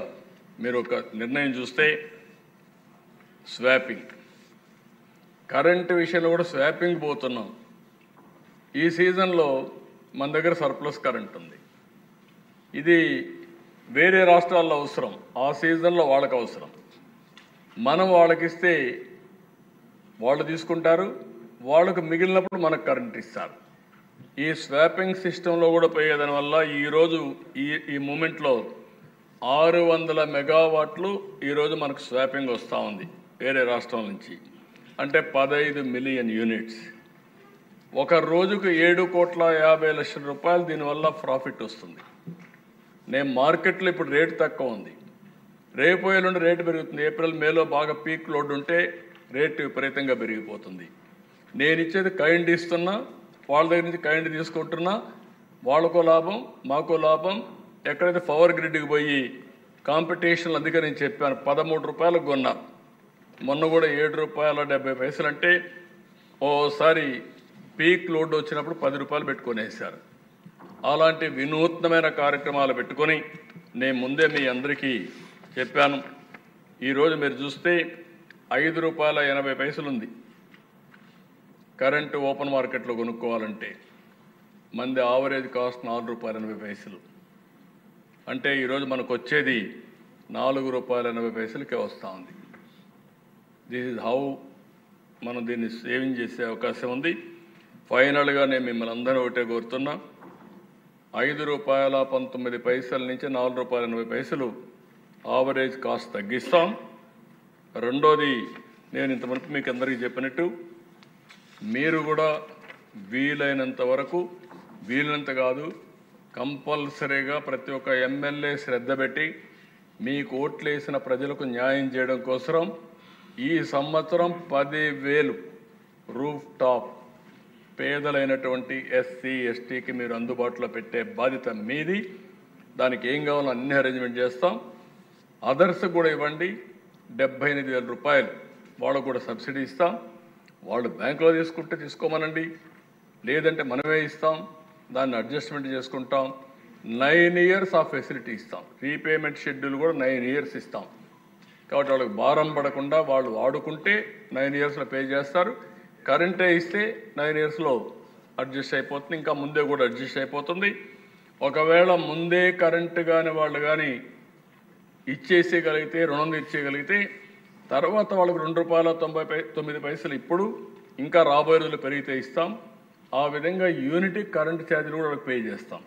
Speaker 2: మీరు ఒక నిర్ణయం చూస్తే స్వాపింగ్ కరెంటు విషయంలో కూడా స్వాపింగ్ పోతున్నాం. ఈ సీజన్లో మన దగ్గర సర్ప్లస్ కరెంట్ ఉంది. ఇది వేరే రాష్ట్రాల్లో అవసరం, ఆ సీజన్లో వాళ్ళకి అవసరం. మనం వాళ్ళకిస్తే వాళ్ళు తీసుకుంటారు, వాళ్ళకు మిగిలినప్పుడు మనకు కరెంట్ ఇస్తారు. ఈ స్వాపింగ్ సిస్టంలో కూడా పోయేదాని వల్ల ఈరోజు ఈ మూమెంట్లో 600 మెగావాట్లు ఈరోజు మనకు స్వాపింగ్ వస్తూ ఉంది వేరే రాష్ట్రం నుంచి. అంటే 15 మిలియన్ యూనిట్స్. ఒక రోజుకు 7,50,00,000 రూపాయలు దీనివల్ల ప్రాఫిట్ వస్తుంది. నేను మార్కెట్లో ఇప్పుడు రేటు తక్కువ ఉంది, రేపు ఎల్లుండి రేటు పెరుగుతుంది. ఏప్రిల్ మేలో బాగా పీక్ లోడ్ ఉంటే రేటు విపరీతంగా పెరిగిపోతుంది. నేను ఇచ్చేది కైండ్ ఇస్తున్నా, వాళ్ళ దగ్గర నుంచి కైండ్ తీసుకుంటున్నా, వాళ్ళకో లాభం మాకో లాభం. ఎక్కడైతే పవర్ గ్రిడ్కి పోయి కాంపిటీషన్లు అందుకే నేను చెప్పాను 13 రూపాయలకు కొన్నా, మొన్న కూడా 7.70 అంటే ఓసారి పీక్ లోడ్ వచ్చినప్పుడు 10 రూపాయలు పెట్టుకొనేసారు. అలాంటి వినూత్నమైన కార్యక్రమాలు పెట్టుకొని నేను ముందే మీ అందరికీ చెప్పాను. ఈరోజు మీరు చూస్తే 5 రూపాయల 80 పైసలు ఉంది కరెంటు ఓపెన్ మార్కెట్లో కొనుక్కోవాలంటే. మంది ఆవరేజ్ కాస్ట్ 4 రూపాయల 80 పైసలు. అంటే ఈరోజు మనకు వచ్చేది 4 రూపాయల 80 పైసలకే వస్తూ ఉంది. దిస్ ఈజ్ హౌ మనం దీన్ని సేవింగ్ చేసే అవకాశం ఉంది. ఫైనల్గా నేను మిమ్మల్ని అందరూ ఒకటే కోరుతున్నా, 5 రూపాయల 19 పైసల నుంచి 4 రూపాయల 80 పైసలు ఆవరేజ్ కాస్ట్ తగ్గిస్తాం. రెండోది, నేను ఇంతవరకు మీకు అందరికీ చెప్పినట్టు మీరు కూడా వీలైనంత వరకు, వీలైనంత కాదు కంపల్సరీగా ప్రతి ఒక్క ఎమ్మెల్యే శ్రద్ధ పెట్టి మీకు ఓట్లు వేసిన ప్రజలకు న్యాయం చేయడం కోసం ఈ సంవత్సరం 10,000 రూఫ్ టాప్ పేదలైనటువంటి ఎస్సీ ఎస్టీకి మీరు అందుబాటులో పెట్టే బాధ్యత మీది. దానికి ఏం కావాలో అన్ని అరేంజ్మెంట్ చేస్తాం. అదర్స్ కూడా ఇవ్వండి. 78,000 రూపాయలు వాళ్ళకు కూడా సబ్సిడీ ఇస్తాం. వాళ్ళు బ్యాంకులో తీసుకుంటే తీసుకోమనండి, లేదంటే మనమే ఇస్తాం, దాన్ని అడ్జస్ట్మెంట్ చేసుకుంటాం. 9 ఇయర్స్ ఆఫ్ ఫెసిలిటీ ఇస్తాం. రీపేమెంట్ షెడ్యూల్ కూడా 9 ఇయర్స్ ఇస్తాం. కాబట్టి వాళ్ళకి భారం పడకుండా వాళ్ళు వాడుకుంటే 9 ఇయర్స్లో పే చేస్తారు. కరెంటే ఇస్తే 9 ఇయర్స్లో అడ్జస్ట్ అయిపోతుంది, ఇంకా ముందే కూడా అడ్జస్ట్ అయిపోతుంది. ఒకవేళ ముందే కరెంటు కానీ వాళ్ళు కానీ ఇచ్చేసేయగలిగితే, రుణం ఇచ్చేయగలిగితే తర్వాత వాళ్ళకు ₹2.99 ఇప్పుడు ఇంకా రాబోయే రోజులు పెరిగితే ఇస్తాం. ఆ విధంగా యూనిటీ కరెంటు ఛార్జీలు కూడా వాళ్ళకి పే చేస్తాం.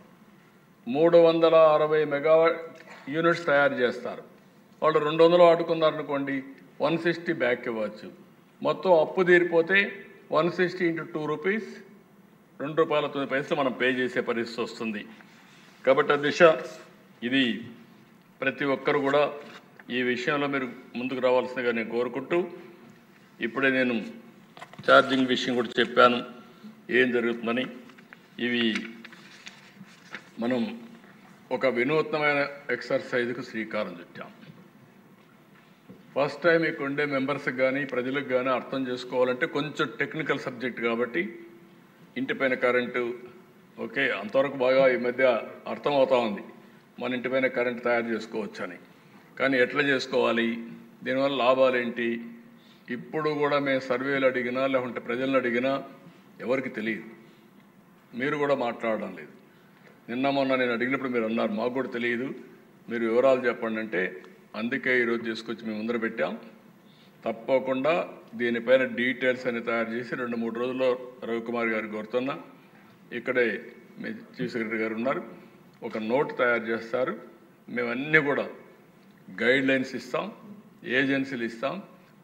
Speaker 2: 360 మెగావాట్ యూనిట్స్ తయారు చేస్తారు. వాళ్ళు 200 వాడుకున్నారనుకోండి, 160 బ్యాక్ ఇవ్వచ్చు. మొత్తం అప్పు తీరిపోతే 160 × 2 రూపీస్, ₹2.09 మనం పే చేసే పరిస్థితి వస్తుంది. కాబట్టి దిశ ఇది ప్రతి ఒక్కరు కూడా ఈ విషయంలో మీరు ముందుకు రావాల్సిందిగా నేను కోరుకుంటూ, ఇప్పుడే నేను ఛార్జింగ్ విషయం కూడా చెప్పాను ఏం జరుగుతుందని. ఇవి మనం ఒక వినూత్నమైన ఎక్సర్సైజ్కు శ్రీకారం చుట్టాం. ఫస్ట్ టైం ఇక్కడ ఉండే మెంబర్స్కి కానీ ప్రజలకు కానీ అర్థం చేసుకోవాలంటే కొంచెం టెక్నికల్ సబ్జెక్ట్ కాబట్టి ఇంటిపైన కరెంటు ఓకే అంతవరకు బాగా ఈ మధ్య అర్థమవుతా ఉంది, మన ఇంటిపైన కరెంటు తయారు చేసుకోవచ్చని. కానీ ఎట్లా చేసుకోవాలి, దీనివల్ల లాభాలు ఏంటి, ఇప్పుడు కూడా మేము సర్వేలు అడిగినా లేకుంటే ప్రజలను అడిగినా ఎవరికి తెలియదు. మీరు కూడా మాట్లాడడం లేదు. నిన్న మొన్న నేను అడిగినప్పుడు మీరు అన్నారు మాకు కూడా తెలియదు, మీరు వివరాలు చెప్పండి అంటే అందుకే ఈరోజు తీసుకొచ్చి మేము ముందర పెట్టాం. తప్పకుండా దీనిపైన డీటెయిల్స్ అని తయారు చేసి 2-3 రోజుల్లో రవికుమార్ గారికి కోరుతున్నా, ఇక్కడే మీ చీఫ్ సెక్రటరీ గారు ఉన్నారు, ఒక నోట్ తయారు చేస్తారు. మేమన్నీ కూడా గైడ్లైన్స్ ఇస్తాం, ఏజెన్సీలు ఇస్తాం.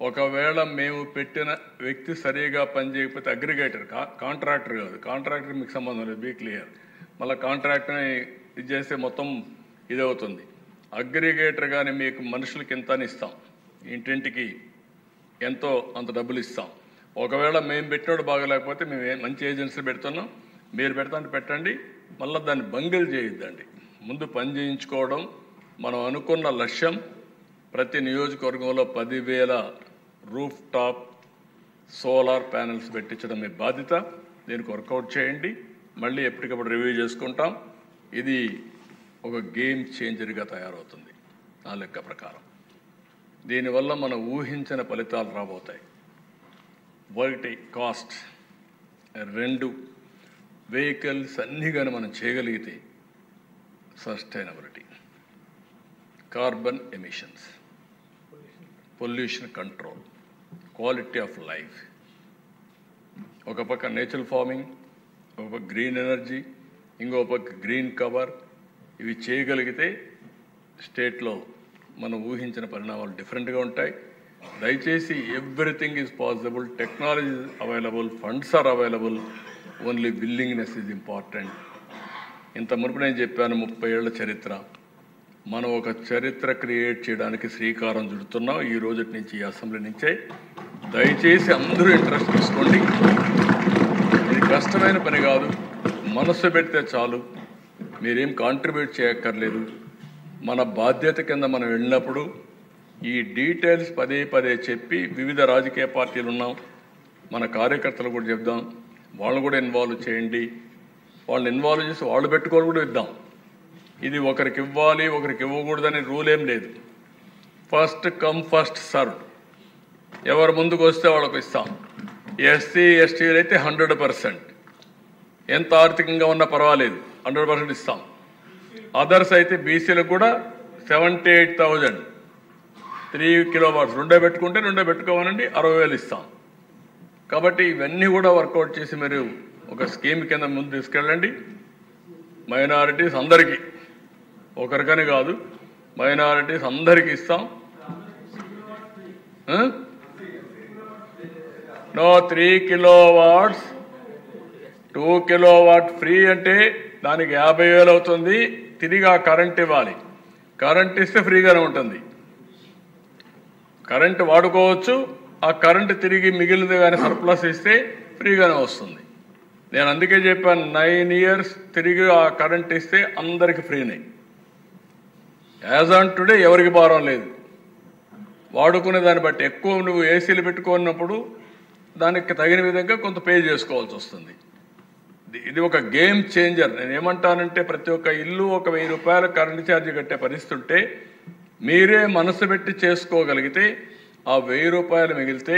Speaker 2: ఒకవేళ మేము పెట్టిన వ్యక్తి సరిగా పనిచేయకపోతే అగ్రిగేటర్, కాంట్రాక్టర్ కాదు, కాంట్రాక్టర్ మీకు సంబంధం లేదు, బీ క్లియర్. మళ్ళీ కాంట్రాక్టర్ని ఇది చేస్తే మొత్తం ఇదవుతుంది. అగ్రిగేటర్ కానీ మీకు మనుషులకి ఎంత అని ఇస్తాం, ఇంటింటికి ఎంతో అంత డబ్బులు ఇస్తాం. ఒకవేళ మేము పెట్టినోడు బాగలేకపోతే మేము మంచి ఏజెన్సీ పెడుతున్నాం, మీరు పెడతాంటే పెట్టండి, మళ్ళీ దాన్ని బంగిల్ చేయొద్దండి. ముందు పని చేయించుకోవడం మనం అనుకున్న లక్ష్యం. ప్రతి నియోజకవర్గంలో 10,000 రూఫ్ టాప్ సోలార్ ప్యానెల్స్ పెట్టించడం మీ బాధ్యత. దీనికి వర్కౌట్ చేయండి, మళ్ళీ ఎప్పటికప్పుడు రివ్యూ చేసుకుంటాం. ఇది ఒక గేమ్ చేంజర్గా తయారవుతుంది నా లెక్క ప్రకారం. దీనివల్ల మనం ఊహించిన ఫలితాలు రాబోతాయి. 1 కాస్ట్, 2 వెహికల్స్ అన్నీ కానీ మనం చేయగలిగితే sustainability, carbon emissions, pollution control, quality of life, ఒక పక్క నేచురల్ ఫార్మింగ్, ఒక పక్క గ్రీన్ ఎనర్జీ, ఇంకో పక్క గ్రీన్ కవర్. ఇవి చేయగలిగితే స్టేట్లో మనం ఊహించిన పరిణామాలు డిఫరెంట్గా ఉంటాయి. దయచేసి everything is possible, technology is available, funds are available, only willingness is important. ఇంత మునుపు నేను చెప్పాను 30 ఏళ్ల చరిత్ర. మనం ఒక చరిత్ర క్రియేట్ చేయడానికి శ్రీకారం చుడుతున్నాం ఈ రోజు నుంచి, ఈ అసెంబ్లీ నుంచే. దయచేసి అందరూ ఇంట్రెస్ట్ తీసుకోండి. ఇది కష్టమైన పని కాదు, మనసు పెడితే చాలు, మీరేం కాంట్రిబ్యూట్ చేయక్కర్లేదు. మన బాధ్యత కింద మనం వెళ్ళినప్పుడు ఈ డీటెయిల్స్ పదే చెప్పి, వివిధ రాజకీయ పార్టీలు ఉన్నాం, మన కార్యకర్తలు కూడా చెప్దాం, వాళ్ళు కూడా ఇన్వాల్వ్ చేయండి. వాళ్ళని ఇన్వాల్వ్ చేసి వాళ్ళు పెట్టుకోవాలి కూడా ఇద్దాం. ఇది ఒకరికి ఇవ్వాలి ఒకరికి ఇవ్వకూడదని రూల్ ఏం లేదు. ఫస్ట్ కమ్ ఫస్ట్ సర్వ్, ఎవరు ముందుకు వస్తే వాళ్ళకు ఇస్తాం. ఎస్సీ ఎస్టీలు అయితే 100%, ఎంత ఆర్థికంగా ఉన్నా పర్వాలేదు 100% ఇస్తాం. అదర్స్ అయితే బీసీలకు కూడా 78,000 3 కిలోవాట్స్, 2 పెట్టుకుంటే 2 పెట్టుకోమనండి, 60,000 ఇస్తాం. కాబట్టి ఇవన్నీ కూడా వర్కౌట్ చేసి మీరు ఒక స్కీమ్ కింద ముందు తీసుకెళ్ళండి. మైనారిటీస్ అందరికీ, ఒకరికని కాదు, మైనారిటీస్ అందరికీ ఇస్తాం. నో 3 కిలోవాట్స్, 2 కిలోవాట్ ఫ్రీ అంటే దానికి 50,000 అవుతుంది. తిరిగి ఆ కరెంట్ ఇవ్వాలి. కరెంట్ ఇస్తే ఫ్రీగానే ఉంటుంది, కరెంట్ వాడుకోవచ్చు. ఆ కరెంట్ తిరిగి మిగిలింది కానీ సర్ప్లస్ ఇస్తే ఫ్రీగానే వస్తుంది. నేను అందుకే చెప్పాను 9 ఇయర్స్ తిరిగి ఆ కరెంట్ ఇస్తే అందరికి ఫ్రీనే. యాజ్ ఆన్ టుడే ఎవరికి భారం లేదు. వాడుకునే దాన్ని బట్టి ఎక్కువ నువ్వు ఏసీలు పెట్టుకున్నప్పుడు దానికి తగిన విధంగా కొంత పే చేసుకోవాల్సి వస్తుంది. ఇది ఒక గేమ్ చేంజర్. నేను ఏమంటానంటే ప్రతి ఒక్క ఇల్లు ఒక 1000 రూపాయల కరెంట్ ఛార్జీ కట్టే పరిస్థితి ఉంటే మీరే మనసు పెట్టి చేసుకోగలిగితే ఆ 1000 రూపాయలు మిగిలితే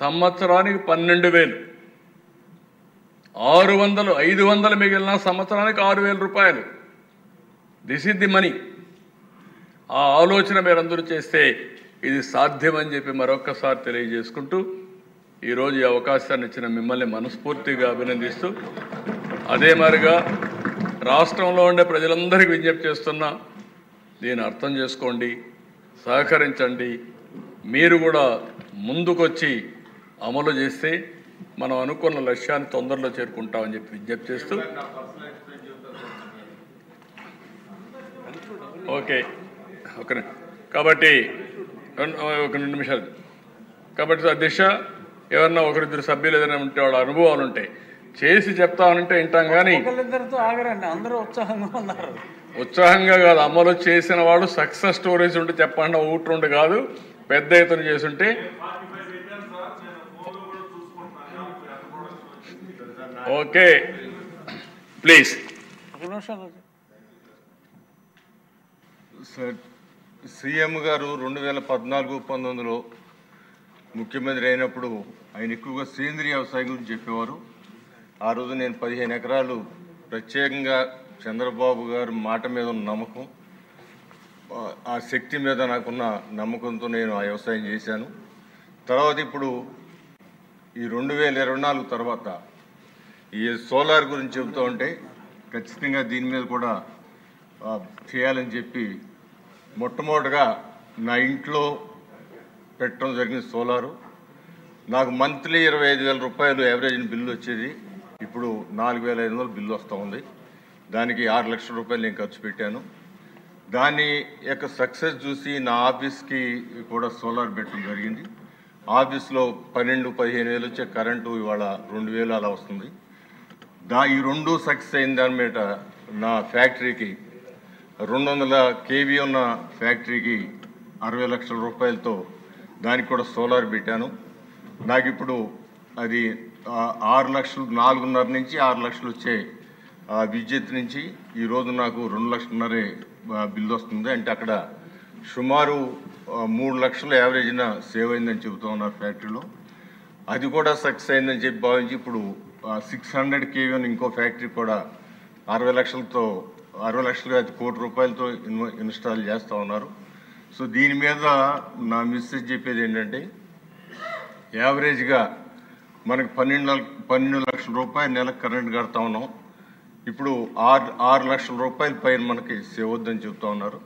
Speaker 2: సంవత్సరానికి 12,000. 500 మిగిలిన సంవత్సరానికి 6,000 రూపాయలు. This is the money. ఆ ఆలోచన మీరందరూ చేస్తే ఇది సాధ్యమని చెప్పి మరొక్కసారి తెలియజేసుకుంటూ ఈరోజు ఈ అవకాశాన్ని ఇచ్చిన మిమ్మల్ని మనస్ఫూర్తిగా అభినందిస్తూ, అదే మరిగా రాష్ట్రంలో ఉండే ప్రజలందరికీ విజ్ఞప్తి చేస్తున్నా, దీన్ని అర్థం చేసుకోండి, సహకరించండి. మీరు కూడా ముందుకొచ్చి అమలు చేస్తే మనం అనుకున్న లక్ష్యాన్ని తొందరలో చేరుకుంటామని చెప్పి విజ్ఞప్తి చేస్తూ, ఓకే కాబట్టి ఒక 2 నిమిషాలు. కాబట్టి అధ్యక్ష, ఎవరన్నా ఒకరిద్దరు సభ్యులు ఏదైనా ఉంటే వాళ్ళ అనుభవాలు ఉంటాయి చేసి చెప్తామనంటే వింటాం, కానీ
Speaker 1: ఆగరండి, అందరూ ఉత్సాహంగా ఉన్నారు.
Speaker 2: ఉత్సాహంగా కాదు, అమలు చేసిన వాళ్ళు సక్సెస్ స్టోరీస్ ఉంటే చెప్పండి, ఊట్రుండి కాదు, పెద్ద ఎత్తున చేసుంటే. Okay please.
Speaker 3: సార్, సీఎం గారు 2014-19లో ముఖ్యమంత్రి అయినప్పుడు ఆయన ఎక్కువగా సేంద్రీయ వ్యవసాయం గురించి చెప్పేవారు. ఆ రోజు నేను 15 ఎకరాలు ప్రత్యేకంగా చంద్రబాబు గారి మాట మీద ఉన్న నమ్మకం, ఆ శక్తి మీద నాకున్న నమ్మకంతో నేను ఆ వ్యవసాయం చేశాను. తర్వాత ఇప్పుడు ఈ 2024 తర్వాత ఈ సోలార్ గురించి చెబుతూ ఉంటే ఖచ్చితంగా దీని మీద కూడా చేయాలని చెప్పి మొట్టమొదటిగా నా ఇంట్లో పెట్టడం జరిగింది సోలారు. నాకు మంత్లీ 25,000 రూపాయలు యావరేజ్ బిల్లు వచ్చేది. ఇప్పుడు 4,500 బిల్లు వస్తూ ఉంది. దానికి 6 లక్షల రూపాయలు నేను ఖర్చు పెట్టాను. దాని యొక్క సక్సెస్ చూసి నా ఆఫీస్కి కూడా సోలార్ పెట్టడం జరిగింది. ఆఫీస్లో 12-15 వేలు వచ్చే కరెంటు ఇవాళ 2,000 అలా వస్తుంది. ఈ 2 సక్సెస్ అయిన దాని మీద నా ఫ్యాక్టరీకి 200 కేవీ ఉన్న ఫ్యాక్టరీకి 60 లక్షల రూపాయలతో దానికి కూడా సోలార్ పెట్టాను. నాకు ఇప్పుడు అది 6 లక్షలు, 4.5 నుంచి 6 లక్షలు వచ్చే విద్యుత్ నుంచి ఈరోజు నాకు 2,500,000 బిల్లు వస్తుంది. అంటే అక్కడ సుమారు 3 లక్షలు యావరేజ్న సేవ్ అయిందని చెబుతూ ఉన్నారు ఫ్యాక్టరీలో. అది కూడా సక్సెస్ అయిందని చెప్పి భావించి ఇప్పుడు 600 కేవీ ఉన్న ఇంకో ఫ్యాక్టరీ కూడా 60 లక్షలతో 60 లక్షలు 1 కోటి రూపాయలతో ఇన్స్టాల్ చేస్తూ ఉన్నారు. సో దీని మీద నా మెసేజ్ చెప్పేది ఏంటంటే, యావరేజ్గా మనకు 12 లక్షల రూపాయలు నెలకు కరెంట్ కడతా ఉన్నాం. ఇప్పుడు 6 లక్షల రూపాయల పైన మనకి సేవ్ అవుద్దని చెప్తా ఉన్నారు.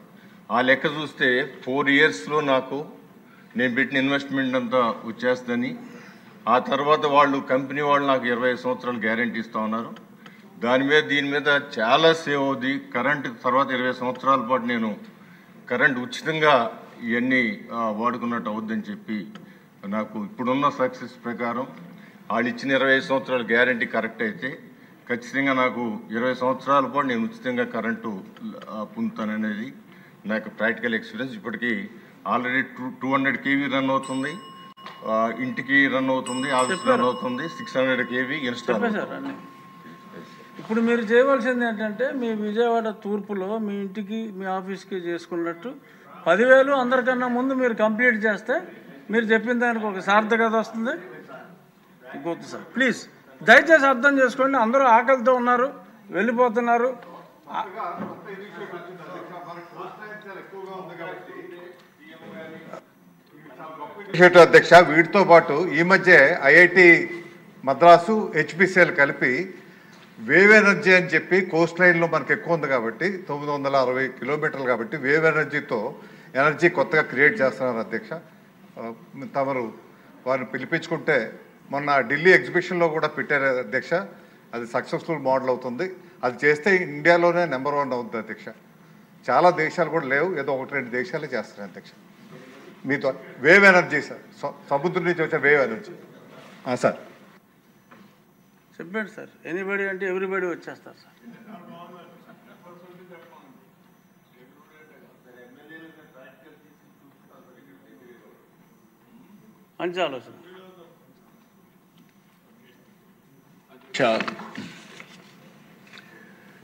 Speaker 3: ఆ లెక్క చూస్తే 4 ఇయర్స్లో నాకు నేను పెట్టిన ఇన్వెస్ట్మెంట్ అంతా వచ్చేస్తుందని, ఆ తర్వాత కంపెనీ వాళ్ళు నాకు 25 సంవత్సరాలు గ్యారంటీ ఇస్తూ ఉన్నారు. దీని మీద చాలా సేవ్ అవుద్ది. కరెంటు తర్వాత 20 సంవత్సరాల పాటు నేను కరెంట్ ఉచితంగా ఇవన్నీ వాడుకున్నట్టు అవుద్దని చెప్పి, నాకు ఇప్పుడున్న సక్సెస్ ప్రకారం వాళ్ళు ఇచ్చిన 25 సంవత్సరాల గ్యారంటీ కరెక్ట్ అయితే ఖచ్చితంగా నాకు 20 సంవత్సరాల పాటు నేను ఉచితంగా కరెంటు పొందుతాననేది నాకు ప్రాక్టికల్ ఎక్స్పీరియన్స్. ఇప్పటికీ ఆల్రెడీ 200 కేవీ రన్ అవుతుంది, ఇంటికి రన్ అవుతుంది, ఆఫీస్ రన్ అవుతుంది, 600 కేవీ ఇన్స్టాల్.
Speaker 1: ఇప్పుడు మీరు చేయవలసింది ఏంటంటే, మీ విజయవాడ తూర్పులో మీ ఇంటికి మీ ఆఫీస్కి చేసుకున్నట్టు 10,000 అందరికన్నా ముందు మీరు కంప్లీట్ చేస్తే మీరు చెప్పిన దానికి ఒక సార్థకత వస్తుంది. ఇంకొద్దు సార్, ప్లీజ్ దయచేసి అర్థం చేసుకోండి. అందరూ ఆకలితో ఉన్నారు, వెళ్ళిపోతున్నారు.
Speaker 4: అధ్యక్ష, వీటితో పాటు ఈ మధ్య ఐఐటి మద్రాసు, హెచ్పిసిఎల్ కలిపి వేవ్ ఎనర్జీ అని చెప్పి కోస్ట్ లైన్లో మనకు ఎక్కువ ఉంది కాబట్టి 960 కిలోమీటర్లు కాబట్టి వేవ్ ఎనర్జీతో ఎనర్జీ కొత్తగా క్రియేట్ చేస్తున్నారు అధ్యక్ష. తమరు వారిని పిలిపించుకుంటే మొన్న ఢిల్లీ ఎగ్జిబిషన్లో కూడా పెట్టారు అధ్యక్ష. అది సక్సెస్ఫుల్ మోడల్ అవుతుంది. అది చేస్తే ఇండియాలోనే నెంబర్ 1 అవుతుంది అధ్యక్ష. చాలా దేశాలు కూడా లేవు, ఏదో 1-2 దేశాలే చేస్తారు అధ్యక్ష. మీతో వేవ్ ఎనర్జీ సార్, సముద్రం నుంచి వచ్చే వేవ్ ఎనర్జీ సార్.
Speaker 1: చెప్పండి సార్. ఎనీబడి అంటే ఎవ్రీబడి వచ్చేస్తారు సార్. మంచి ఆలోచన.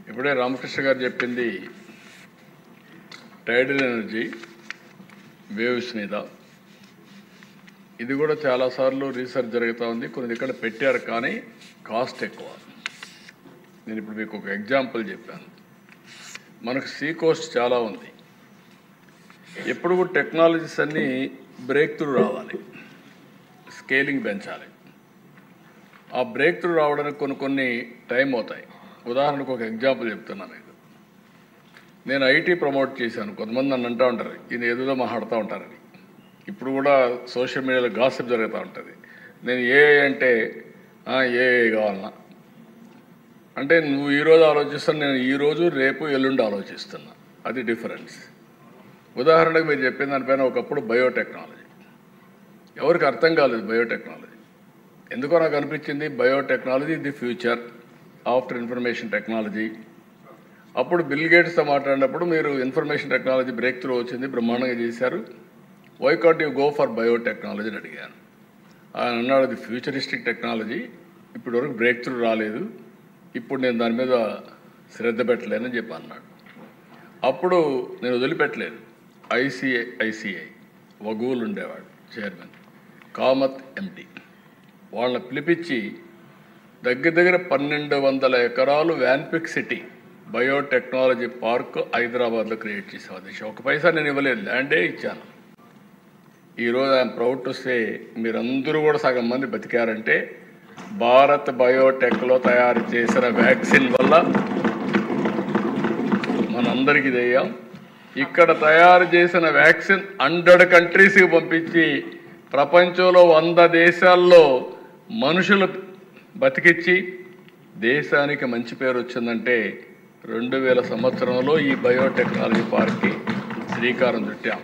Speaker 2: ఇప్పుడే రామకృష్ణ గారు చెప్పింది టైడల్ ఎనర్జీ వేవ్స్ మీద. ఇది కూడా చాలాసార్లు రీసెర్చ్ జరుగుతూ ఉంది. కొన్ని ఇక్కడ పెట్టారు కానీ కాస్ట్ ఎక్కువ. నేను ఇప్పుడు మీకు ఒక ఎగ్జాంపుల్ చెప్పాను. మనకు సీ కోస్ట్ చాలా ఉంది. ఎప్పుడు కూడా టెక్నాలజీస్ అన్నీ బ్రేక్ త్రూ రావాలి, స్కేలింగ్ పెంచాలి. ఆ బ్రేక్ త్రూ రావడానికి కొన్ని టైం అవుతాయి. ఉదాహరణకు ఒక ఎగ్జాంపుల్ చెప్తున్నాను మీకు. నేను ఐటీ ప్రమోట్ చేశాను. కొంతమంది నన్ను అంటూ ఉంటారు, ఇది ఏదో మాట్లాడుతూ ఉంటారని. ఇప్పుడు కూడా సోషల్ మీడియాలో గాసిప్ జరుగుతూ ఉంటుంది. నేను ఏఐ అంటే ఏఐ కావాలన్నా అంటే నువ్వు ఈరోజు ఆలోచిస్తాను, నేను ఈరోజు రేపు ఎల్లుండి ఆలోచిస్తున్నా. అది డిఫరెన్స్. ఉదాహరణకు మీరు చెప్పిన దానిపైన ఒకప్పుడు బయోటెక్నాలజీ ఎవరికి అర్థం కాలేదు. బయోటెక్నాలజీ ఎందుకో నాకు అనిపించింది biotechnology the future after information technology. అప్పుడు బిల్ గేట్స్తో మాట్లాడినప్పుడు మీరు ఇన్ఫర్మేషన్ టెక్నాలజీ బ్రేక్ త్రూ వచ్చింది, బ్రహ్మాండంగా చేశారు, why can't you go for biotechnology అని అడిగాను. ఆయన అన్నాడు అది ఫ్యూచరిస్టిక్ టెక్నాలజీ, ఇప్పటి వరకు బ్రేక్ త్రూ రాలేదు, ఇప్పుడు నేను దాని మీద శ్రద్ధ పెట్టలేనని చెప్పి అన్నాడు. అప్పుడు నేను వదిలిపెట్టలేదు. ఐసిఐ వగూలు ఉండేవాడు చైర్మన్, కామత్ ఎండి, వాళ్ళని పిలిపించి దగ్గర 1200 ఎకరాలు వ్యాన్పిక్ సిటీ బయోటెక్నాలజీ పార్క్ హైదరాబాద్లో క్రియేట్ చేసాం. ఒక పైసా నేను ఇవ్వలేదు, ల్యాండే ఇచ్చాను. ఈరోజు ఐఎమ్ ప్రౌడ్ టు సే మీరందరూ కూడా సగం మంది బతికారంటే భారత్ బయోటెక్లో తయారు చేసిన వ్యాక్సిన్ వల్ల మనందరికీ తెయ్యాం. ఇక్కడ తయారు చేసిన వ్యాక్సిన్ 100 కంట్రీస్కి పంపించి ప్రపంచంలో 100 దేశాల్లో మనుషులు బతికిచ్చి దేశానికి మంచి పేరు వచ్చిందంటే 2000 సంవత్సరంలో ఈ బయోటెక్నాలజీ పార్క్కి శ్రీకారం చుట్టాం.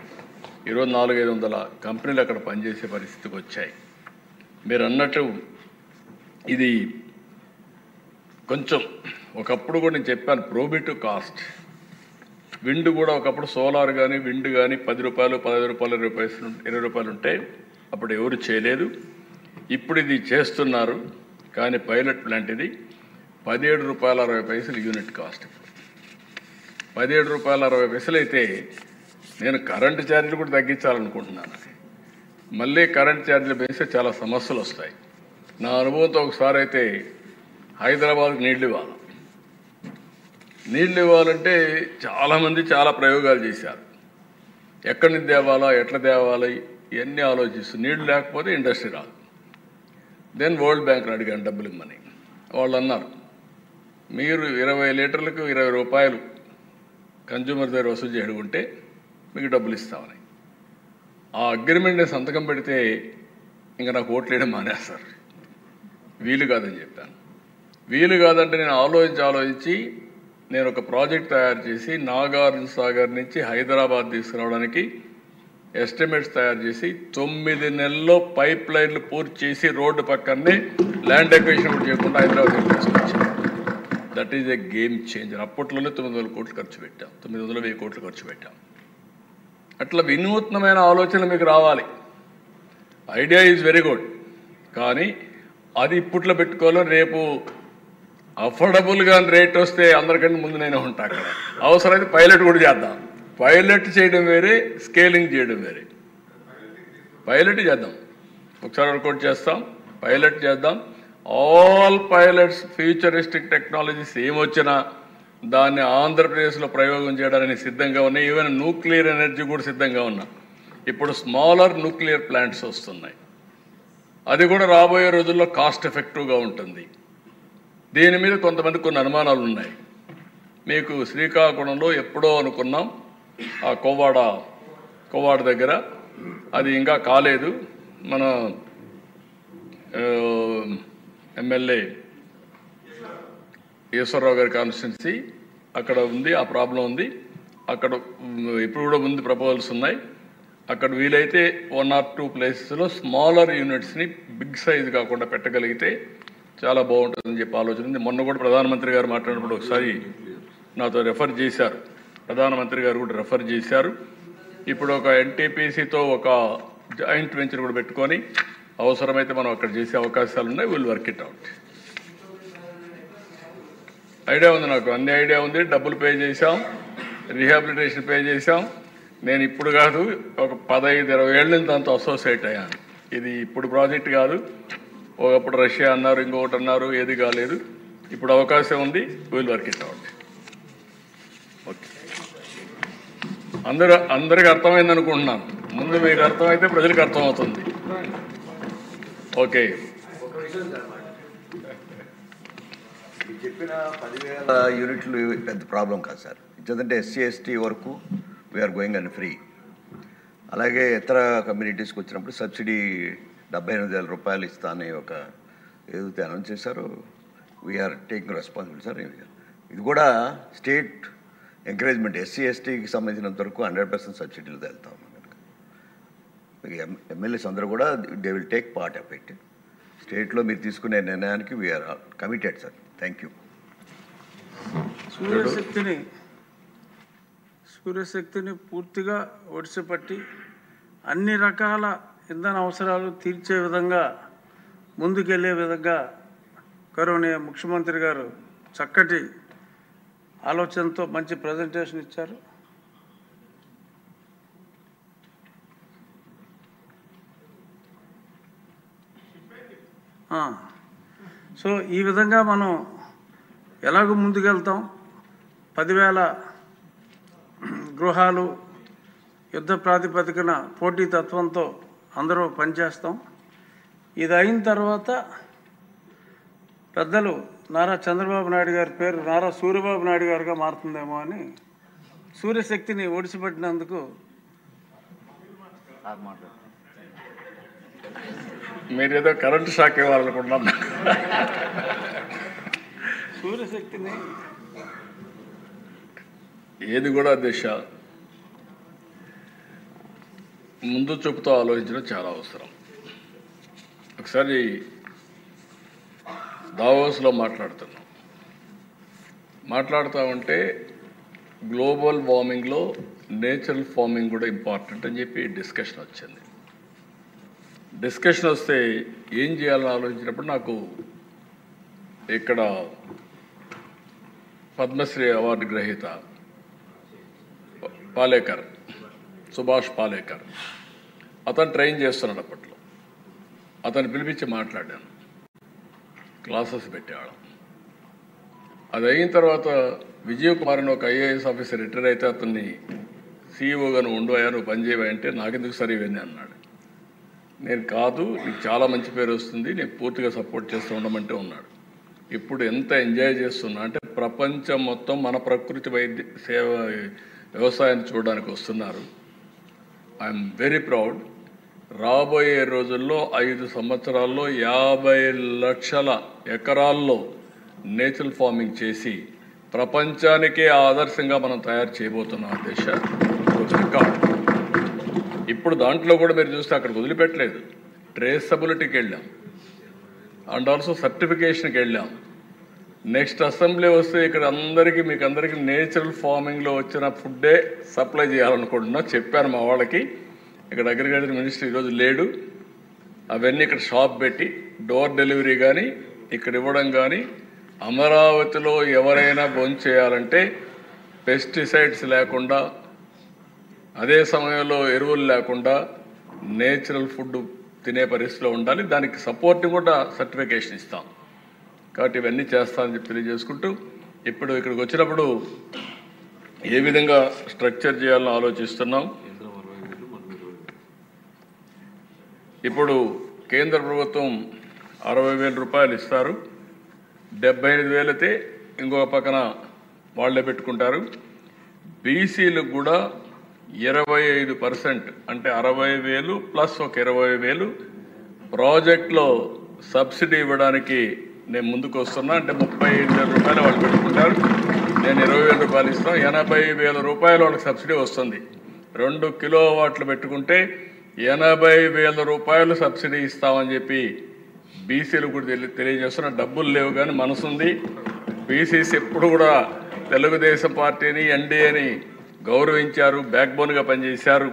Speaker 2: ఈరోజు 400-500 కంపెనీలు అక్కడ పనిచేసే పరిస్థితికి వచ్చాయి. మీరు అన్నట్టు ఇది కొంచెం ఒకప్పుడు కూడా నేను చెప్పాను ప్రోబిటివ్ కాస్ట్. విండ్ కూడా ఒకప్పుడు సోలార్ కానీ విండ్ కానీ 10 రూపాయలు, 15 రూపాయలు, 20 రూపాయలు ఉంటే అప్పుడు ఎవరు చేయలేదు. ఇప్పుడు ఇది చేస్తున్నారు. కానీ పైలట్ ప్లాంట్ ఇది 17 రూపాయల 60 పైసలు యూనిట్ కాస్ట్. 17 రూపాయల 60 పైసలు అయితే నేను కరెంటు ఛార్జీలు కూడా తగ్గించాలనుకుంటున్నాను. మళ్ళీ కరెంటు ఛార్జీలు పెంచితే చాలా సమస్యలు వస్తాయి. నా అనుభవంతో ఒకసారి అయితే హైదరాబాద్కి నీళ్ళు ఇవ్వాలంటే చాలామంది చాలా ప్రయోగాలు చేశారు. ఎక్కడి నుంచి తేవాలా, ఎట్లా తేవాలి ఇవన్నీ ఆలోచిస్తూ నీళ్లు లేకపోతే ఇండస్ట్రీ రాదు. దెన్ వరల్డ్ బ్యాంక్ని అడిగాను డబ్బులు ఇమ్మని. వాళ్ళు అన్నారు మీరు 20 లీటర్లకు 20 రూపాయలు కన్జ్యూమర్ దగ్గర వసూలు చేయడుకుంటే మీకు డబ్బులు ఇస్తామని. ఆ అగ్రిమెంట్ని సంతకం పెడితే ఇంకా నాకు ఓట్లు వేయడం మానేస్తారు. వీలు కాదని చెప్పాను. వీలు కాదంటే నేను ఆలోచించి నేను ఒక ప్రాజెక్ట్ తయారు చేసి నాగార్జున సాగర్ నుంచి హైదరాబాద్ తీసుకురావడానికి ఎస్టిమేట్స్ తయారు చేసి 9 నెలల్లో పైప్ లైన్లు పూర్తి చేసి రోడ్డు పక్కనే ల్యాండ్ ఎక్విజిషన్ కూడా చేయకుండా హైదరాబాద్ తీసుకొచ్చాను. That is a game changer. అప్పట్లోనే 900 కోట్లు ఖర్చు పెట్టాం, 900-1000 కోట్లు ఖర్చు పెట్టాం. అట్లా వినూత్నమైన ఆలోచన మీకు రావాలి. ఐడియా ఈజ్ వెరీ గుడ్, కానీ అది ఇప్పట్లో పెట్టుకోవాలి. రేపు అఫోర్డబుల్గా రేట్ వస్తే అందరికంటే ముందు నేను ఉంటా. అక్కడ అవసరమైతే పైలట్ కూడా చేద్దాం. పైలట్ చేయడం వేరే, స్కేలింగ్ చేయడం వేరే. పైలట్ చేద్దాం, ఒకసారి వర్కౌట్ చేస్తాం, పైలట్ చేద్దాం. ఆల్ పైలట్స్ ఫ్యూచరిస్టిక్ టెక్నాలజీస్ ఏమొచ్చినా దాన్ని ఆంధ్రప్రదేశ్లో ప్రయోగం చేయడానికి సిద్ధంగా ఉన్నాయి. ఈవెన్ న్యూక్లియర్ ఎనర్జీ కూడా సిద్ధంగా ఉన్నా. ఇప్పుడు స్మాలర్ న్యూక్లియర్ ప్లాంట్స్ వస్తున్నాయి. అది కూడా రాబోయే రోజుల్లో కాస్ట్ ఎఫెక్టివ్గా ఉంటుంది. దీని మీద కొంతమంది కొన్ని అనుమానాలు ఉన్నాయి. మీకు శ్రీకాకుళంలో ఎప్పుడో అనుకున్నాం ఆ కోవాడ దగ్గర, అది ఇంకా కాలేదు. మన ఎమ్మెల్యే ఈశ్వరరావు గారి కాన్స్టిట్యున్సీ అక్కడ ఉంది, ఆ ప్రాబ్లం ఉంది. అక్కడ ఇప్పుడు కూడా ముందు ప్రపోజల్స్ ఉన్నాయి. అక్కడ వీలైతే 1 or 2 ప్లేసెస్లో స్మాలర్ యూనిట్స్ని బిగ్ సైజ్ కాకుండా పెట్టగలిగితే చాలా బాగుంటుందని చెప్పి ఆలోచన ఉంది. మొన్న కూడా ప్రధానమంత్రి గారు మాట్లాడినప్పుడు ఒకసారి నాతో రెఫర్ చేశారు. ప్రధానమంత్రి గారు కూడా రెఫర్ చేశారు. ఇప్పుడు ఒక ఎన్టీపీసీతో ఒక జాయింట్ వెంచర్ కూడా పెట్టుకొని అవసరమైతే మనం అక్కడ చేసే అవకాశాలు ఉన్నాయి. Will work it out. Idea ఉంది, నాకు అన్ని ఐడియా ఉంది. డబ్బులు పే చేశాం, రీహాబిలిటేషన్ పే చేశాం. నేను ఇప్పుడు కాదు, ఒక 15-20 ఏళ్ళ నుంచి దాంతో అసోసియేట్ అయ్యాను. ఇది ఇప్పుడు ప్రాజెక్ట్ కాదు. ఒకప్పుడు రష్యా అన్నారు, ఇంకొకటి అన్నారు, ఏది కాలేదు. ఇప్పుడు అవకాశం ఉంది, will work it out. Okay, అందరికి అర్థమైంది అనుకుంటున్నాను. ముందు మీకు అర్థమైతే ప్రజలకు అర్థమవుతుంది. ఓకే,
Speaker 5: చెప్పిన 10,000 యూనిట్లు పెద్ద ప్రాబ్లం కాదు సార్. ఎందుకంటే ఎస్సీ ఎస్టీ వరకు వీఆర్ గోయింగ్ అండ్ ఫ్రీ. అలాగే ఇతర కమ్యూనిటీస్కి వచ్చినప్పుడు సబ్సిడీ 78,000 రూపాయలు ఇస్తా అనే ఒక ఏదైతే అనౌన్స్ చేశారో వీఆర్ టేకింగ్ రెస్పాన్సిబిలిటీ సార్. ఇది కూడా స్టేట్ ఎంకరేజ్మెంట్. ఎస్సీ ఎస్టీకి సంబంధించినంత వరకు 100% సబ్సిడీలు వెళ్తా ఉన్నాం కనుక ఎమ్మెల్యేస్ అందరూ కూడా they will take part of it. స్టేట్లో మీరు తీసుకునే నిర్ణయానికి we are committed sir. Thank you.
Speaker 1: సూర్యశక్తిని పూర్తిగా ఒడిసిపట్టి అన్ని రకాల ఇంధన అవసరాలు తీర్చే విధంగా ముందుకెళ్లే విధంగా గౌరవనీయ ముఖ్యమంత్రి గారు చక్కటి ఆలోచనతో మంచి ప్రజెంటేషన్ ఇచ్చారు. సో ఈ విధంగా మనం ఎలాగో ముందుకెళ్తాం. 10,000 గృహాలు యుద్ధ ప్రాతిపదికన పోటీతత్వంతో అందరూ పనిచేస్తాం. ఇది అయిన తర్వాత పెద్దలు నారా చంద్రబాబు నాయుడు గారి పేరు నారా సూర్యబాబు నాయుడు గారుగా మారుతుందేమో అని సూర్యశక్తిని ఒడిసిపెట్టినందుకు
Speaker 2: మీరేదో కరెంటు షాక్ ఇవ్వాలనుకుంటున్నాను.
Speaker 1: సూర్యశక్తిని
Speaker 2: ఏది కూడా దిశ ముందు చూపుతో ఆలోచించడం చాలా అవసరం. ఒకసారి దావోస్లో మాట్లాడుతూ ఉంటే గ్లోబల్ వార్మింగ్లో నేచురల్ ఫార్మింగ్ కూడా ఇంపార్టెంట్ అని చెప్పి డిస్కషన్ వచ్చింది. డిస్కషన్ వస్తే ఏం చేయాలని ఆలోచించినప్పుడు నాకు ఇక్కడ పద్మశ్రీ అవార్డు గ్రహీత పాలేకర్, సుభాష్ పాలేకర్, అతను ట్రైన్ చేస్తున్నాడు. అప్పట్లో అతను పిలిపించి మాట్లాడాను, క్లాసెస్ పెట్టేవాళ్ళం. అది అయిన తర్వాత విజయ్ కుమార్ అని ఒక ఐఏఎస్ ఆఫీసర్ రిటైర్ అయితే అతన్ని సీఈఓగా నువ్వు ఉండవయా, నువ్వు పనిచేయవా అంటే నాకెందుకు సరే ఇవన్నీ అన్నాడు. నేను కాదు, నీకు చాలా మంచి పేరు వస్తుంది, నేను పూర్తిగా సపోర్ట్ చేస్తూ ఉండమంటే ఉన్నాడు. ఇప్పుడు ఎంత ఎంజాయ్ చేస్తున్నా అంటే ప్రపంచం మొత్తం మన ప్రకృతి వ్యవసాయాన్ని చూడడానికి వస్తున్నారు. I'm very proud. రాబోయే రోజుల్లో 5 సంవత్సరాల్లో 50 లక్షల ఎకరాల్లో నేచురల్ ఫార్మింగ్ చేసి ప్రపంచానికే ఆదర్శంగా మనం తయారు చేయబోతున్నాం. దేశ రికార్డ్. ఇప్పుడు దాంట్లో కూడా మీరు చూస్తే అక్కడికి వదిలిపెట్టలేదు, ట్రేసబిలిటీకి వెళ్ళాం అండ్ ఆల్సో సర్టిఫికేషన్కి వెళ్ళాం. నెక్స్ట్ అసెంబ్లీ వస్తే ఇక్కడ మీకు అందరికీ నేచురల్ ఫార్మింగ్లో వచ్చిన ఫుడ్డే సప్లై చేయాలనుకుంటున్నా. చెప్పాను మా వాళ్ళకి, ఇక్కడ అగ్రికల్చర్ మినిస్టర్ ఈరోజు లేడు, అవన్నీ ఇక్కడ షాప్ పెట్టి డోర్ డెలివరీ కానీ ఇక్కడ ఇవ్వడం కానీ, అమరావతిలో ఎవరైనా భోంచేయాలంటే పెస్టిసైడ్స్ లేకుండా, అదే సమయంలో ఎరువులు లేకుండా నేచురల్ ఫుడ్ తినే పరిస్థితిలో ఉండాలి. దానికి సపోర్ట్ కూడా సర్టిఫికేషన్ ఇస్తాం. కాబట్టి ఇవన్నీ చేస్తామని చెప్పి తెలియజేసుకుంటూ, ఇప్పుడు ఇక్కడికి వచ్చినప్పుడు ఏ విధంగా స్ట్రక్చర్ చేయాలని ఆలోచిస్తున్నాం. ఇప్పుడు కేంద్ర ప్రభుత్వం 60,000 రూపాయలు ఇస్తారు, 75,000 అయితే ఇంకొక పక్కన వాళ్ళే పెట్టుకుంటారు. బీసీలకు కూడా 25% అంటే 60,000 ప్లస్ ఒక 20,000 ప్రాజెక్ట్లో సబ్సిడీ ఇవ్వడానికి నేను ముందుకు వస్తున్నా. అంటే 35,000 రూపాయలు వాళ్ళు పెట్టుకుంటారు, నేను 20,000 రూపాయలు ఇస్తాను. 80,000 రూపాయలు వాళ్ళకి సబ్సిడీ వస్తుంది. 2 కిలోవాట్లు పెట్టుకుంటే 80,000 రూపాయలు సబ్సిడీ ఇస్తామని చెప్పి బీసీలు కూడా తెలియజేస్తున్న. డబ్బులు లేవు కానీ మనసుంది. బీసీస్ ఎప్పుడు కూడా తెలుగుదేశం పార్టీని ఎన్డీఏని గౌరవించారు, బ్యాక్ బోన్గా పనిచేశారు.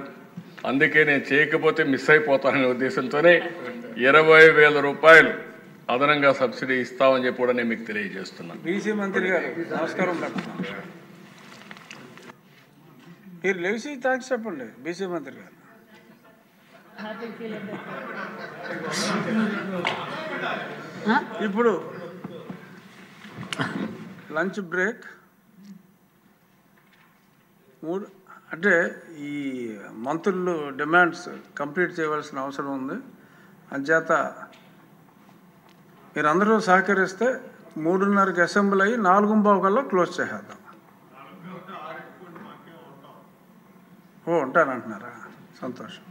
Speaker 2: అందుకే నేను చేయకపోతే మిస్ అయిపోతాననే ఉద్దేశంతోనే 20,000 రూపాయలు అదనంగా సబ్సిడీ ఇస్తామని చెప్పి కూడా నేను మీకు తెలియజేస్తున్నాను.
Speaker 1: బీసీ మంత్రి గారు నమస్కారం. మీరు లేచి థ్యాంక్స్ చెప్పండి బీసీ మంత్రి గారు. ఇప్పుడు లంచ్ బ్రేక్ అంటే ఈ మంత్రులు డిమాండ్స్ కంప్లీట్ చేయవలసిన అవసరం ఉంది. అంచేత మీరందరూ సహకరిస్తే 3:30కి అసెంబ్లీ అయ్యి 4:15 కల్లా క్లోజ్ చేసేద్దాం. ఉంటానంటున్నారా? సంతోషం.